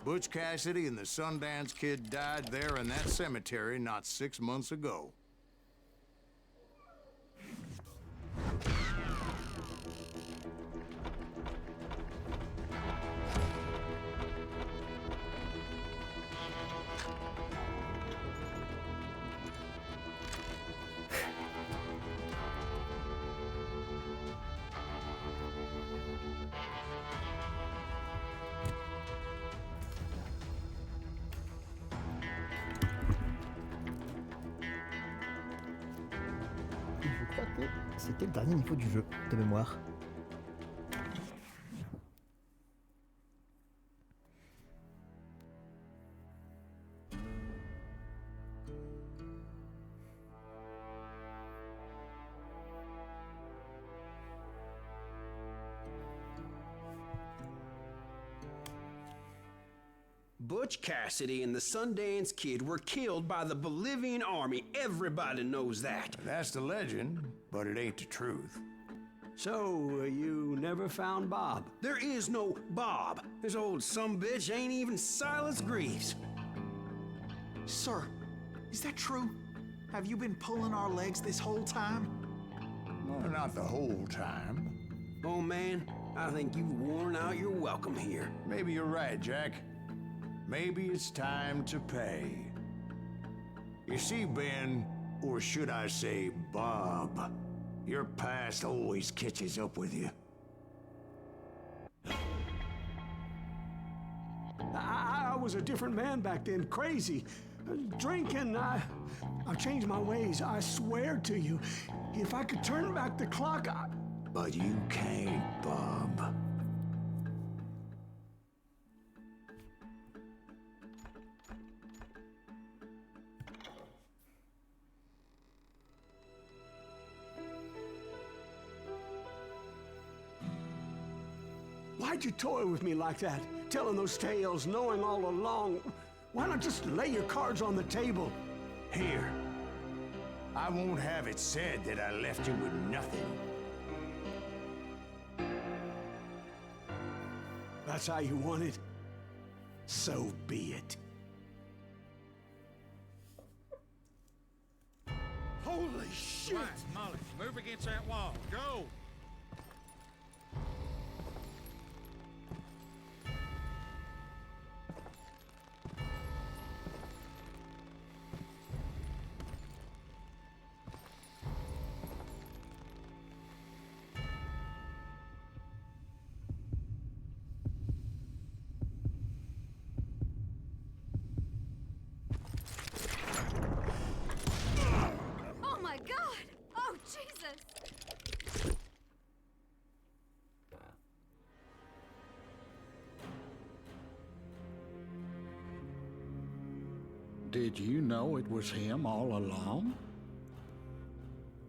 Butch Cassidy and the Sundance Kid died there in that cemetery not 6 months ago. Je crois que c'était le dernier niveau du jeu, de mémoire. Butch Cassidy and the Sundance Kid were killed by the Bolivian army. Everybody knows that. That's the legend, but it ain't the truth. So, you never found Bob? There is no Bob. This old sumbitch ain't even Silas Greaves. Sir, is that true? Have you been pulling our legs this whole time? Well, not the whole time. Oh, man, I think you've worn out your welcome here. Maybe you're right, Jack. Maybe it's time to pay. You see, Ben, or should I say Bob, your past always catches up with you. I was a different man back then, crazy. Drinking, I've changed my ways, I swear to you. If I could turn back the clock, But you can't, Bob. Why'd you toy with me like that? Telling those tales, knowing all along. Why not just lay your cards on the table? Here. I won't have it said that I left you with nothing. That's how you want it? So be it. Holy shit! Right, Molly, move against that wall. Go! Oh my God! Oh Jesus! Did you know it was him all along?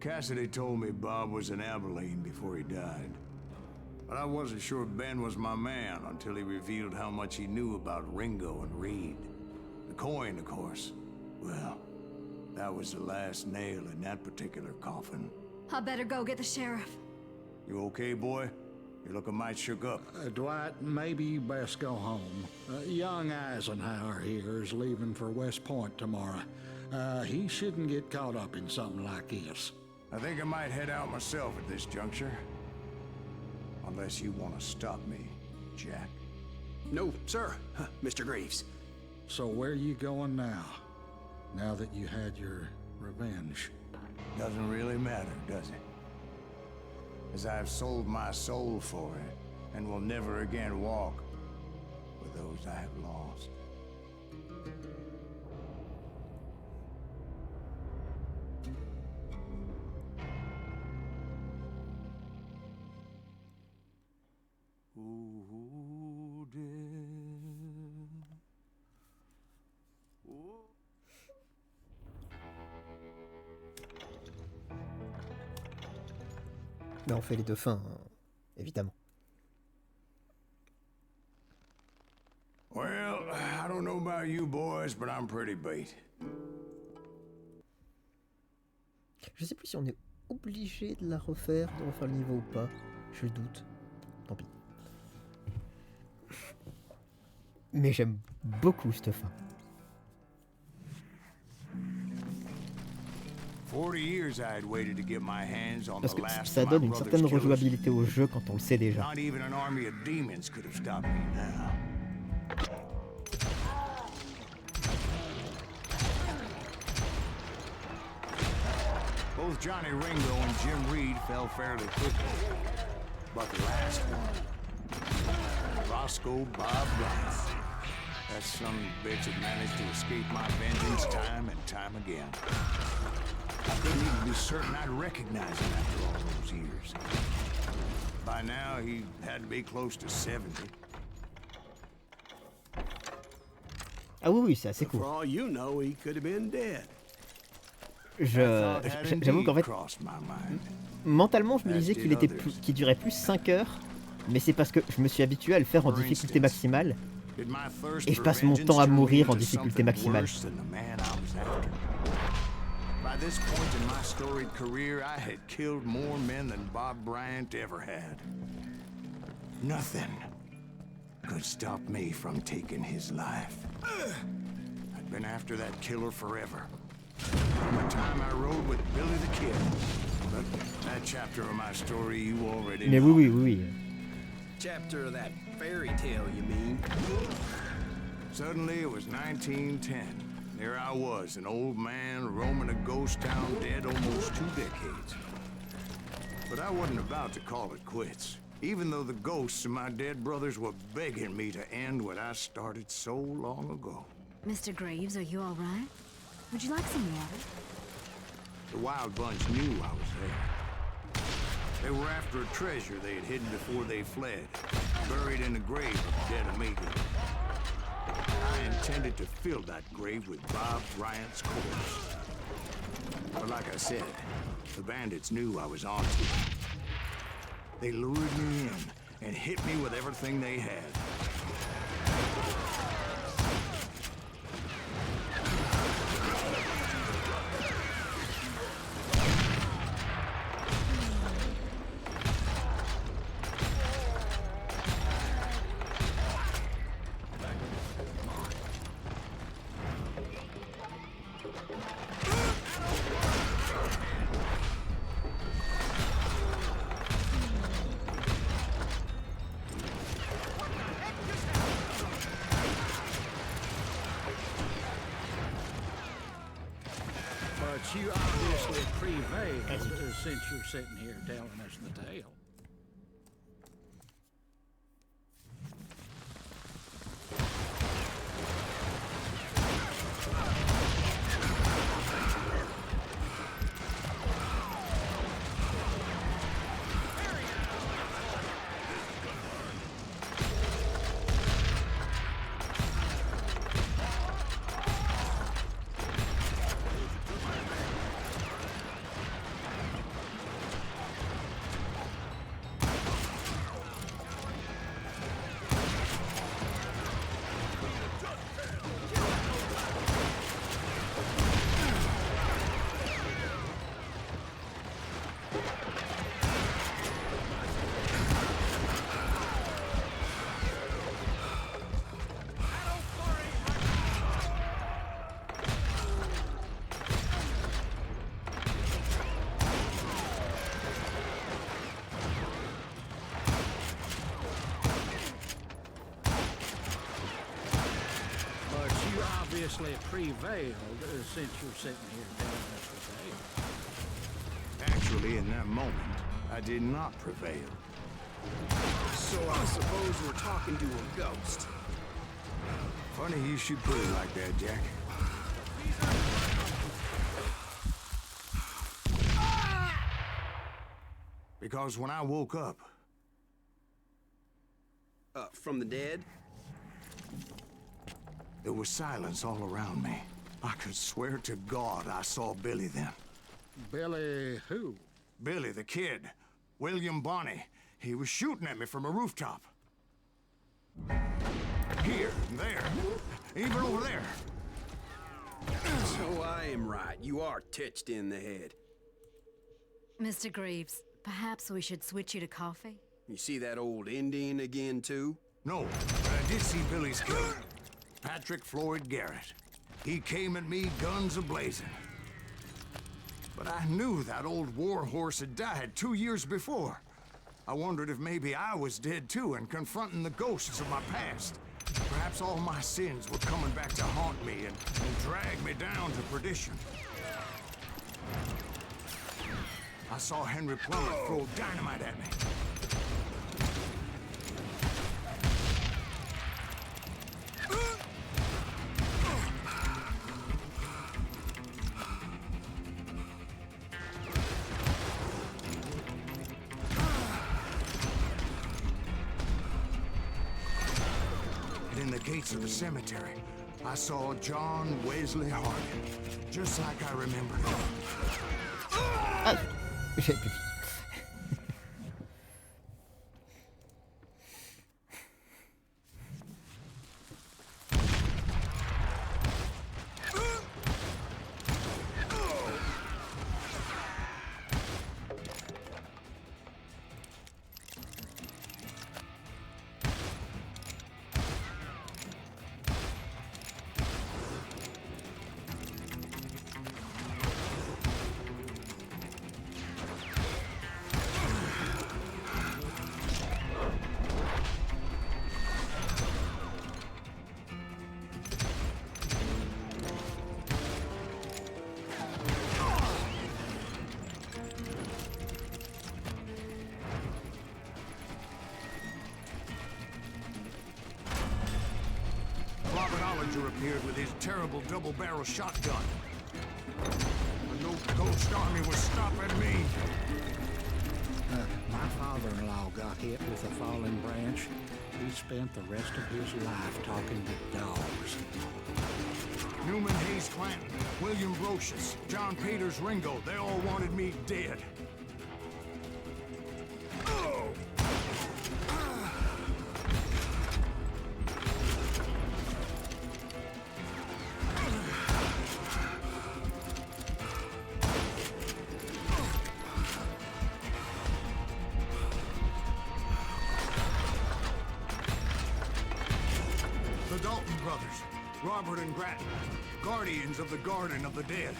Cassidy told me Bob was in Abilene before he died. But I wasn't sure Ben was my man until he revealed how much he knew about Ringo and Reed. The coin, of course. Well, that was the last nail in that particular coffin. I better go get the sheriff. You okay, boy? You're looking mighty shook up. Dwight, maybe you best go home. Young Eisenhower here is leaving for West Point tomorrow. He shouldn't get caught up in something like this. I think I might head out myself at this juncture. Unless you want to stop me, Jack. No, sir, Mr. Graves. So where are you going now? Now that you had your revenge? Doesn't really matter, does it? As I've sold my soul for it, and will never again walk with those I have lost. Ooh, dear. Ooh. Mais on fait les deux fins, évidemment. Well, I don't know about you boys, but I'm pretty beat. Je sais plus si on est obligé de la refaire, de refaire le niveau ou pas. Je le doute. Tant pis. Mais j'aime beaucoup cette fin. 40 years I had waited to get my hands on Parce the que last ça of my donne une brother's certaine killers. rejouabilité au jeu quand on le sait déjà. Not even an army of demons could have stopped me now. Both Johnny Ringo and Jim Reed fell fairly quickly. But the last one, Roscoe Bob Bryant, that son of a bitch had managed to escape my vengeance time and time again. I couldn't even be certain I'd recognize him after all those years. By now, he had to be close to 70. Ah oui, c'est assez cool. For all you know, he could have been dead. J'avoue qu'en fait, mentalement, je me disais qu'il durait plus 5 heures, mais c'est parce que je me suis habitué à le faire en difficulté maximale, et je passe mon temps à mourir en difficulté maximale. By this point in my storied career, I had killed more men than Bob Bryant ever had. Nothing could stop me from taking his life. I'd been after that killer forever. From the time I rode with Billy the Kid. But that chapter of my story you already Mais know. oui. Chapter of that fairy tale, you mean? Suddenly it was 1910. There I was, an old man roaming a ghost town dead almost 2 decades. But I wasn't about to call it quits, even though the ghosts of my dead brothers were begging me to end what I started so long ago. Mr. Graves, are you all right? Would you like some water? The Wild Bunch knew I was there. They were after a treasure they had hidden before they fled, buried in the grave of dead Amigo. I intended to fill that grave with Bob Bryant's corpse. But like I said, the bandits knew I was onto it. They lured me in and hit me with everything they had. But you obviously prevailed since you're sitting here telling us the tale. Obviously prevailed since you're sitting here telling us the tale. Actually, in that moment, I did not prevail. So I suppose we're talking to a ghost. Funny you should put it like that, Jack. Because when I woke up... From the dead? There was silence all around me. I could swear to God I saw Billy then. Billy who? Billy, the kid. William Bonney. He was shooting at me from a rooftop. Here, there, even over there. So I am right. You are touched in the head. Mr. Greaves, perhaps we should switch you to coffee? You see that old Indian again, too? No, but I did see Billy's killer. Patrick Floyd Garrett. He came at me guns a-blazing. But I knew that old war horse had died 2 years before. I wondered if maybe I was dead too and confronting the ghosts of my past. Perhaps all my sins were coming back to haunt me and drag me down to perdition. I saw Henry Plummer throw dynamite at me. In the gates of the cemetery, I saw John Wesley Hargan, just like I remembered him. Ah, j'avais plus. Appeared with his terrible double-barrel shotgun. But no ghost army was stopping me. My father-in-law got hit with a falling branch. He spent the rest of his life talking to dogs. Newman Hayes Clanton, William Brocious, John Peters Ringo, they all wanted me dead. Dalton brothers, Robert and Grattan, guardians of the Garden of the Dead.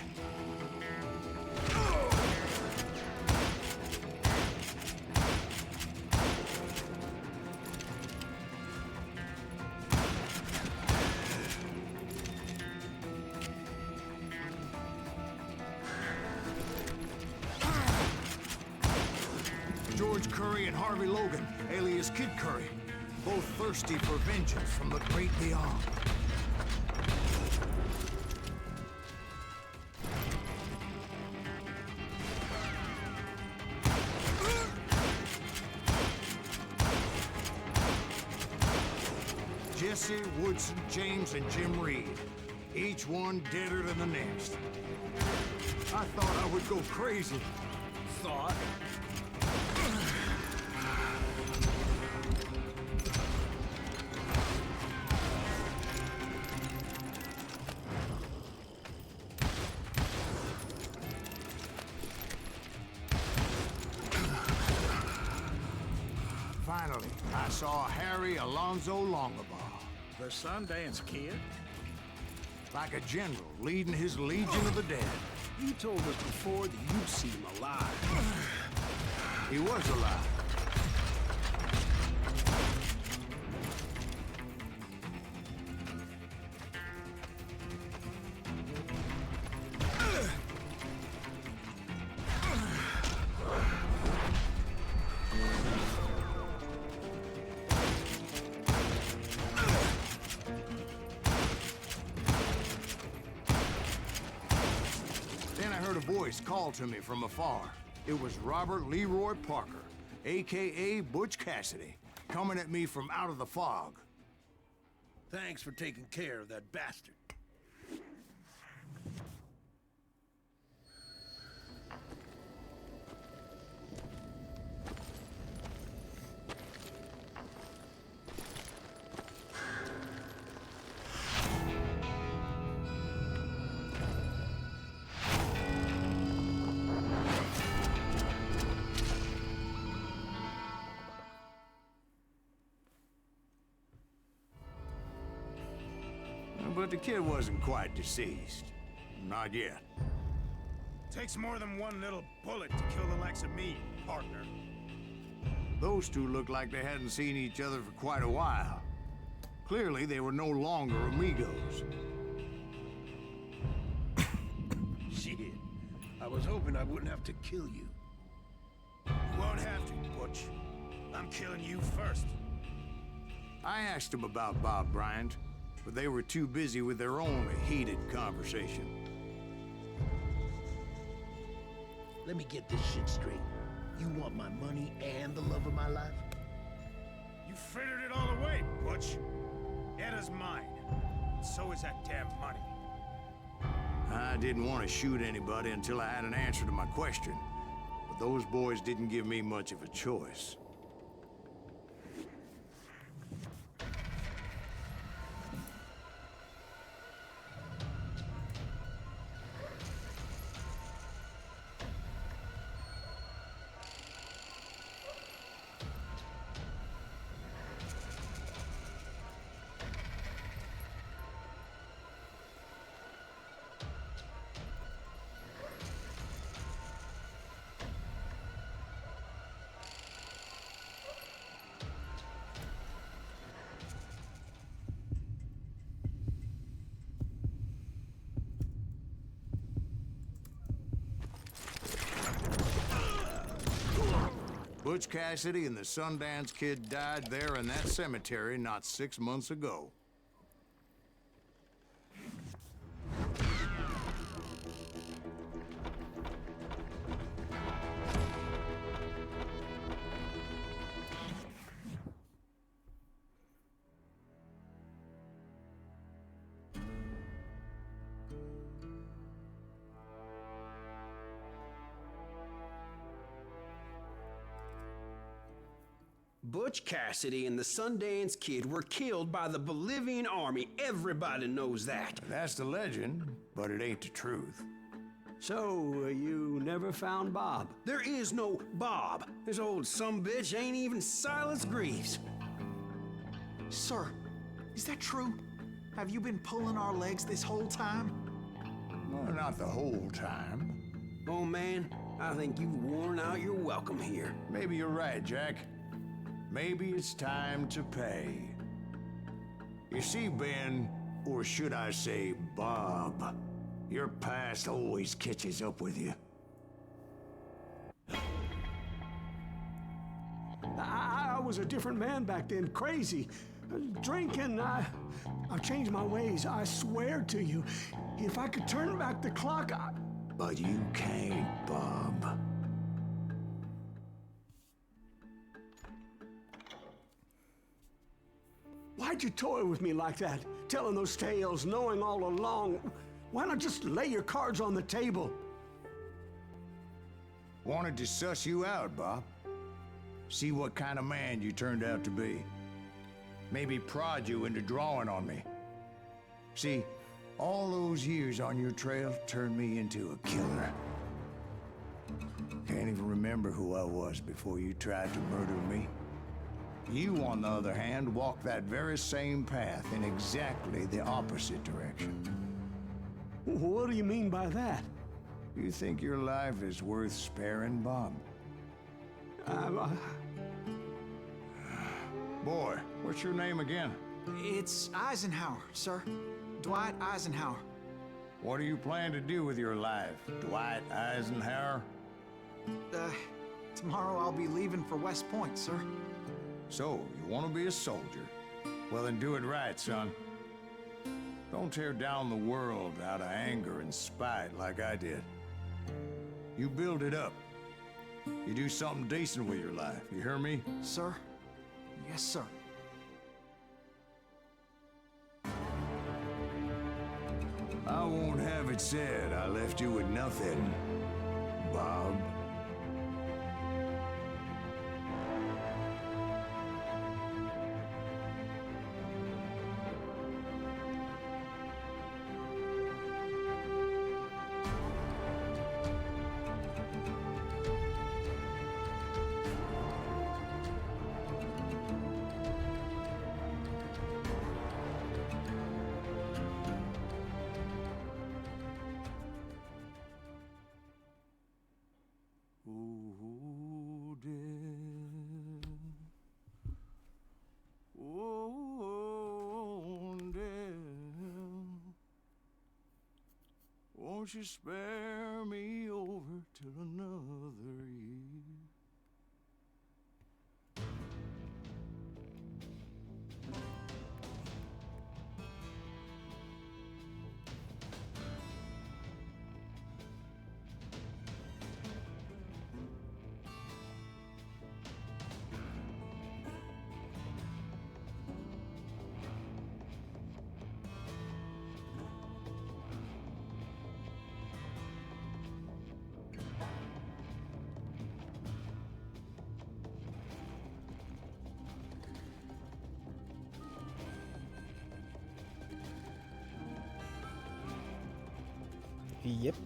George Curry and Harvey Logan, alias Kid Curry, both thirsty for vengeance from the great beyond. Jesse, Woodson, James, and Jim Reed, each one deader than the next. I thought I would go crazy. Thought? Finally, I saw Harry Alonzo Longabaugh. The Sundance Kid? Like a general leading his Legion of the Dead. You told us before that you'd see him alive. He was alive. Then I heard a voice call to me from afar. It was Robert Leroy Parker, a.k.a. Butch Cassidy, coming at me from out of the fog. Thanks for taking care of that bastard. But the kid wasn't quite deceased. Not yet. Takes more than one little bullet to kill the likes of me, partner. Those two looked like they hadn't seen each other for quite a while. Clearly, they were no longer amigos. Shit. I was hoping I wouldn't have to kill you. You won't have to, Butch. I'm killing you first. I asked them about Bob Bryant, but they were too busy with their own heated conversation. Let me get this shit straight. You want my money and the love of my life? You frittered it all away, Butch. Etta's mine. So is that damn money. I didn't want to shoot anybody until I had an answer to my question, but those boys didn't give me much of a choice. Butch Cassidy and the Sundance Kid died there in that cemetery not 6 months ago. Butch Cassidy and the Sundance Kid were killed by the Bolivian army. Everybody knows that. That's the legend, but it ain't the truth. So, you never found Bob? There is no Bob. This old sumbitch ain't even Silas Greaves. Sir, is that true? Have you been pulling our legs this whole time? Well, not the whole time. Oh man, I think you've worn out your welcome here. Maybe you're right, Jack. Maybe it's time to pay. You see, Ben, or should I say Bob, your past always catches up with you. I was a different man back then, crazy. Drinking, I've changed my ways, I swear to you. If I could turn back the clock, But you can't, Bob. Why'd you toy with me like that? Telling those tales, knowing all along. Why not just lay your cards on the table? Wanted to suss you out, Bob. See what kind of man you turned out to be. Maybe prod you into drawing on me. See, all those years on your trail turned me into a killer. Can't even remember who I was before you tried to murder me. You, on the other hand, walked that very same path in exactly the opposite direction. What do you mean by that? You think your life is worth sparing, Bob? Boy, what's your name again? It's Eisenhower, sir. Dwight Eisenhower. What do you plan to do with your life, Dwight Eisenhower? Tomorrow I'll be leaving for West Point, sir. So, you want to be a soldier? Well, then do it right, son. Don't tear down the world out of anger and spite like I did. You build it up. You do something decent with your life, you hear me? Sir? Yes, sir. I won't have it said I left you with nothing, Bob. Won't you spare me over till another year? Yep.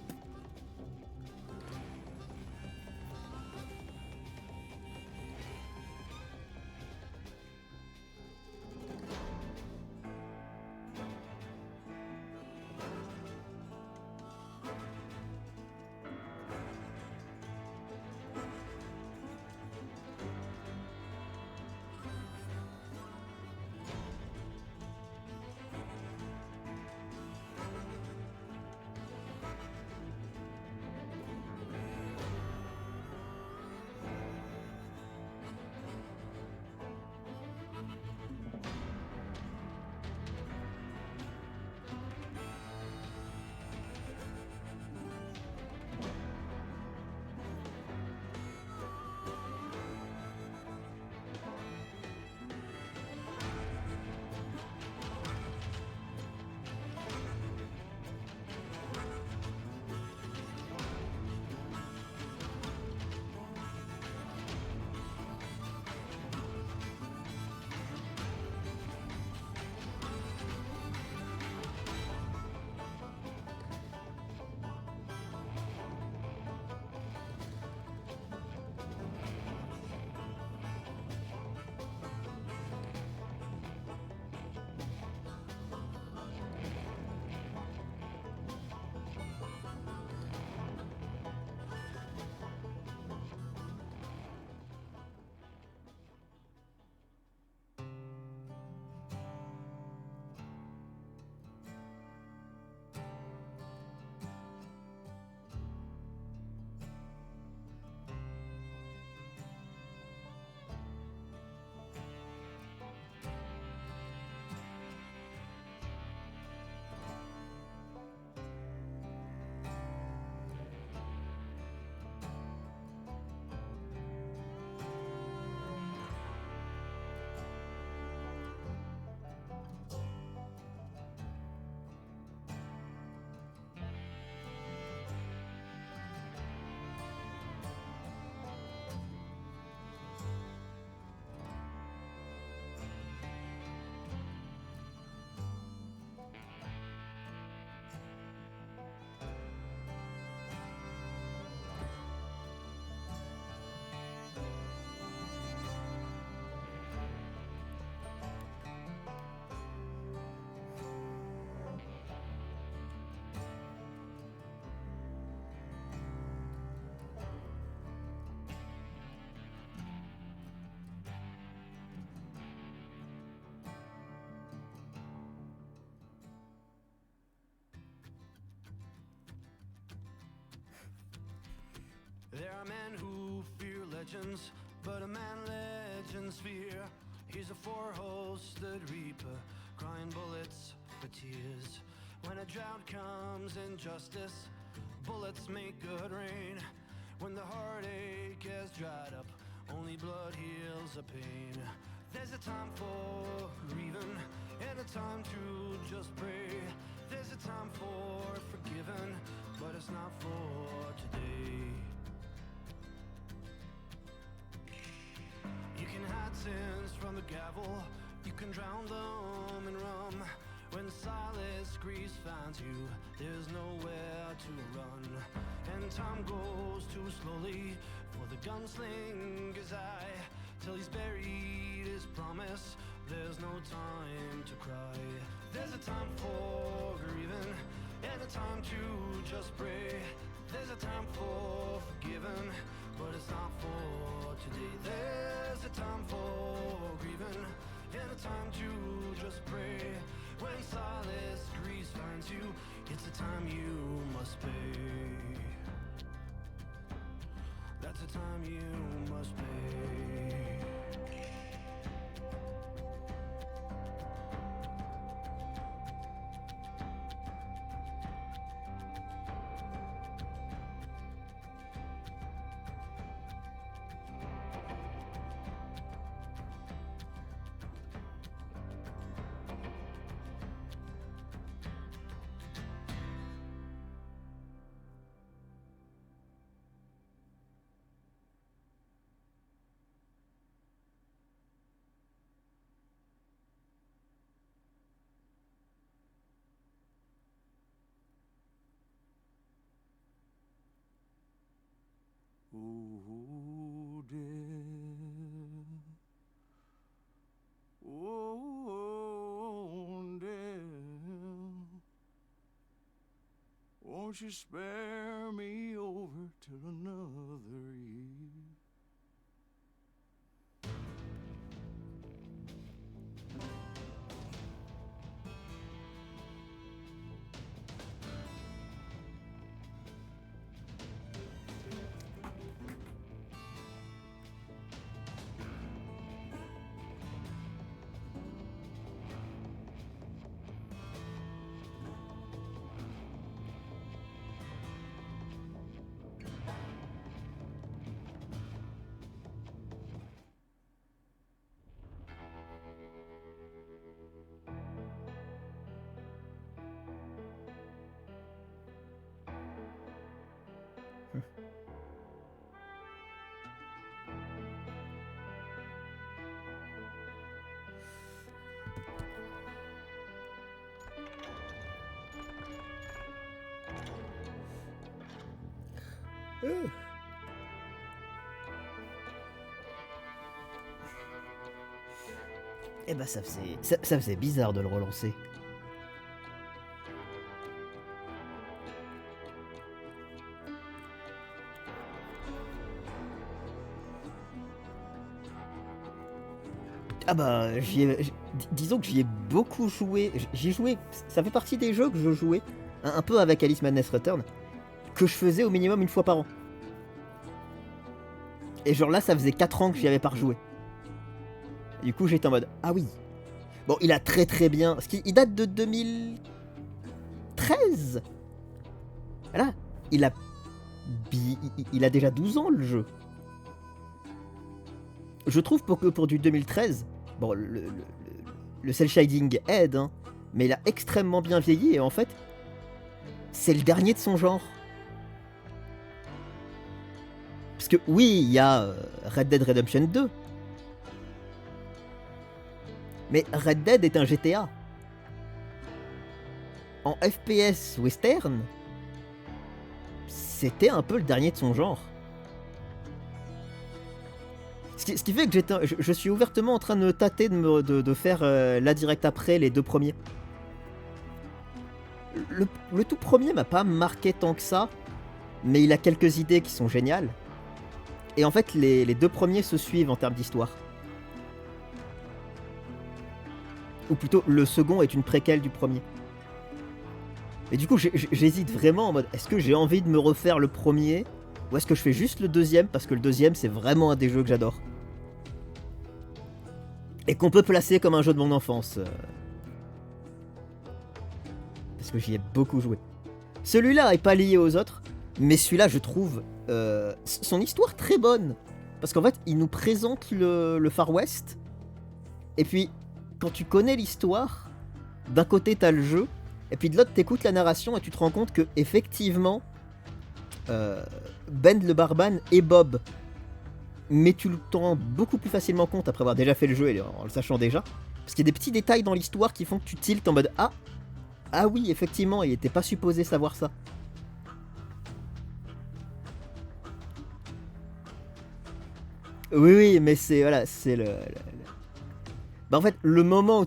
are men who fear legends, but a man legends fear. He's a four-hosted reaper, crying bullets for tears. When a drought comes in justice, bullets make good rain. When the heartache has dried up, only blood heals the pain. There's a time for grieving and a time to just pray. There's a time for forgiving, but it's not for today. You can hide sins from the gavel, you can drown them in rum. When silence grease finds you, there's nowhere to run. And time goes too slowly for the gunslinger's eye. Till he's buried his promise, there's no time to cry. There's a time for grieving and a time to just pray. There's a time for forgiving, but it's not for today. There's a time for grieving and a time to just pray. When silence grease finds you, it's a time you must pay. That's a time you must pay. Oh, dear. Oh, dear. Won't you spare me over till another year? Eh ben ça faisait bizarre de le relancer. Ah bah, disons que j'y ai beaucoup joué. J'y jouais, ça fait partie des jeux que je jouais, un peu avec Alice Madness Return, que je faisais au minimum une fois par an. Et genre là, ça faisait 4 ans que j'y avais pas rejoué. Du coup, j'étais en mode, ah oui. Bon, il a très très bien... Il date de 2013. Voilà. Il a déjà 12 ans, le jeu. Je trouve que pour du 2013... Bon, le cel shading aide, hein, mais il a extrêmement bien vieilli, et en fait, c'est le dernier de son genre. Parce que oui, il y a Red Dead Redemption 2. Mais Red Dead est un GTA. En FPS western, c'était un peu le dernier de son genre. Ce qui fait que je suis ouvertement en train de me tâter de faire là direct après les deux premiers. Le tout premier m'a pas marqué tant que ça, mais il a quelques idées qui sont géniales. Et en fait, les deux premiers se suivent en termes d'histoire. Ou plutôt, le second est une préquelle du premier. Et du coup, j'hésite vraiment en mode, est-ce que j'ai envie de me refaire le premier ou est-ce que je fais juste le deuxième, parce que le deuxième c'est vraiment un des jeux que j'adore. Et qu'on peut placer comme un jeu de mon enfance. Parce que j'y ai beaucoup joué. Celui-là est pas lié aux autres, mais celui-là je trouve son histoire très bonne. Parce qu'en fait il nous présente le Far West, et puis quand tu connais l'histoire, d'un côté t'as le jeu, et puis de l'autre t'écoutes la narration et tu te rends compte que effectivement Ben le Barban et Bob, mais tu t'en rends beaucoup plus facilement compte après avoir déjà fait le jeu et en le sachant déjà, parce qu'il y a des petits détails dans l'histoire qui font que tu tiltes en mode ah oui effectivement il était pas supposé savoir ça. Oui mais c'est voilà, c'est le... Bah en fait le moment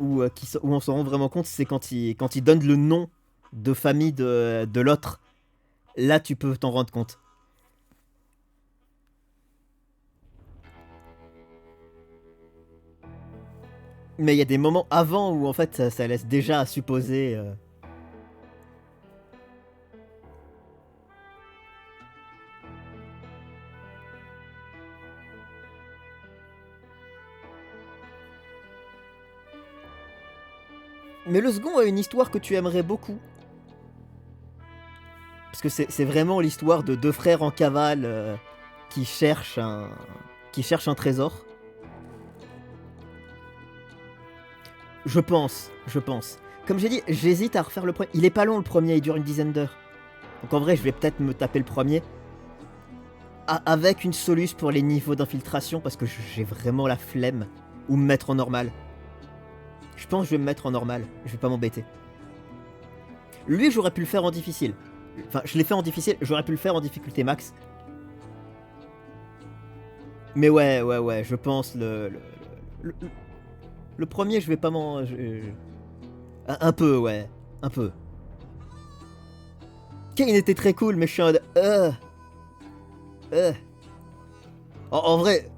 où on s'en rend vraiment compte, c'est quand il donne le nom de famille de l'autre. Là tu peux t'en rendre compte. Mais il y a des moments avant où en fait ça laisse déjà à supposer. Mais le second a une histoire que tu aimerais beaucoup. Parce que c'est vraiment l'histoire de deux frères en cavale qui cherchent un trésor. Je pense. Comme j'ai dit, j'hésite à refaire le premier. Il est pas long le premier, il dure une dizaine d'heures. Donc en vrai, je vais peut-être me taper le premier. Avec une soluce pour les niveaux d'infiltration, parce que j'ai vraiment la flemme. Ou me mettre en normal. Je pense que je vais me mettre en normal, je vais pas m'embêter. Lui, j'aurais pu le faire en difficile. Enfin, je l'ai fait en difficile, j'aurais pu le faire en difficulté max. Mais ouais, je pense le premier, je vais pas m'en... Un peu, ouais, un peu. Kane était très cool, mais je suis en mode... En vrai,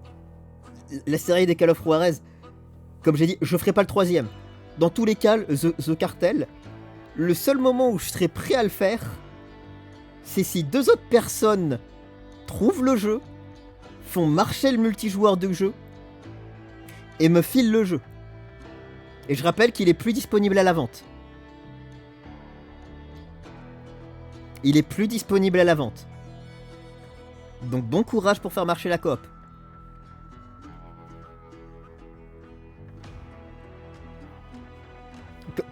la série des Call of Juarez... Comme j'ai dit, je ferai pas le troisième. Dans tous les cas, The Cartel, le seul moment où je serai prêt à le faire, c'est si deux autres personnes trouvent le jeu, font marcher le multijoueur du jeu, et me filent le jeu. Et je rappelle qu'il est plus disponible à la vente. Il est plus disponible à la vente. Donc bon courage pour faire marcher la coop.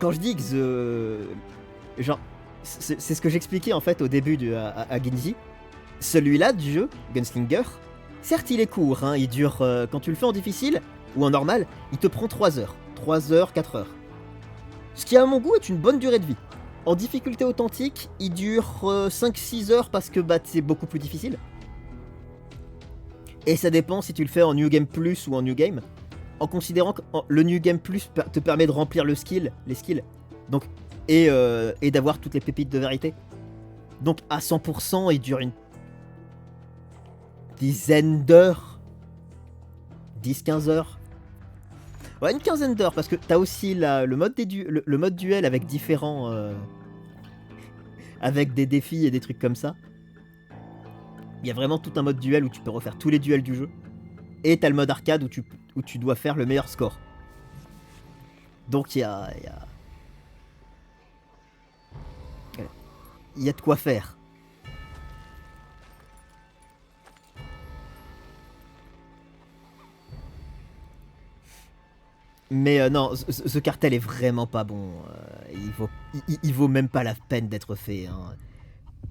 Quand je dis que genre, c'est ce que j'expliquais en fait au début à Ginzy. Celui-là du jeu, Gunslinger, certes il est court, hein, il dure, quand tu le fais en difficile ou en normal, il te prend 3 heures. 3 heures, 4 heures. Ce qui à mon goût est une bonne durée de vie. En difficulté authentique, il dure 5-6 heures parce que bah, c'est beaucoup plus difficile. Et ça dépend si tu le fais en New Game Plus ou en New Game. En considérant que le New Game Plus te permet de remplir les skills, donc, et d'avoir toutes les pépites de vérité. Donc à 100%, il dure une dizaine d'heures. 10-15 heures. Ouais, une quinzaine d'heures, parce que t'as aussi le mode duel avec différents... avec des défis et des trucs comme ça. Il y a vraiment tout un mode duel où tu peux refaire tous les duels du jeu. Et t'as le mode arcade où tu dois faire le meilleur score. Donc il y a de quoi faire. Mais non, The Cartel est vraiment pas bon. Il vaut même pas la peine d'être fait. Hein.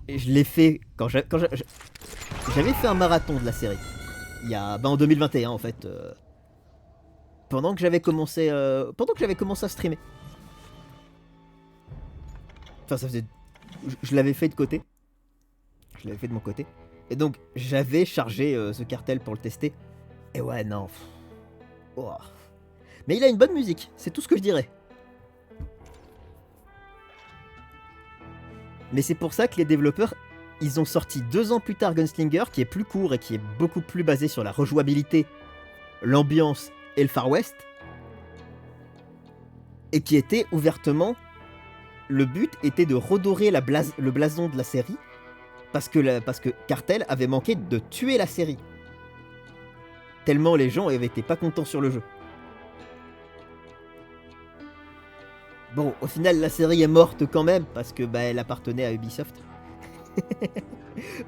Et je l'ai fait quand j'avais fait un marathon de la série. Il y a en 2021 en fait. Pendant que j'avais commencé à streamer. Enfin ça faisait... Je l'avais fait de côté. Je l'avais fait de mon côté. Et donc j'avais chargé The Cartel pour le tester. Et ouais non. Oh. Mais il a une bonne musique, c'est tout ce que je dirais. Mais c'est pour ça que les développeurs, ils ont sorti 2 ans plus tard Gunslinger, qui est plus court et qui est beaucoup plus basé sur la rejouabilité, l'ambiance et le Far West. Et qui était ouvertement... Le but était de redorer le blason de la série, parce que Cartel avait manqué de tuer la série. Tellement les gens avaient été pas contents sur le jeu. Bon, au final, la série est morte quand même, parce que bah, elle appartenait à Ubisoft.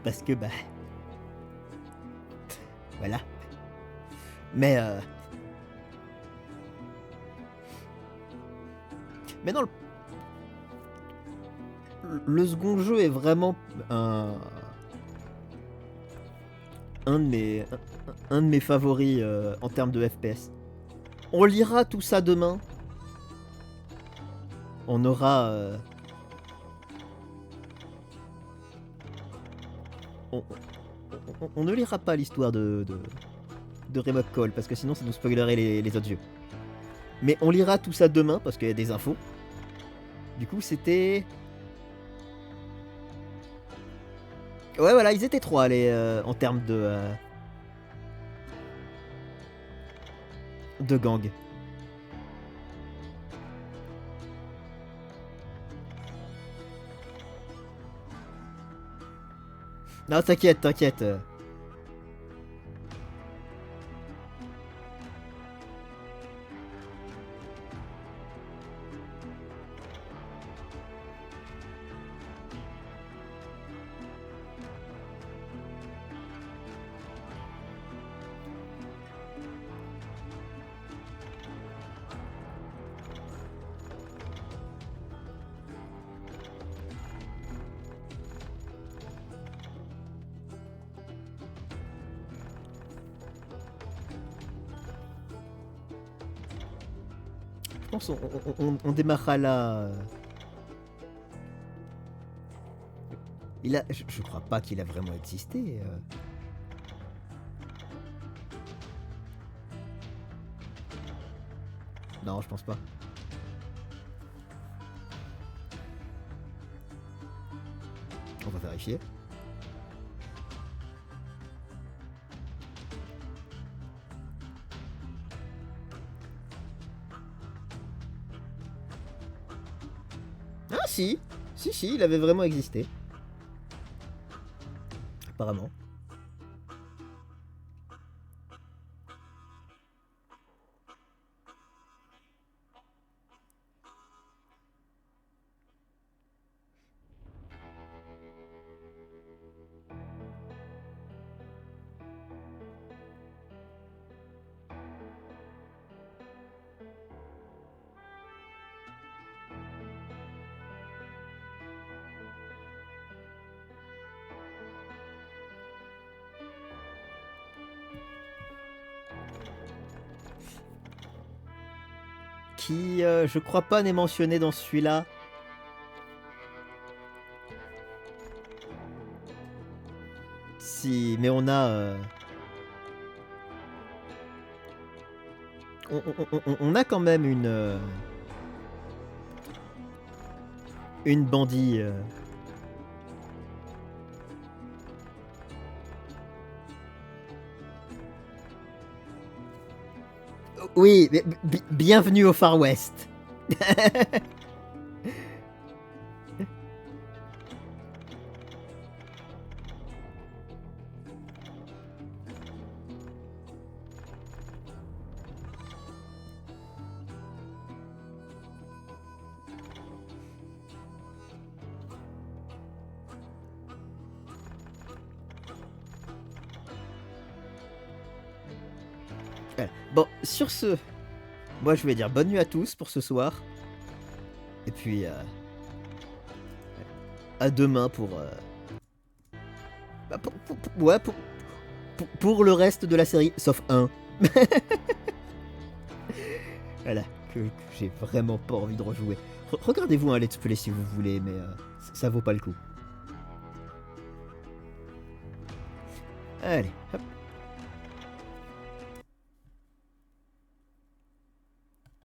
Parce que bah... Voilà. Mais non, le second jeu est vraiment un de mes favoris en termes de FPS. On lira tout ça demain. On aura... on ne lira pas l'histoire de Remote Call, parce que sinon ça nous spoilerait les autres jeux. Mais on lira tout ça demain, parce qu'il y a des infos. Du coup, c'était... Ouais, voilà, ils étaient 3 en termes de gang. Non, t'inquiète, t'inquiète. Je pense on démarrera là. Je crois pas qu'il a vraiment existé. Non, je pense pas. On va vérifier. Ah si, il avait vraiment existé. Apparemment. Qui, je crois pas, n'est mentionné dans celui-là. Si, mais on a... on a quand même une bandit... Oui, bienvenue au Far West. Bon, sur ce, moi je vais dire bonne nuit à tous pour ce soir. Et puis à demain pour pour le reste de la série, sauf un. Voilà, que j'ai vraiment pas envie de rejouer. Regardez-vous un let's play si vous voulez, mais ça vaut pas le coup. Allez, hop.